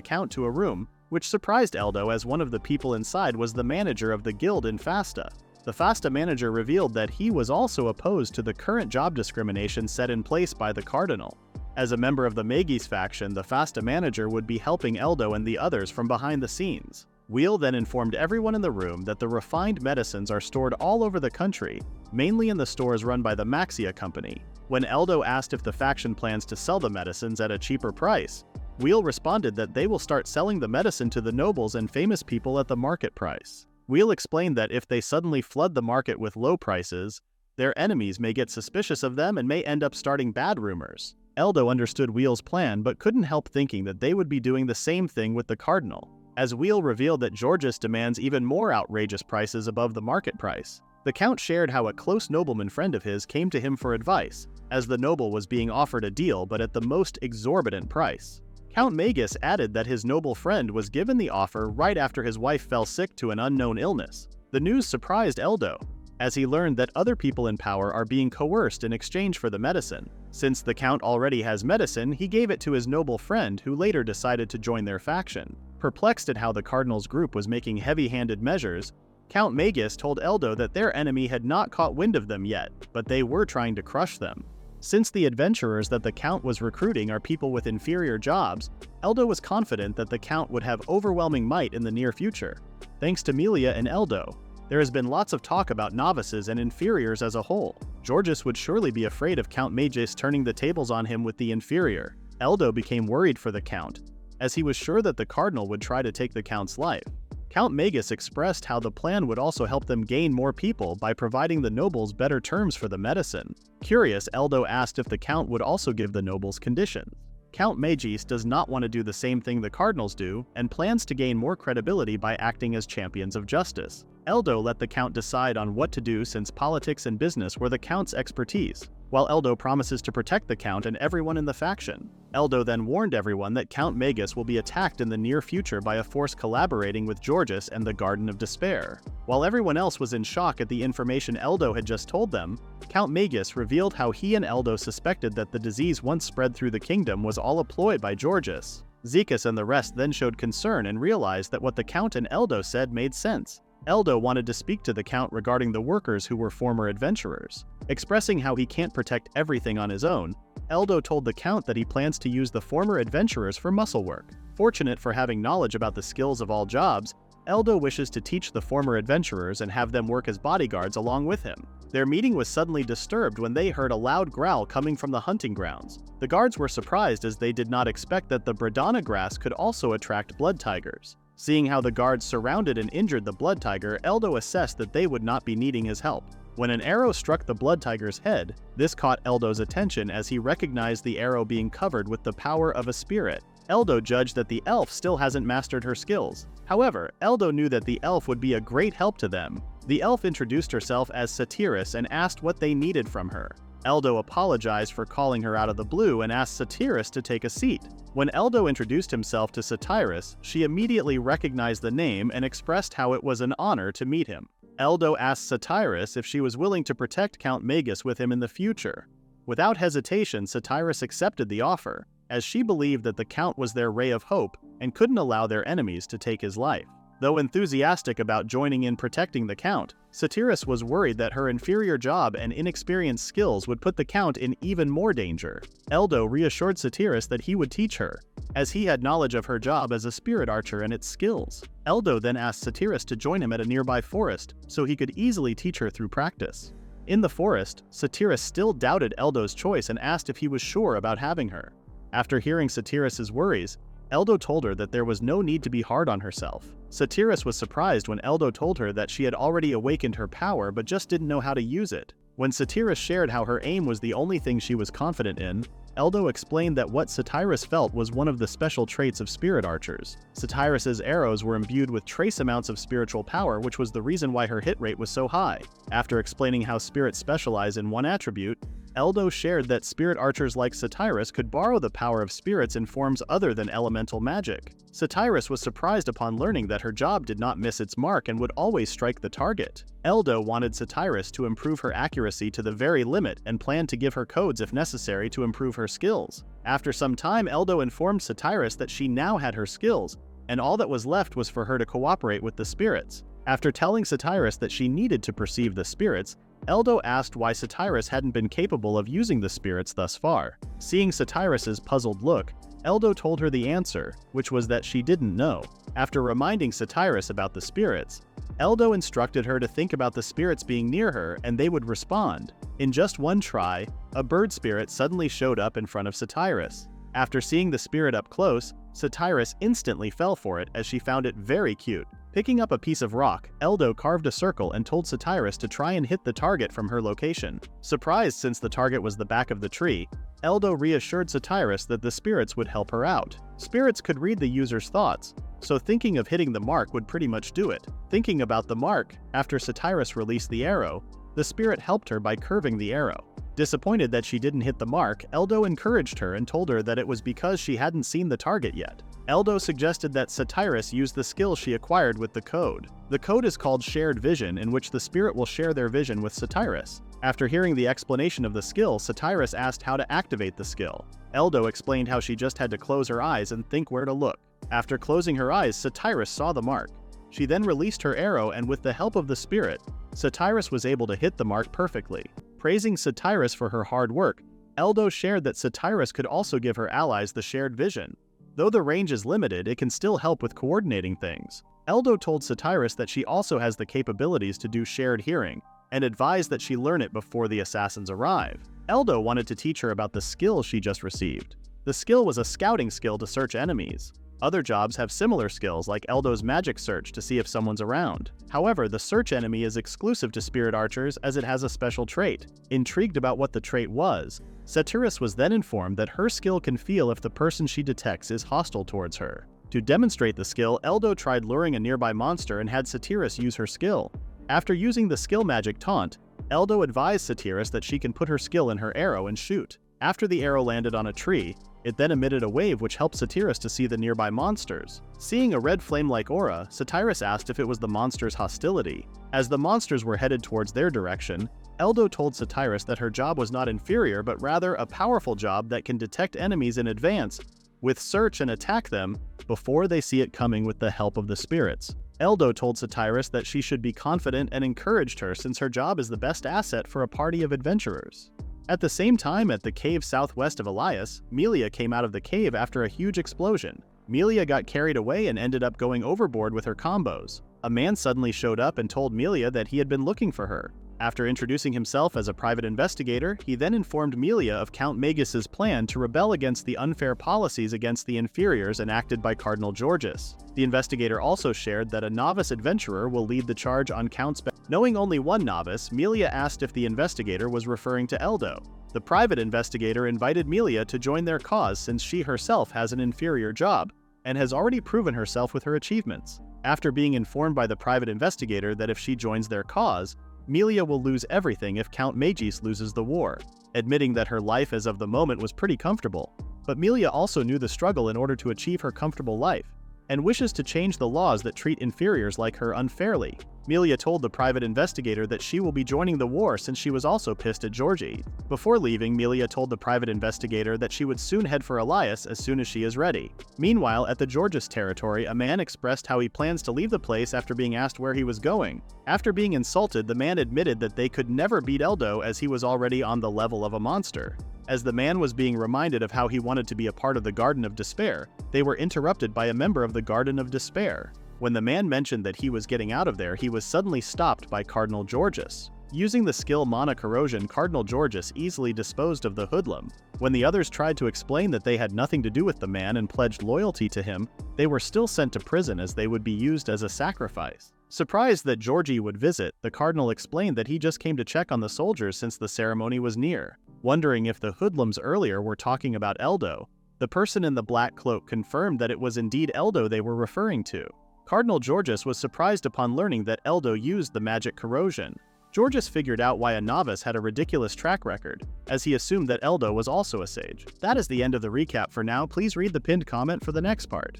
S1: Count to a room, which surprised Eldo as one of the people inside was the manager of the guild in Fasta. The Fasta manager revealed that he was also opposed to the current job discrimination set in place by the Cardinal. As a member of the Magis faction, the Fasta manager would be helping Eldo and the others from behind the scenes. Wheel then informed everyone in the room that the refined medicines are stored all over the country, mainly in the stores run by the Maxia company. When Eldo asked if the faction plans to sell the medicines at a cheaper price, Wheel responded that they will start selling the medicine to the nobles and famous people at the market price. Wheel explained that if they suddenly flood the market with low prices, their enemies may get suspicious of them and may end up starting bad rumors. Eldo understood Wheel's plan but couldn't help thinking that they would be doing the same thing with the Cardinal, as Wheel revealed that Georges demands even more outrageous prices above the market price. The Count shared how a close nobleman friend of his came to him for advice, as the noble was being offered a deal but at the most exorbitant price. Count Magus added that his noble friend was given the offer right after his wife fell sick to an unknown illness. The news surprised Eldo, as he learned that other people in power are being coerced in exchange for the medicine. Since the Count already has medicine, he gave it to his noble friend, who later decided to join their faction. Perplexed at how the Cardinal's group was making heavy-handed measures, Count Magus told Eldo that their enemy had not caught wind of them yet, but they were trying to crush them. Since the adventurers that the Count was recruiting are people with inferior jobs, Eldo was confident that the Count would have overwhelming might in the near future. Thanks to Melia and Eldo, there has been lots of talk about novices and inferiors as a whole. Georges would surely be afraid of Count Magus turning the tables on him with the inferior. Eldo became worried for the Count, as he was sure that the Cardinal would try to take the Count's life. Count Magus expressed how the plan would also help them gain more people by providing the nobles better terms for the medicine. Curious, Eldo asked if the Count would also give the nobles conditions. Count Magus does not want to do the same thing the Cardinals do and plans to gain more credibility by acting as champions of justice. Eldo let the Count decide on what to do since politics and business were the Count's expertise, while Eldo promises to protect the Count and everyone in the faction. Eldo then warned everyone that Count Magus will be attacked in the near future by a force collaborating with Georges and the Garden of Despair. While everyone else was in shock at the information Eldo had just told them, Count Magus revealed how he and Eldo suspected that the disease once spread through the kingdom was all a ploy by Georges. Zekas and the rest then showed concern and realized that what the Count and Eldo said made sense. Eldo wanted to speak to the Count regarding the workers who were former adventurers. Expressing how he can't protect everything on his own, Eldo told the Count that he plans to use the former adventurers for muscle work. Fortunate for having knowledge about the skills of all jobs, Eldo wishes to teach the former adventurers and have them work as bodyguards along with him. Their meeting was suddenly disturbed when they heard a loud growl coming from the hunting grounds. The guards were surprised as they did not expect that the Bredana grass could also attract blood tigers. Seeing how the guards surrounded and injured the blood tiger, Eldo assessed that they would not be needing his help. When an arrow struck the blood tiger's head, this caught Eldo's attention as he recognized the arrow being covered with the power of a spirit. Eldo judged that the elf still hasn't mastered her skills. However, Eldo knew that the elf would be a great help to them. The elf introduced herself as Satyrus and asked what they needed from her. Eldo apologized for calling her out of the blue and asked Satyrus to take a seat. When Eldo introduced himself to Satyrus, she immediately recognized the name and expressed how it was an honor to meet him. Eldo asked Satyrus if she was willing to protect Count Magus with him in the future. Without hesitation, Satyrus accepted the offer, as she believed that the Count was their ray of hope and couldn't allow their enemies to take his life. Though enthusiastic about joining in protecting the Count, Satyrus was worried that her inferior job and inexperienced skills would put the Count in even more danger. Eldo reassured Satyrus that he would teach her, as he had knowledge of her job as a spirit archer and its skills. Eldo then asked Satyrus to join him at a nearby forest, so he could easily teach her through practice. In the forest, Satyrus still doubted Eldo's choice and asked if he was sure about having her. After hearing Satyrus's worries, Eldo told her that there was no need to be hard on herself. Satyrus was surprised when Eldo told her that she had already awakened her power but just didn't know how to use it. When Satyrus shared how her aim was the only thing she was confident in, Eldo explained that what Satyrus felt was one of the special traits of spirit archers. Satyrus's arrows were imbued with trace amounts of spiritual power, which was the reason why her hit rate was so high. After explaining how spirits specialize in one attribute, Eldo shared that spirit archers like Satyrus could borrow the power of spirits in forms other than elemental magic. Satyrus was surprised upon learning that her job did not miss its mark and would always strike the target. Eldo wanted Satyrus to improve her accuracy to the very limit and planned to give her codes if necessary to improve her skills. After some time, Eldo informed Satyrus that she now had her skills, and all that was left was for her to cooperate with the spirits. After telling Satyrus that she needed to perceive the spirits, Eldo asked why Satyrus hadn't been capable of using the spirits thus far. Seeing Satyrus's puzzled look, Eldo told her the answer, which was that she didn't know. After reminding Satyrus about the spirits, Eldo instructed her to think about the spirits being near her and they would respond. In just one try, a bird spirit suddenly showed up in front of Satyrus. After seeing the spirit up close, Satyrus instantly fell for it as she found it very cute. Picking up a piece of rock, Eldo carved a circle and told Satyrus to try and hit the target from her location. Surprised since the target was the back of the tree, Eldo reassured Satyrus that the spirits would help her out. Spirits could read the user's thoughts, so thinking of hitting the mark would pretty much do it. Thinking about the mark, after Satyrus released the arrow, the spirit helped her by curving the arrow. Disappointed that she didn't hit the mark, Eldo encouraged her and told her that it was because she hadn't seen the target yet. Eldo suggested that Satyrus use the skill she acquired with the code. The code is called Shared Vision, in which the spirit will share their vision with Satyrus. After hearing the explanation of the skill, Satyrus asked how to activate the skill. Eldo explained how she just had to close her eyes and think where to look. After closing her eyes, Satyrus saw the mark. She then released her arrow, and with the help of the spirit, Satyrus was able to hit the mark perfectly. Praising Satyrus for her hard work, Eldo shared that Satyrus could also give her allies the shared vision. Though the range is limited, it can still help with coordinating things. Eldo told Satyrus that she also has the capabilities to do shared hearing, and advised that she learn it before the assassins arrive. Eldo wanted to teach her about the skill she just received. The skill was a scouting skill to search enemies. Other jobs have similar skills like Eldo's magic search to see if someone's around. However, the search enemy is exclusive to spirit archers as it has a special trait. Intrigued about what the trait was, Satyrus was then informed that her skill can feel if the person she detects is hostile towards her. To demonstrate the skill, Eldo tried luring a nearby monster and had Satyrus use her skill. After using the skill magic taunt, Eldo advised Satyrus that she can put her skill in her arrow and shoot. After the arrow landed on a tree, it then emitted a wave which helped Satyrus to see the nearby monsters. Seeing a red flame-like aura, Satyrus asked if it was the monster's hostility. As the monsters were headed towards their direction, Eldo told Satyrus that her job was not inferior but rather a powerful job that can detect enemies in advance, with search and attack them before they see it coming with the help of the spirits. Eldo told Satyrus that she should be confident and encouraged her since her job is the best asset for a party of adventurers. At the same time, at the cave southwest of Elias, Melia came out of the cave after a huge explosion. Melia got carried away and ended up going overboard with her combos. A man suddenly showed up and told Melia that he had been looking for her. After introducing himself as a private investigator, he then informed Melia of Count Magus's plan to rebel against the unfair policies against the inferiors enacted by Cardinal Georgius. The investigator also shared that a novice adventurer will lead the charge on Count's Knowing only one novice, Melia asked if the investigator was referring to Eldo. The private investigator invited Melia to join their cause since she herself has an inferior job, and has already proven herself with her achievements. After being informed by the private investigator that if she joins their cause, Melia will lose everything if Count Magis loses the war, admitting that her life as of the moment was pretty comfortable. But Melia also knew the struggle in order to achieve her comfortable life, and wishes to change the laws that treat inferiors like her unfairly. Melia told the private investigator that she will be joining the war since she was also pissed at Georgie. Before leaving, Melia told the private investigator that she would soon head for Elias as soon as she is ready. Meanwhile, at the Georgius territory, a man expressed how he plans to leave the place after being asked where he was going. After being insulted, the man admitted that they could never beat Eldo as he was already on the level of a monster. As the man was being reminded of how he wanted to be a part of the Garden of Despair, they were interrupted by a member of the Garden of Despair. When the man mentioned that he was getting out of there, he was suddenly stopped by Cardinal Georgius. Using the skill Mana Corrosion, Cardinal Georgius easily disposed of the hoodlum. When the others tried to explain that they had nothing to do with the man and pledged loyalty to him, they were still sent to prison as they would be used as a sacrifice. Surprised that Georgie would visit, the Cardinal explained that he just came to check on the soldiers since the ceremony was near. Wondering if the hoodlums earlier were talking about Eldo, the person in the black cloak confirmed that it was indeed Eldo they were referring to. Cardinal Georgius was surprised upon learning that Eldo used the magic corrosion. Georgius figured out why a novice had a ridiculous track record, as he assumed that Eldo was also a sage. That is the end of the recap for now. Please read the pinned comment for the next part.